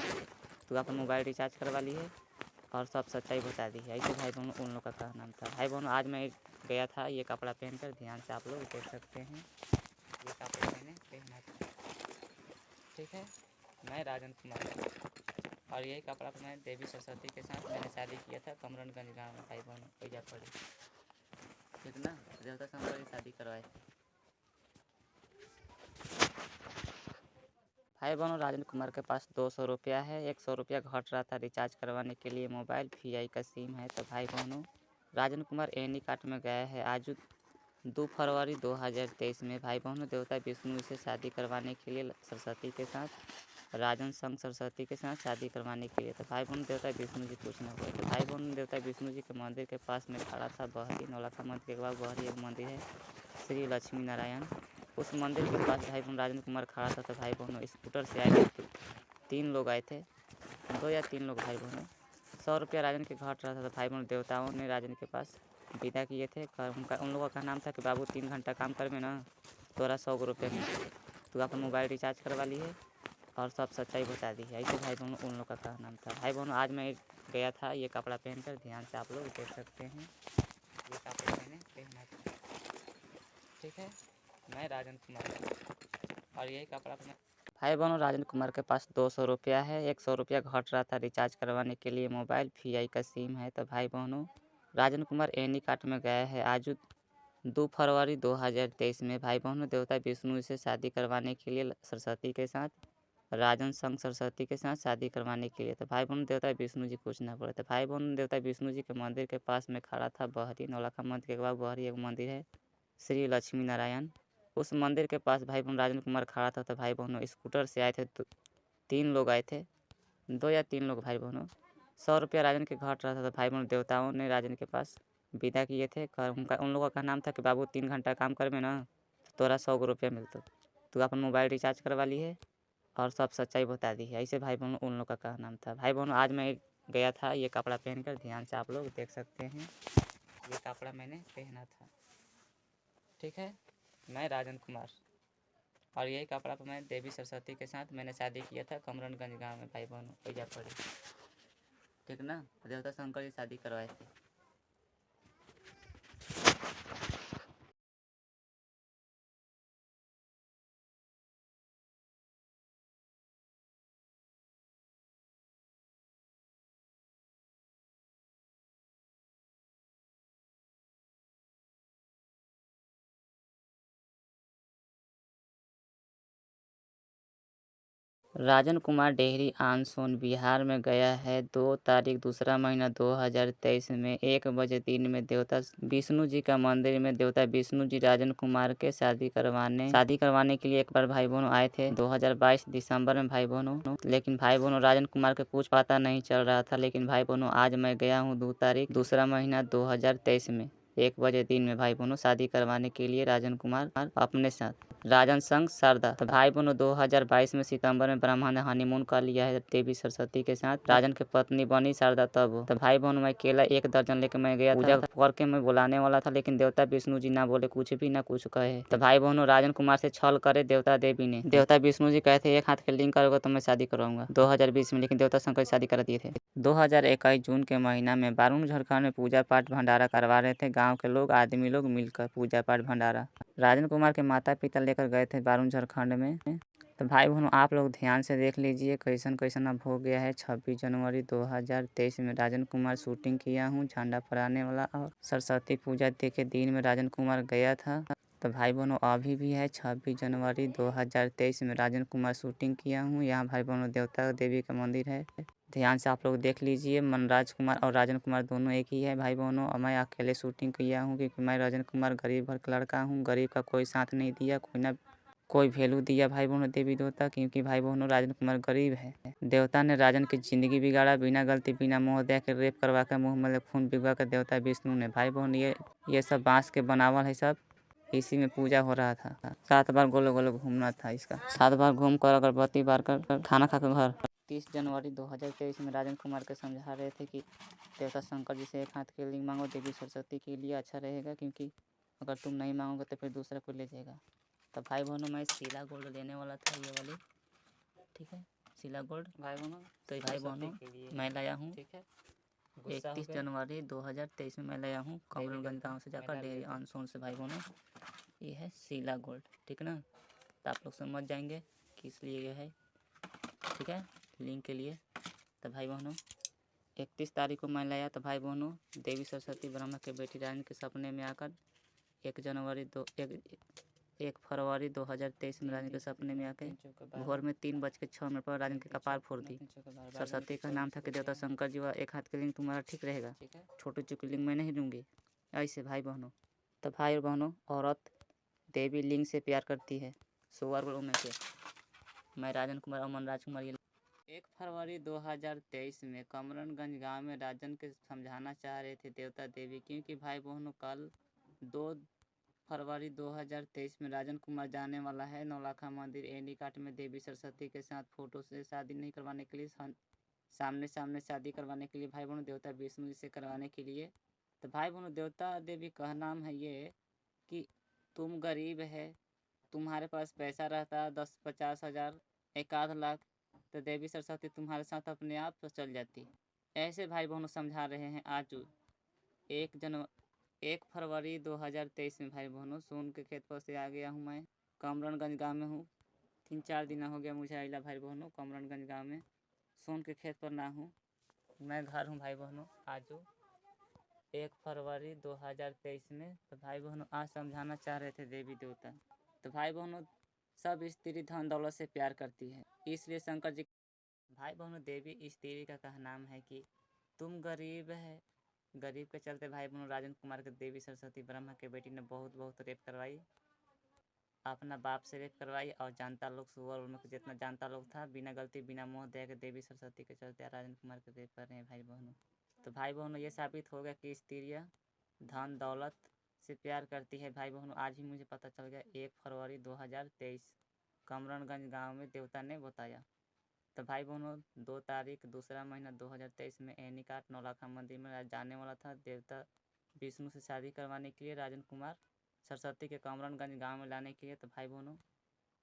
S2: तू अपन मोबाइल रिचार्ज करवा ली है और सब सच्चाई बता दी है। ऐसे भाई बहनों उन लोगों का नाम था। भाई बहनों आज मैं गया था ये कपड़ा पहनकर, ध्यान से आप लोग देख सकते हैं, ये कपड़ा पहना था, ठीक है। मैं राजन कुमार और यही कपड़ा मैं देवी सरस्वती के साथ मैंने शादी किया था कमरनगंज गाँव में भाई बहनों पैजा पड़ी, ठीक ना। देवता शंकर की शादी करवाए थे। भाई बहनों राजन कुमार के पास 200 रुपया है, 100 रुपया घट रहा था रिचार्ज करवाने के लिए, मोबाइल VI का सिम है। तो भाई बहनों राजन कुमार एनी काट में गया है आज 2 फरवरी 2023 में भाई बहनों देवता विष्णु से शादी करवाने के लिए सरस्वती के साथ, राजन संग सरस्वती के साथ शादी करवाने के लिए। तो भाई बहन देवता विष्णु जी पूछना पड़े। तो भाई बहन देवता विष्णु जी के मंदिर के पास में खड़ा था बहरी नौलखा मंदिर के बाद बहरी एक मंदिर है श्री लक्ष्मी नारायण, उस मंदिर के पास भाई बहन राजन कुमार खड़ा था। तो भाई बहनों स्कूटर से आए थे, 3 लोग आए थे, 2 या 3 लोग भाई बहनों। 100 रुपया राजन के घट रहा था। तो भाई बहन देवताओं ने राजन के पास विदा किए थे। उन लोगों का नाम था कि बाबू 3 घंटा काम कर में ना तोरा 100 रुपये में तू अपन मोबाइल रिचार्ज करवा ली है और सब सच्चाई बता दी है। ऐसे भाई बहनों उन लोगों का नाम था। भाई बहनों आज मैं गया था ये कपड़ा पहनकर, ध्यान से आप लोग देख सकते हैं, ये कपड़ा मैंने पहना था, ठीक है। मैं राजन कुमार और यही कपड़ा मैं। भाई बहनों राजन कुमार के पास 200 रुपया है, 100 रुपया घट रहा था रिचार्ज करवाने के लिए, मोबाइल VI का सिम है। तो भाई बहनों राजन कुमार एनी काट में गया है आज 2 फरवरी 2023 में भाई बहनों देवता विष्णु से शादी करवाने के लिए सरस्वती के साथ, राजन संग सरस्वती के साथ शादी करवाने के लिए। तो भाई बहन देवता विष्णु जी पूछना पड़े। तो भाई बहन देवता विष्णु जी के मंदिर के पास में खड़ा था बहरी नौलखा मंदिर के बाद बहरी एक मंदिर है श्री लक्ष्मी नारायण, उस मंदिर के पास भाई बहन राजन कुमार खड़ा था। तो भाई बहनों स्कूटर से आए थे, 3 लोग आए थे, 2 या 3 लोग भाई बहनों। 100 रुपया राजन के घट रहा था। तो भाई बहन देवताओं ने राजन के पास विदा किए थे। उन लोगों का नाम था कि बाबू 3 घंटा काम कर में ना तोरा 100 रुपया मिलता तू अपन मोबाइल रिचार्ज करवा ली है और सब सच्चाई बता दी है। ऐसे भाई बहनों उन लोगों का नाम था। भाई बहनों आज मैं गया था ये कपड़ा पहनकर। ध्यान से आप लोग देख सकते हैं, ये कपड़ा मैंने पहना था। ठीक है, मैं राजन कुमार, और यही कपड़ा पर मैं देवी सरस्वती के साथ मैंने शादी किया था कमरनगंज गांव में भाई बहनों, पैजा पड़ी। ठीक ना, देवता शंकर जी शादी करवाए थे। राजन कुमार डेहरी आनसोन बिहार में गया है 2 तारीख दूसरा महीना 2023 में 1 बजे दिन में देवता विष्णु जी का मंदिर में देवता विष्णु जी राजन कुमार के शादी करवाने के लिए एक बार भाई बहनों आए थे 2022 दिसंबर में भाई बहनों। लेकिन भाई बहनों राजन कुमार के कुछ पता नहीं चल रहा था। लेकिन भाई बहनों आज मैं गया हूँ 2 तारीख दूसरा महीना 2023 में 1 बजे दिन में भाई बहनों शादी करवाने के लिए राजन कुमार अपने साथ राजन संग शारदा। तो भाई बहनों 2022 में सितंबर में ब्रह्मा ने हनीमून कर लिया है देवी सरस्वती के साथ। राजन की पत्नी बनी शारदा तब हो। तो भाई बहनों मैं केला 1 दर्जन लेके मैं गया पूजा करके मैं बुलाने वाला था, लेकिन देवता विष्णु जी ना बोले, कुछ भी ना कुछ कहे। तो भाई बहनों राजन कुमार से छल करे देवता देवी ने। देवता विष्णु जी कहते 1 हाथ के लिंग करोगे तो मैं शादी करवाऊंगा 2020 में, लेकिन देवता शंकर शादी करा दिए थे। 2021 जून के महीना में बारून झारखंड में पूजा पाठ भंडारा करवा रहे थे गाँव के लोग, आदमी लोग मिलकर पूजा पाठ भंडारा। राजन कुमार के माता पिता लेकर गए थे बारून झारखंड में। तो भाई बहनों आप लोग ध्यान से देख लीजिए कैसन कैसन अब हो गया है। 26 जनवरी 2023 में राजन कुमार शूटिंग किया हूँ झंडा फहराने वाला, और सरस्वती पूजा के दिन में राजन कुमार गया था। तो भाई बहनों अभी भी है 26 जनवरी 2023 में राजन कुमार शूटिंग किया हूँ। यहाँ भाई बहनों देवता देवी का मंदिर है, ध्यान से आप लोग देख लीजिए। मनराज कुमार और राजन कुमार दोनों एक ही है भाई बहनों, और मैं अकेले शूटिंग किया हूँ क्योंकि मैं राजन कुमार गरीब घर का लड़का हूँ। गरीब का कोई साथ नहीं दिया, कोई वैल्यू दिया भाई बहनों देवी देवता, क्योंकि भाई बहनों राजन कुमार गरीब है। देवता ने राजन की जिंदगी बिगाड़ा, बिना गलती बिना मोह दया के रेप करवा कर मुँह में खून पिघवा कर देवता विष्णु ने। भाई बहन ये सब बांस के बनावल है सब, इसी में पूजा हो रहा था। 7 बार गोले गोले घूमना था इसका, 7 बार घूम कर अगरबत्ती बार कर खाना खा कर घर। 30 जनवरी 2023 में राजन कुमार के समझा रहे थे कि देवता शंकर जी से 1 हाथ के लिंग मांगो देवी सरस्वती के लिए अच्छा रहेगा, क्योंकि अगर तुम नहीं मांगोगे तो फिर दूसरा कोई ले जाएगा। तो भाई बहनों मैं शीला गोल्ड लेने वाला था, ये वाली। ठीक है, शीला गोल्ड भाई बहनों। तो भाई बहनों मैं लाया हूँ 31 जनवरी 2023 में मैं लाया हूँ कमरनगंज गाँव से जाकर डेहरी आनसोन से भाई बहनों। ये है शीला गोल्ड, ठीक ना। तो आप लोग समझ जाएंगे किस लिए ये है, ठीक है, लिंक के लिए। तो भाई बहनों 31 तारीख को मैं लाया। तो भाई बहनों देवी सरस्वती ब्रह्मा के बेटी रानी के सपने में आकर 1 फरवरी 2023 में राजन के सपने में आके भोर में 3:06 पर राजन के कपार फोड़ दी। सरस्वती का नाम था कि देवता शंकर जी 1 हाथ के लिंग तुम्हारा ठीक रहेगा, छोटी चुकी लिंग मैं नहीं लूँगी, ऐसे भाई बहनों। तो भाई बहनों औरत देवी लिंग से प्यार करती है, सुअर में से। मैं राजन कुमार और मनराज कुमार। 1 फरवरी 2023 में कमरनगंज गांव में राजन के समझाना चाह रहे थे देवता देवी, क्योंकि भाई बहनों कल 2 फरवरी 2023 में राजन कुमार जाने वाला है नौलखा मंदिर एनीकाट में देवी सरस्वती के साथ फोटो से शादी नहीं करवाने के लिए, सामने सामने शादी करवाने के लिए भाई बहनों देवता विष्णु जी से करवाने के लिए। तो भाई बहनों देवता देवी का नाम है ये कि तुम गरीब है, तुम्हारे पास पैसा रहता 10-50 हज़ार 1 आध लाख, तो देवी सरस्वती तुम्हारे साथ अपने आप तो चल जाती। ऐसे भाई बहनों समझा रहे हैं। आज 1 फरवरी 2023 में भाई बहनों सोन के खेत पर से आ गया हूँ मैं, कमरनगंज गांव में हूँ। 3-4 दिन हो गया मुझे आइला भाई बहनों कमरनगंज गांव में, सोन के खेत पर ना हूँ, मैं घर हूँ भाई बहनों। आज 1 फरवरी 2023 में तो भाई बहनों आज समझाना चाह रहे थे देवी देवता। तो भाई बहनों सब स्त्री धन दौलत से प्यार करती है, इसलिए शंकर जी। भाई बहनों देवी स्त्री का नाम है कि तुम गरीब है, गरीब के चलते भाई बहनों राजन कुमार के देवी सरस्वती ब्रह्मा के बेटी ने बहुत रेप करवाई, अपना बाप से रेप करवाई, और जानता लोग सुअर में जितना जानता लोग था बिना गलती बिना मोह दया के देवी सरस्वती के चलते राजन कुमार के रेप कर रहे हैं भाई बहनों। तो भाई बहनों ये साबित हो गया कि स्त्रियाँ धन दौलत से प्यार करती है भाई बहनों। आज ही मुझे पता चल गया 1 फरवरी 2023 कमरनगंज गाँव में देवता ने बताया। तो भाई बहनों 2 तारीख 2रा महीना 2023 में एनीकाट नौलखा मंदिर में जाने वाला था देवता विष्णु से शादी करवाने के लिए राजन कुमार सरस्वती के कमरनगंज गांव में लाने के लिए। तो भाई बहनों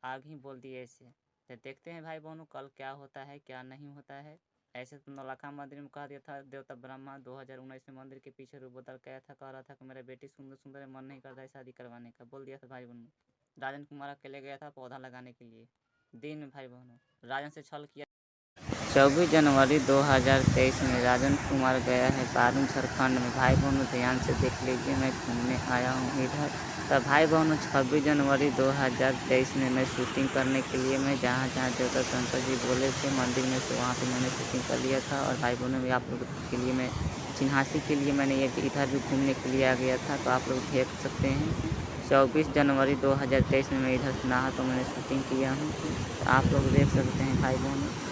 S2: आग ही बोल दिए ऐसे। तो देखते हैं भाई बहनों कल क्या होता है क्या नहीं होता है। ऐसे तो नौलखा मंदिर में कह दिया था देवता ब्रह्मा 2019 में मंदिर के पीछे रूप बदल गया था, कह रहा था कि मेरा बेटी सुंदर सुंदर है, मन नहीं करता है शादी करवाने का, बोल दिया था भाई बहनों। राजन कुमार अकेले गया था पौधा लगाने के लिए दिन में भाई बहनों राजन से छल किया। 24 जनवरी 2023 में राजन कुमार गया है बारून झारखंड में। भाई बहनों ध्यान से देख लीजिए, मैं घूमने आया हूँ इधर। तो भाई बहनों 26 जनवरी 2023 में मैं शूटिंग करने के लिए मैं जहाँ देवता शंकर जी बोले थे मंदिर में, तो वहाँ पे मैंने शूटिंग कर लिया था। और भाई बहनों भी आप लोग के लिए मैं चिन्हासी के लिए मैंने ये इधर भी घूमने के लिए आ गया था, तो आप लोग देख सकते हैं। 24 जनवरी 2023 में मैं इधर नहा तो मैंने शूटिंग किया हूँ, तो आप लोग देख सकते हैं भाई बहनों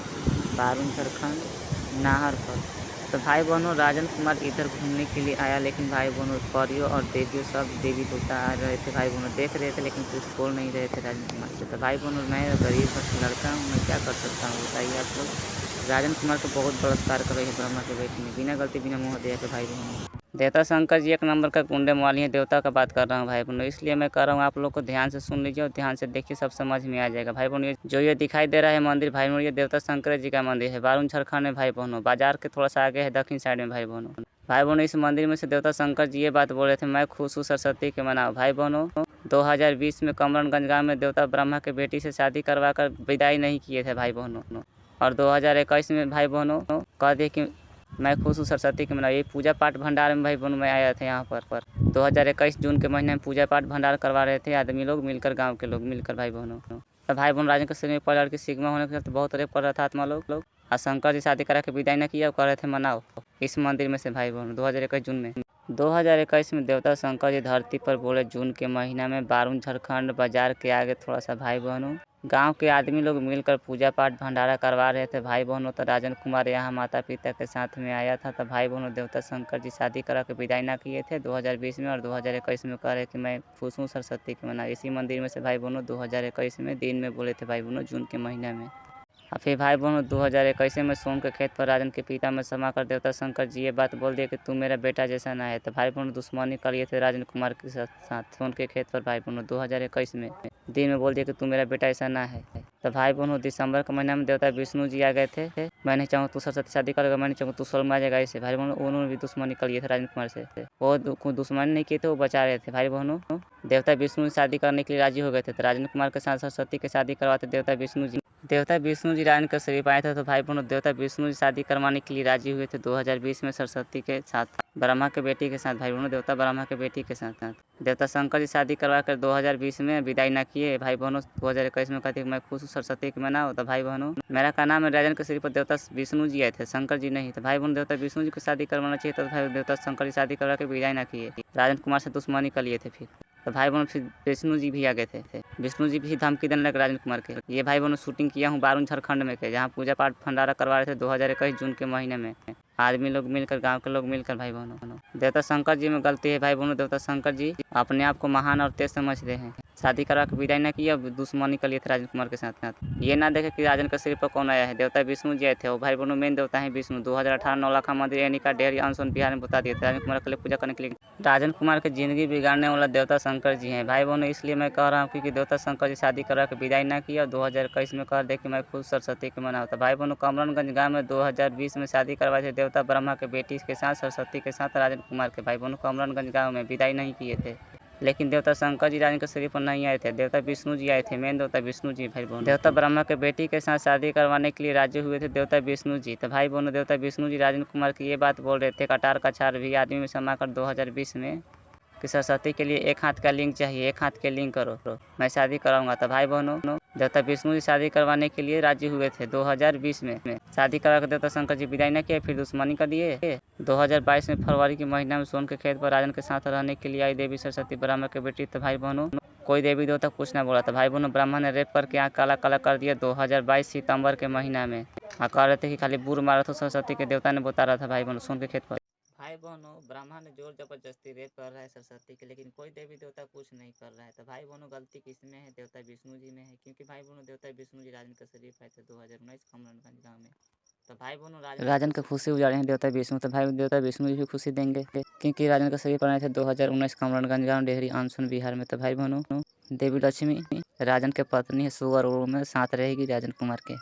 S2: बारून झारखंड नाहर पर। तो भाई बहनों राजन कुमार इधर घूमने के लिए आया, लेकिन भाई बहनों परियों और देवियों सब देवी देवता आ रहे थे, भाई बहनों देख रहे थे लेकिन कुछ बोल नहीं रहे थे राजन कुमार से। तो भाई बहनों मैं गरीब लड़का हूँ, मैं क्या कर सकता हूँ बताइए आप लोग। राजन कुमार को बहुत बलात्कार कर रही है ब्रह्मा के बेटी ने, बिना गलती बिना मुँह दिया के। भाई बहनों देवता शंकर जी एक नंबर का गुंडे माली है, देवता का बात कर रहा हूँ भाई बहनों, इसलिए मैं कर रहा हूँ आप लोग को ध्यान से सुन लीजिए और ध्यान से देखिए, सब समझ में आ जाएगा। भाई बहनों जो ये दिखाई दे रहा है मंदिर भाई बहनों ये देवता शंकर जी का मंदिर है बारून झारखंड में। भाई बहनों बाजार के थोड़ा सा आगे है दक्षिण साइड में। भाई बहनों इस मंदिर में से देवता शंकर जी ये बात बोल रहे थे, मैं खुश हूँ सरस्वती के मनाओ। भाई बहनों 2020 में कमरनगंज गाँव में देवता ब्रह्मा के बेटी से शादी करवा कर विदाई नहीं किए थे भाई बहनों। और 2021 में भाई बहनों कह दिए कि मैं खुश हूँ सरस्वती के मनाओ। ये पूजा पाठ भंडार में भाई बहनों मैं आया था यहाँ पर 2021 जून के महीने में पूजा पाठ भंडार करवा रहे थे आदमी लोग मिलकर, गांव के लोग मिलकर। भाई बहनों तो भाई बहनों राजन के शरीर में पहले लड़की सिग्मा होने के चलते बहुत रेप कर रहा था आत्मा लोग और शंकर जी शादी करा के विदाई न किया, कह रहे थे मनाओ इस मंदिर में से। भाई बहनों 2021 जून में 2021 में देवता शंकर जी धरती पर बोले जून के महीना में बारून झारखंड बाजार के आगे थोड़ा सा भाई बहनों गांव के आदमी लोग मिलकर पूजा पाठ भंडारा करवा रहे थे। भाई बहनों तो राजन कुमार यहाँ माता पिता के साथ में आया था। तो भाई बहनों देवता शंकर जी शादी करा के विदाई ना किए थे 2020 में, और 2021 में कह रहे कि मैं खुश हूँ सरस्वती के मना इसी मंदिर में से। भाई बहनों 2021 में दिन में बोले थे भाई बहनों जून के महीना में। और फिर भाई बहनों 2021 में सोम के खेत पर राजन के पिता में समा कर देवता शंकर जी ये बात बोल दिए कि तू मेरा बेटा जैसा ना है। तो भाई बहनों दुश्मनी कर लिए थे राजन कुमार के साथ सोम के खेत पर। भाई बहनों 2021 में दिन में बोल दिया कि तू मेरा बेटा ऐसा ना है। तो भाई बहनों दिसंबर के महीना में देवता विष्णु जी आ गए थे, मैं नहीं चाहूँ तू सरस्वती शादी करेगा, मैं नहीं चाहूँ तू स्वर्ग में आ जाएगा ऐसे। भाई बहनों उन्होंने भी दुश्मनी कर लिए थे राजन कुमार से, वो दुश्मनी नहीं किए थे, वो बचा रहे थे। भाई बहनों देवता विष्णु जी शादी करने के लिए राजी हो गए थे, तो राजन कुमार के साथ सरस्वती की शादी करवाते देवता विष्णु जी राजन के शरीफ आए थे। तो भाई बहनों देवता विष्णु जी शादी करवाने के लिए राजी हुए थे 2020 में सरस्वती के साथ, ब्रह्मा के बेटी के साथ। भाई बहनों देवता ब्रह्मा के बेटी के साथ देवता शंकर जी शादी करवा कर 2020 में विदाई ना किए। भाई बहनों 2021 में कहते मैं खुश हूँ सरस्वती के मनाओ। तो भाई बहनों मेरा का नाम है राजन के शरीफ पर देवता विष्णु जी आए थे, शंकर जी नहीं। तो भाई बहनों देवता विष्णु जी को शादी करवाना चाहिए, तो भाई देवता शंकर जी शादी करवा के विदाई ना किए, राजन कुमार से दुश्मनी कर लिए थे। फिर तो भाई बहनों फिर विष्णु जी भी आ गए थे, विष्णु जी भी धमकी देने लगे राजन कुमार के। ये भाई बहनों शूटिंग किया हूँ बारून झारखंड में के, जहाँ पूजा पाठ भंडारा करवा रहे थे 2021 जून के महीने में आदमी लोग मिलकर, गांव के लोग मिलकर। भाई बहनों देवता शंकर जी में गलती है। भाई बहनों देवता शंकर जी अपने आप को महान और तेज समझते हैं, शादी करा के विदाई न किया, दुश्मनी कर लिए थे राजन कुमार के साथ। ये ना देखे कि राजन के सिर पर कौन आया है, देवता विष्णु जी आए थे। वो भाई बहनों मेन देवता है विष्णु। 2018 नौलखा मंदिर एनिका डेहरी अनसोन बिहार में बता दिए थे राजन कुमार के लिए पूजा करने के लिए। राजन कुमार की जिंदगी बिगाड़ने वाला देवता शंकर जी हैं भाई बहनों, इसलिए मैं कह रहा हूँ क्योंकि देवता शंकर जी शादी करा के विदाई ना किया और 2021 में कह दे कि मैं खुद सरस्वती के मनाओ। तो भाई बहनों कमरनगंज गाँव में 2020 में शादी करवाए थे देवता ब्रह्मा के बेटी के साथ, सरस्वती के साथ राजन कुमार के। भाई बहनों कमरनगंज गाँव में विदाई नहीं किए थे, लेकिन देवता शंकर जी राजन के शरीर पर नहीं आए थे, देवता विष्णु जी आए थे, मेन देवता विष्णु जी। भाई बहनों देवता ब्रह्मा के बेटी के साथ शादी करवाने के लिए राजी हुए थे देवता विष्णु जी। तो भाई बहनों देवता विष्णु जी राजन कुमार की ये बात बोल रहे थे कटार कछार भी आदमी में समाकर 2020 में कि सरस्वती के लिए एक हाथ का लिंग चाहिए, एक हाथ के लिंग करो मैं शादी कराऊंगा। तो भाई बहनों देवता विष्णु जी शादी करवाने के लिए राजी हुए थे 2020 में शादी करा कर देवता शंकर जी विदाई न किए, फिर दुश्मनी कर दिए। 2022 में फरवरी के महीना में सोन के खेत पर राजन के साथ रहने के लिए आई देवी सरस्वती ब्रह्मा के बेटी। तो भाई बहनों कोई देवी देवता कुछ ना बोला था। भाई बहनों ब्रह्मा ने रेप करके आँख काला काला कर दिया 2022 सितंबर के महीना में, कह रहे थे कि खाली बूर मारा था सरस्वती के, देवता ने बता रहा था भाई बहनों सोन के खेत पर। भाई बहनों, ब्रह्मा ने जोर जबरदस्ती रेप कर रहा है सरस्वती के, लेकिन कोई देवी देवता कुछ नहीं कर रहा है। तो भाई बहनों, गलती किसमें है? देवता विष्णु जी में है, क्योंकि भाई बहनों देवता विष्णु जी राजन के शरीर पाए थे 2019 कमरनगंज गाँव में। तो भाई बहनों, राजन का खुशी उजाड़े हैं देवता विष्णु, तो भाई देवता विष्णु जी भी खुशी देंगे, क्योंकि राजन का शरीर बनाए थे 2019 कमरनगंज गाँव डेहरी आनसून बिहार में। तो भाई बहनों, देवी लक्ष्मी राजन के पत्नी है, सुअर में साथ रहेगी राजन कुमार के।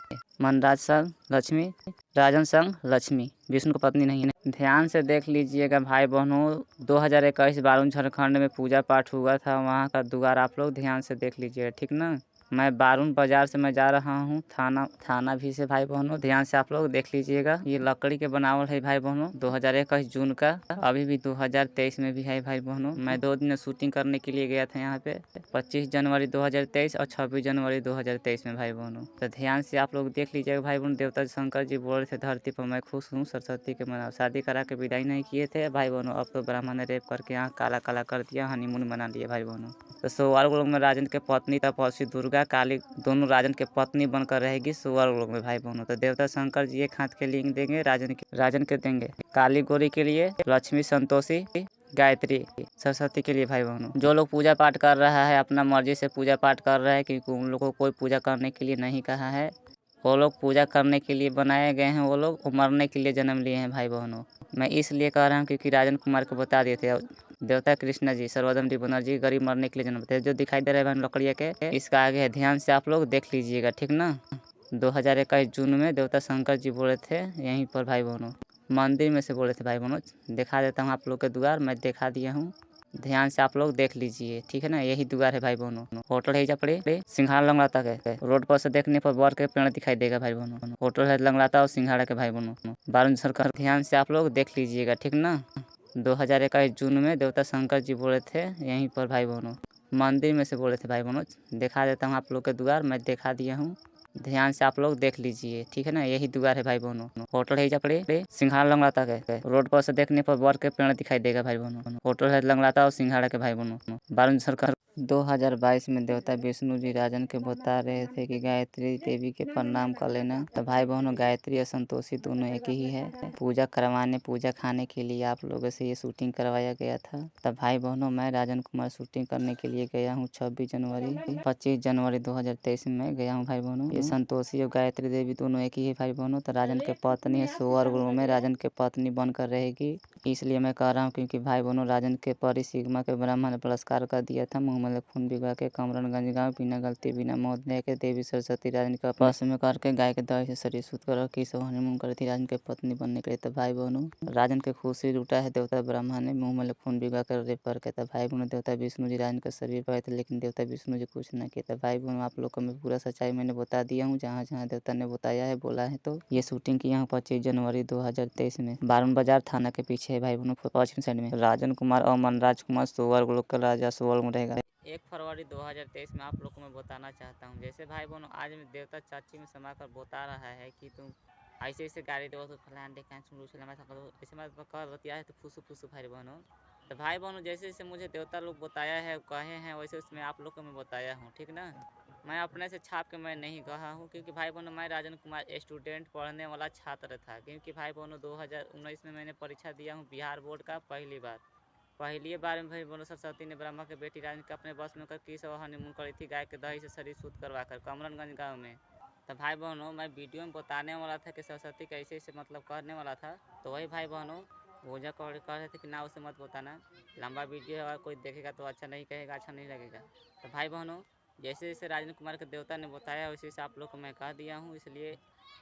S2: मनराज संग लक्ष्मी, राजन संग लक्ष्मी, विष्णु की पत्नी नहीं है। ध्यान से देख लीजिएगा भाई बहनों, 2021 बारून झारखंड में पूजा पाठ हुआ था, वहाँ का दुआर आप लोग ध्यान से देख लीजिएगा, ठीक ना। मैं बारून बाजार से मैं जा रहा हूँ थाना भी से भाई बहनों, ध्यान से आप लोग देख लीजिएगा। ये लकड़ी के बनावल है भाई बहनों, 2021 जून का, अभी भी 2023 में भी है भाई बहनों। मैं 2 दिन शूटिंग करने के लिए गया था यहाँ पे, 25 जनवरी 2023 और 26 जनवरी 2023 में भाई बहनों। तो ध्यान से आप लोग देख लीजिएगा भाई बहनों। देवता शंकर जी बोल रहे थे धरती पर मैं खुश हूँ, सरस्वती के मना शादी करा के विदाई नहीं किए थे भाई बहनों, अब तो ब्राह्मण ने रेप करके यहाँ काला काला कर दिया, हनीमून मना लिए भाई बहनों। तो सुअर लोग में राजन के पत्नी तपस्वी दुर्गा काली दोनों राजन के पत्नी बनकर रहेगी सुअर लोग में भाई बहनों। तो देवता शंकर जी एक हाथ के लिंग देंगे राजन के देंगे, काली गौरी के लिए लक्ष्मी, संतोषी, गायत्री, सरस्वती के लिए भाई बहनों। जो लोग पूजा पाठ कर रहा है अपना मर्जी से पूजा पाठ कर रहा है, क्योंकि उन लोगों को कोई पूजा करने के लिए नहीं कहा है, वो लोग पूजा करने के लिए बनाए गए हैं, वो लोग मरने के लिए जन्म लिए हैं भाई बहनों। मैं इसलिए कह रहा हूँ क्योंकि राजन कुमार को बता दिए थे देवता कृष्णा जी, सर्वोदम डी बनर्जी गरीब मरने के लिए जन्म थे, जो दिखाई दे रहे हैं लकड़िया के, इसका आगे है, ध्यान से आप लोग देख लीजिएगा, ठीक ना। 2021 जून में देवता शंकर जी बोले थे यहीं पर भाई बहनों, मंदिर में से बोले थे भाई बहनों। दिखा देता हूँ आप लोग के द्वार, मैं दिखा दिया हूँ, ध्यान से आप लोग देख लीजिए, ठीक है ना। यही द्वार है भाई बहनों। होटल है जपड़े सिंघाड़ा लंगड़ाता के, रोड पर से देखने पर बर के पेड़ दिखाई देगा भाई बहनों। होटल है लंगड़ाता और सिंघाड़ा के भाई बहनों, बारून सरकार, ध्यान से आप लोग देख लीजिएगा, ठीक ना। 2021 जून में देवता शंकर जी बोले थे यहीं पर भाई बहनों, मंदिर में से बोले थे भाई बहनों। दिखा देता हूँ आप लोग के द्वार, मैं दिखा दिया हूँ, ध्यान से आप लोग देख लीजिए, ठीक है ना। यही द्वार है भाई बहनों। होटल है जपड़े सिंघाड़ा लंगड़ाता के, रोड पर से देखने पर बर के पेड़ दिखाई देगा भाई बहनों। होटल है लंगड़ाता और सिंघाड़ा के भाई बहनों, बारून सरकार। 2022 में देवता विष्णु जी राजन के बता रहे थे कि गायत्री देवी के प्रणाम कर लेना। तो भाई बहनों, गायत्री और संतोषी दोनों एक ही है। पूजा खाने के लिए आप लोगों से ये शूटिंग करवाया गया था। तब भाई बहनों, मैं राजन कुमार शूटिंग करने के लिए गया हूँ 26 जनवरी 2023 में गया हूँ भाई बहनों। ये संतोषी और गायत्री देवी दोनों एक ही है भाई बहनों। तो राजन के पत्नी है, स्वर्ग में राजन के पत्नी बनकर रहेगी, इसलिए मैं कह रहा हूँ क्योंकि भाई बहनों राजन के परी सिग्मा के ब्राह्मण ने बलात्कार कर दिया था, मुँह में खून बिगा के कमरनगंज गाँव, बिना गलती बिना मौत दे के देवी सरस्वती राजन का पास में करके गाय के दही से शरीर शुद्ध कर की हनीमून करी थी राजन के पत्नी बनने के लिए। तो भाई बहनों, राजन के खुशी लूटा है देवता ब्रह्मा ने, मुँह में खून बिगा कर रेप करके। तब भाई बहनों, देवता विष्णु जी राजन का शरीर पाए थे, लेकिन देवता विष्णु जी कुछ न किया। तब भाई बहनों, आप लोग को मैं पूरा सच्चाई मैंने बता दिया हूँ, जहाँ जहाँ देवता ने बताया है बोला है। तो ये शूटिंग किया हूँ 25 जनवरी 2023 में, बारून बाजार थाना के पीछे है भाई बहनों, पश्चिम साइड में। राजन कुमार और मनराज कुमार सुअर लोग का राजा सुअर में रहेगा। 1 फरवरी 2023 में आप लोग को मैं बताना चाहता हूँ, जैसे भाई बहनों आज में देवता चाची में समाकर बता रहा है कि तुम ऐसे ऐसे गाड़ी दो तो फलान देखा सुन ऐसे मैं कर बतिया है तो फुसू फुसू भाई बहनों। तो भाई बहनों, जैसे जैसे मुझे देवता लोग बताया है कहे हैं, वैसे उसमें आप लोग को मैं बताया हूँ, ठीक ना। मैं अपने से छाप के मैं नहीं कहा हूँ, क्योंकि भाई बहनों मैं राजन कुमार स्टूडेंट पढ़ने वाला छात्र था। क्योंकि भाई बहनों 2019 में मैंने परीक्षा दिया हूँ बिहार बोर्ड का पहली बार में भाई बहनों सरस्वती ने ब्रह्मा के बेटी राजन के अपने बस में कर किस और हनीमून करी थी, गाय के दही से शरीर शुद्ध करवा कर कमरनगंज गाँव में। तो भाई बहनों, मैं वीडियो में बताने वाला था कि सरस्वती का ऐसे ऐसे मतलब करने वाला था, तो वही भाई बहनों भोजा कह रहे थे कि ना उसे मत बताना, लंबा वीडियो है, अगर कोई देखेगा तो अच्छा नहीं कहेगा, अच्छा नहीं लगेगा। तो भाई बहनों, जैसे जैसे राजन कुमार के देवता ने बताया वैसे वैसे आप लोग को मैं कह दिया हूँ, इसलिए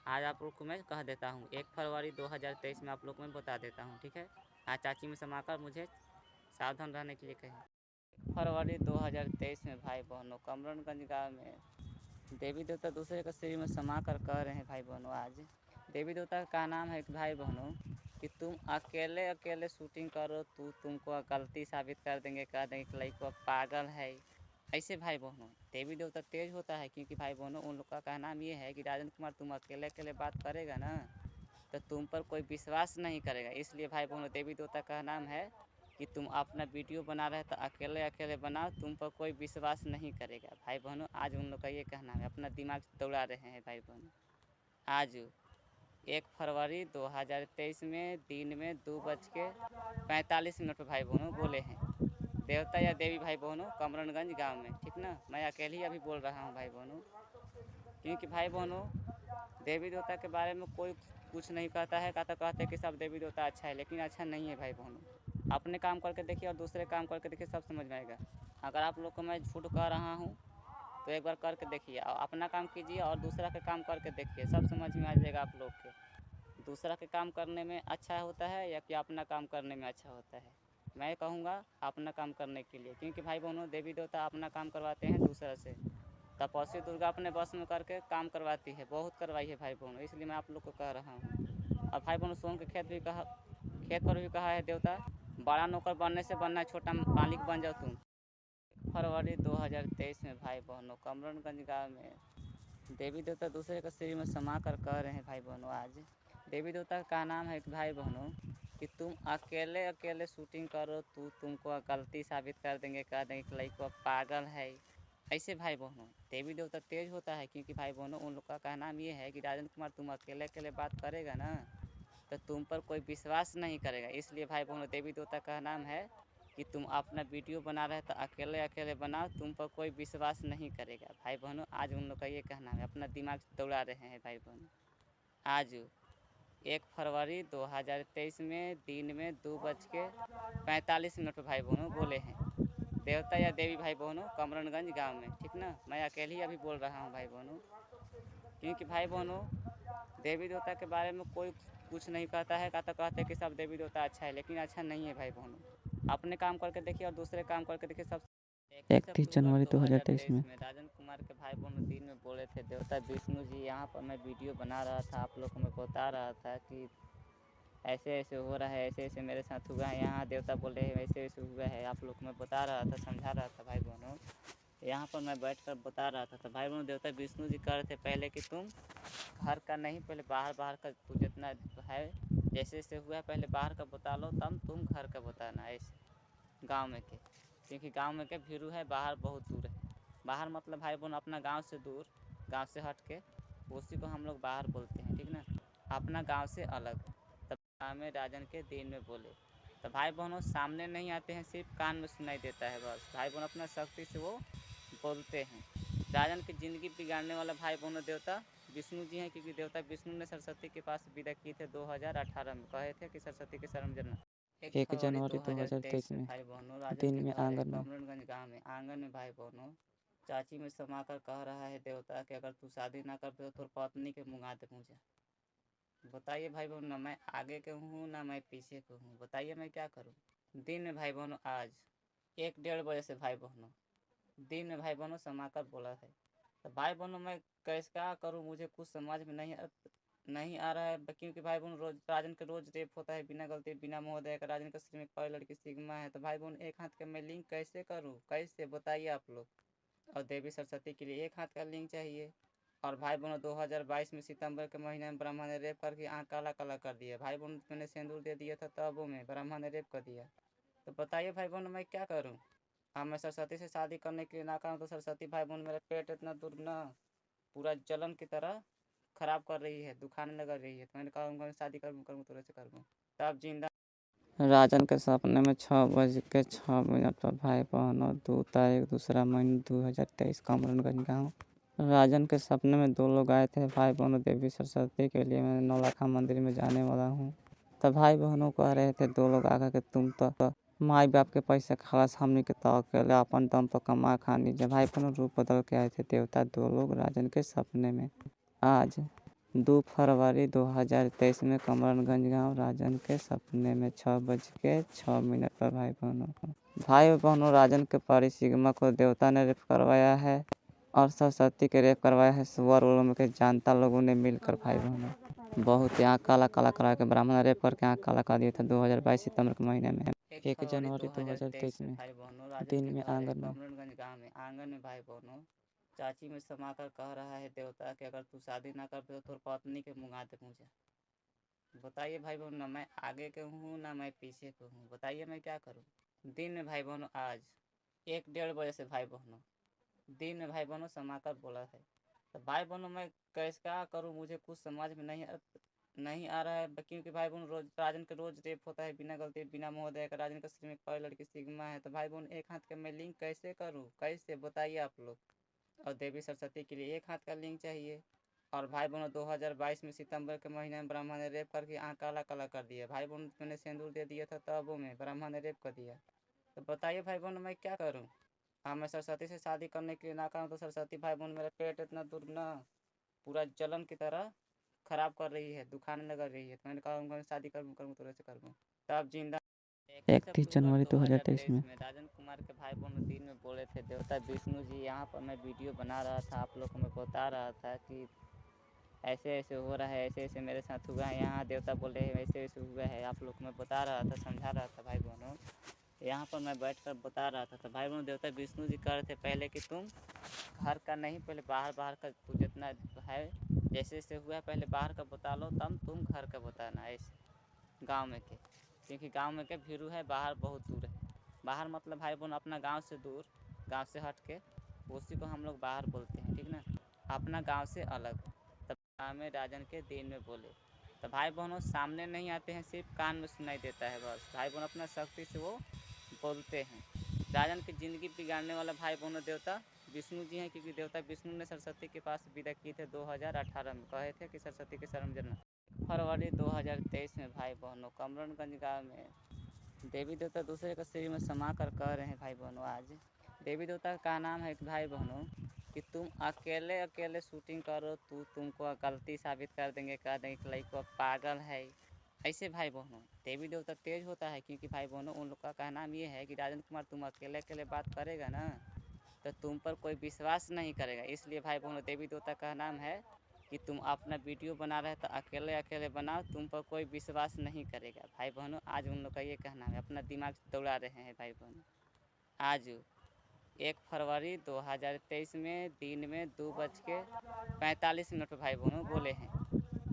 S2: आज आप लोग को मैं कह देता हूँ। 1 फरवरी 2023 में आप लोग को मैं बता देता हूँ, ठीक है। आज चाची में समाकर मुझे सावधान रहने के लिए कहें। फरवरी 2023 में भाई बहनों कमरनगंज गाँव में देवी देवता दूसरे के शरीर में समा कर कह रहे हैं भाई बहनों। आज देवी देवता का नाम है कि भाई बहनों कि तुम अकेले अकेले शूटिंग करो, तुमको गलती साबित कर देंगे, कह देंगे कि लड़का पागल है। ऐसे भाई बहनों देवी देवता तेज होता है, क्योंकि भाई बहनों उन लोग का कहना ये है कि राजन कुमार तुम अकेले अकेले बात करेगा ना तो तुम पर कोई विश्वास नहीं करेगा। इसलिए भाई बहनों देवी देवता का नाम है कि तुम अपना वीडियो बना रहे तो अकेले अकेले बनाओ, तुम पर कोई विश्वास नहीं करेगा। भाई बहनों आज उन लोग का ये कहना है, अपना दिमाग दौड़ा रहे हैं भाई बहनों आज, 1 फरवरी 2023 में दिन में 2:45 पर भाई बहनों बोले हैं। देवता या देवी भाई बहनों कमरनगंज गांव में, ठीक ना। मैं अकेले ही अभी बोल रहा हूँ भाई बहनों, क्योंकि भाई बहनों देवी देवता के बारे में कोई कुछ नहीं कहता है। कहते कि सब देवी देवता अच्छा है, लेकिन अच्छा नहीं है भाई बहनों। अपने काम करके देखिए और दूसरे काम करके देखिए, सब समझ में आएगा। अगर आप लोग को मैं झूठ कह रहा हूँ तो एक बार करके देखिए, अपना काम कीजिए और दूसरा के काम करके देखिए, सब समझ में आ जाएगा आप लोग के। दूसरा के काम करने में अच्छा होता है या कि अपना काम करने में अच्छा होता है। मैं कहूँगा अपना काम करने के लिए, क्योंकि भाई बहनों देवी देवता अपना काम करवाते हैं दूसरा से। तपस्वी दुर्गा अपने बस में करके काम करवाती है, बहुत करवाई है भाई बहनों, इसलिए मैं आप लोग को कह रहा हूँ। और भाई बहनों सोम के खेत पर भी कहा है देवता, बड़ा नौकर बनने से बनना, छोटा मालिक बन जाओ तुम। फरवरी 2023 में भाई बहनों कमरनगंज गाँव में देवी देवता दूसरे के शरीर में समा कर कह रहे हैं भाई बहनों। आज देवी देवता का नाम है कि भाई बहनों कि तुम अकेले अकेले शूटिंग करो, तुमको गलती साबित कर देंगे, कह देंगे कि लड़का पागल है। ऐसे भाई बहनों देवी देवता तेज होता है, क्योंकि भाई बहनों उन लोग का कहना ये है कि राजन कुमार तुम अकेले अकेले बात करेगा ना तो तुम पर कोई विश्वास नहीं करेगा। इसलिए भाई बहनों देवी देवता का नाम है कि तुम अपना वीडियो बना रहे तो अकेले अकेले बनाओ, तुम पर कोई विश्वास नहीं करेगा। भाई बहनों आज उन लोग का ये कहना है, अपना दिमाग दौड़ा रहे हैं भाई बहनों। आज 1 फरवरी 2023 में दिन में 2:45 पर भाई बहनों बोले हैं। देवता या देवी भाई बहनों कमरनगंज गांव में, ठीक ना। मैं अकेले ही अभी बोल रहा हूँ भाई बहनों, क्योंकि भाई बहनों देवी देवता के बारे में कोई कुछ नहीं कहता है। कहते कि सब देवी देवता अच्छा है, लेकिन अच्छा नहीं है भाई बहनों। अपने काम करके देखिए और दूसरे काम करके देखिए, सब।
S1: 31 जनवरी 2023 में
S2: राजन कुमार के भाई बहनों दिन में बोले थे देवता विष्णु जी, यहाँ पर मैं वीडियो बना रहा था, आप लोग को मैं बता रहा था कि ऐसे ऐसे हो रहा है, ऐसे ऐसे मेरे साथ हुआ है। यहाँ देवता बोले हैं ऐसे ऐसे हुआ है, आप लोग को मैं बता रहा था, समझा रहा था भाई बहनों। यहाँ पर मैं बैठ कर बता रहा था। तो भाई बहनों देवता विष्णु जी कह रहे थे पहले कि तुम घर का नहीं, पहले बाहर का जितना है जैसे जैसे हुआ है पहले बाहर का बता लो, तब तुम घर का बताना। ऐसे गांव में के, क्योंकि गांव में के भीरू है, बाहर बहुत दूर है। बाहर मतलब भाई बहन अपना गांव से दूर, गांव से हट के, उसी को हम लोग बाहर बोलते हैं, ठीक ना। अपना गांव से अलग। तब गाँव में राजन के दिन में बोले तो भाई बहनों सामने नहीं आते हैं, सिर्फ कान में सुनाई देता है बस। भाई बहन अपना शक्ति से वो बोलते हैं। राजन की ज़िंदगी बिगाड़ने वाला भाई बहनों देवता विष्णु जी हैं, क्योंकि देवता विष्णु ने सरस्वती के पास विदा किए थे 2018 में। कहे थे कि सरस्वती के शरण जन्म 1
S1: 1
S2: फरवरी
S1: जनवरी
S2: 2023 में
S1: में
S2: भाई बहनों राजन
S1: दिन
S2: के
S1: में
S2: घर है
S1: आंगन में
S2: कमरनगंज गाँव में। आंगन में भाई बहनों चाची में समा कर कह रहा है देवता कि अगर तू शादी ना कर तो पत्नी के मुँगा दे मुझे। बताइए भाई बहनों, ना मैं आगे के हूँ ना मैं पीछे के हूँ, बताइए मैं क्या करूँ। दिन में भाई बहनों आज 1-1:30 बजे से भाई बहनों दिन में भाई बहनों समा कर बोला है। तो भाई बहनों मैं कैसे क्या करूँ, मुझे कुछ समझ में नहीं आ रहा है, क्योंकि भाई बहन रोज राजन के रोज रेप होता है बिना गलती बिना महोदय का। राजन के शरीर में कोई लड़की सिग्मा है, तो भाई बहन एक हाथ का मैं लिंक कैसे करूँ, कैसे बताइए आप लोग। और देवी सरस्वती के लिए एक हाथ का लिंक चाहिए। और भाई बहनों 2022 में सितंबर के महीने में ब्रह्मा ने रेप करके आँख काला काला कर दिया। भाई बहनों मैंने सिंदूर दे दिया था तब में ब्रह्मा ने रेप कर दिया। तो बताइए भाई बहनों मैं क्या करूँ। हाँ मैं सरस्वती से शादी करने के लिए ना कहूँ तो सरस्वती भाई बहन मेरा पेट इतना दूर ना पूरा जलन की तरह ख़राब कर रही है, दुखाने लगा रही है। तो मैंने कहा शादी करूँ तो ऐसे करूँ तब जिंदा।
S1: राजन के सपने में 6:06 पर भाई बहनों 2 तारीख 2 महीना 2023 कमरनगंज गाँव। राजन के सपने में 2 लोग आए थे। भाई बहनों देवी सरस्वती के लिए मैं नौलखा मंदिर में जाने वाला हूँ। तब भाई बहनों कह रहे थे 2 लोग आकर के तुम तो माई बाप के पैसे खालस, हमनी के तो अकेले अपन दम पर कमा खा लीजिए। भाई बहनों रूप बदल के आए थे देवता 2 लोग राजन के सपने में। आज 2 फरवरी 2023 में कमरनगंज गांव राजन के सपने में 6:06 पर भाई बहनों राजन के परी सिग्मा को देवता ने रेप करवाया है और सरस्वती के रेप करवाया है सुअर उलम के जानता लोगों ने मिलकर। भाई बहनों बहुत यहाँ काला काला करा के ब्राह्मण रेप करके यहाँ काला कर दिया था 2022 सितंबर के महीने में। 1 जनवरी 2023 में
S2: भाई बहनों राजन
S1: दिन
S2: के
S1: में
S2: घर है
S1: आंगन में
S2: कमरनगंज गाँव में। आंगन में भाई बहनों चाची में समा कर कह रहा है देवता कि अगर तू शादी ना कर तो पत्नी के मुँगा दे मुझे। बताइए भाई बहनों, ना मैं आगे के हूँ ना मैं पीछे के हूँ, बताइए मैं क्या करूँ। दिन में भाई बहनों आज 1-1:30 बजे से भाई बहनों दिन में भाई बहनों समा कर बोला है। तो भाई बहनों मैं कैसे क्या करूँ, मुझे कुछ समझ में नहीं आ रहा है क्योंकि भाई बहन रोज राजन का रोज रेप होता है बिना गलती बिना महोदय का। राजन का सिर में कोई लड़की सिग्मा है, तो भाई बहन एक हाथ का मैं लिंक कैसे करूँ, कैसे बताइए आप लोग। और देवी सरस्वती के लिए एक हाथ का लिंक चाहिए। और भाई बहनों 2022 में सितंबर के महीने में ब्रह्मा ने रेप करके आँख काला काला कर दिया। भाई बहन मैंने सिंदूर दे दिया था तब में ब्रह्मा ने रेप कर दिया। तो बताइए भाई बहन मैं क्या करूँ। हाँ मैं सरस्वती से शादी करने के लिए ना करूँ तो सरस्वती भाई बहन मेरा पेट इतना दूर ना पूरा जलन की तरह खराब कर रही है, दुखाने लगा रही है। तो मैंने कहा मैं शादी करूँ तो कैसे करूँ। तब जिंदा
S1: 31 जनवरी 2023 में
S2: राजन कुमार के भाई बहन दिन में बोले थे देवता विष्णु जी यहाँ पर मैं वीडियो बना रहा था, आप लोग को मैं बता रहा था कि ऐसे ऐसे हो रहा है, ऐसे ऐसे मेरे साथ हुआ है। यहाँ देवता बोले हैं ऐसे ऐसे हुआ है, आप लोग को मैं बता रहा था, समझा रहा था भाई बहनों। यहाँ पर मैं बैठ कर बता रहा था। तो भाई बहनों देवता विष्णु जी कह रहे थे पहले कि तुम घर का नहीं, पहले बाहर का जितना है जैसे जैसे हुआ है पहले बाहर का बता लो, तब तुम घर का बताना ऐसे गांव में के। क्योंकि गांव में के भीरू है, बाहर बहुत दूर है। बाहर मतलब भाई बहन अपना गांव से दूर, गांव से हट के, उसी को हम लोग बाहर बोलते हैं, ठीक ना, अपना गांव से अलग। तब में राजन के दिन में बोले। तो भाई बहनों सामने नहीं आते हैं, सिर्फ कान में सुनाई देता है बस। भाई बहन अपना शक्ति से वो बोलते हैं। राजन की ज़िंदगी बिगाड़ने वाला भाई बहनों देवता विष्णु जी हैं, क्योंकि देवता विष्णु ने सरस्वती के पास विदा किए थे 2018 में। कहे थे कि सरस्वती के शरण जन्म। फरवरी 2023 में भाई बहनों कमरनगंज गाँव में देवी देवता दूसरे का शरीर में समा कर कह रहे हैं भाई बहनों। आज देवी देवता का नाम है भाई बहनों कि तुम अकेले अकेले शूटिंग करो, तुमको गलती साबित कर देंगे, कह देंगे कि लड़का पागल है। ऐसे भाई बहनों देवी देवता तेज होता है, क्योंकि भाई बहनों उन लोग का कहना ये है कि राजन कुमार तुम अकेले अकेले बात करेगा ना तो तुम पर कोई विश्वास नहीं करेगा। इसलिए भाई बहनों देवी देवता का नाम है कि तुम अपना वीडियो बना रहे तो अकेले अकेले बनाओ, तुम पर कोई विश्वास नहीं करेगा। भाई बहनों आज उन लोग का ये कहना है, अपना दिमाग दौड़ा रहे हैं भाई बहनों। आज 1 फरवरी 2023 में दिन में 2:45 पर भाई बहनों बोले हैं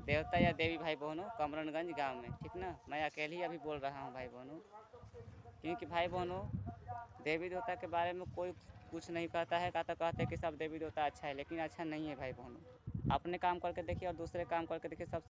S2: देवता या देवी भाई बहनों कमरनगंज गांव में, ठीक ना। मैं अकेले ही अभी बोल रहा हूँ भाई बहनों, क्योंकि भाई बहनों देवी देवता के बारे में कोई कुछ नहीं कहता है। कहते हैं कि सब देवी देवता अच्छा है, लेकिन अच्छा नहीं है भाई बहनों। अपने काम करके देखिए और दूसरे काम करके देखिए, सब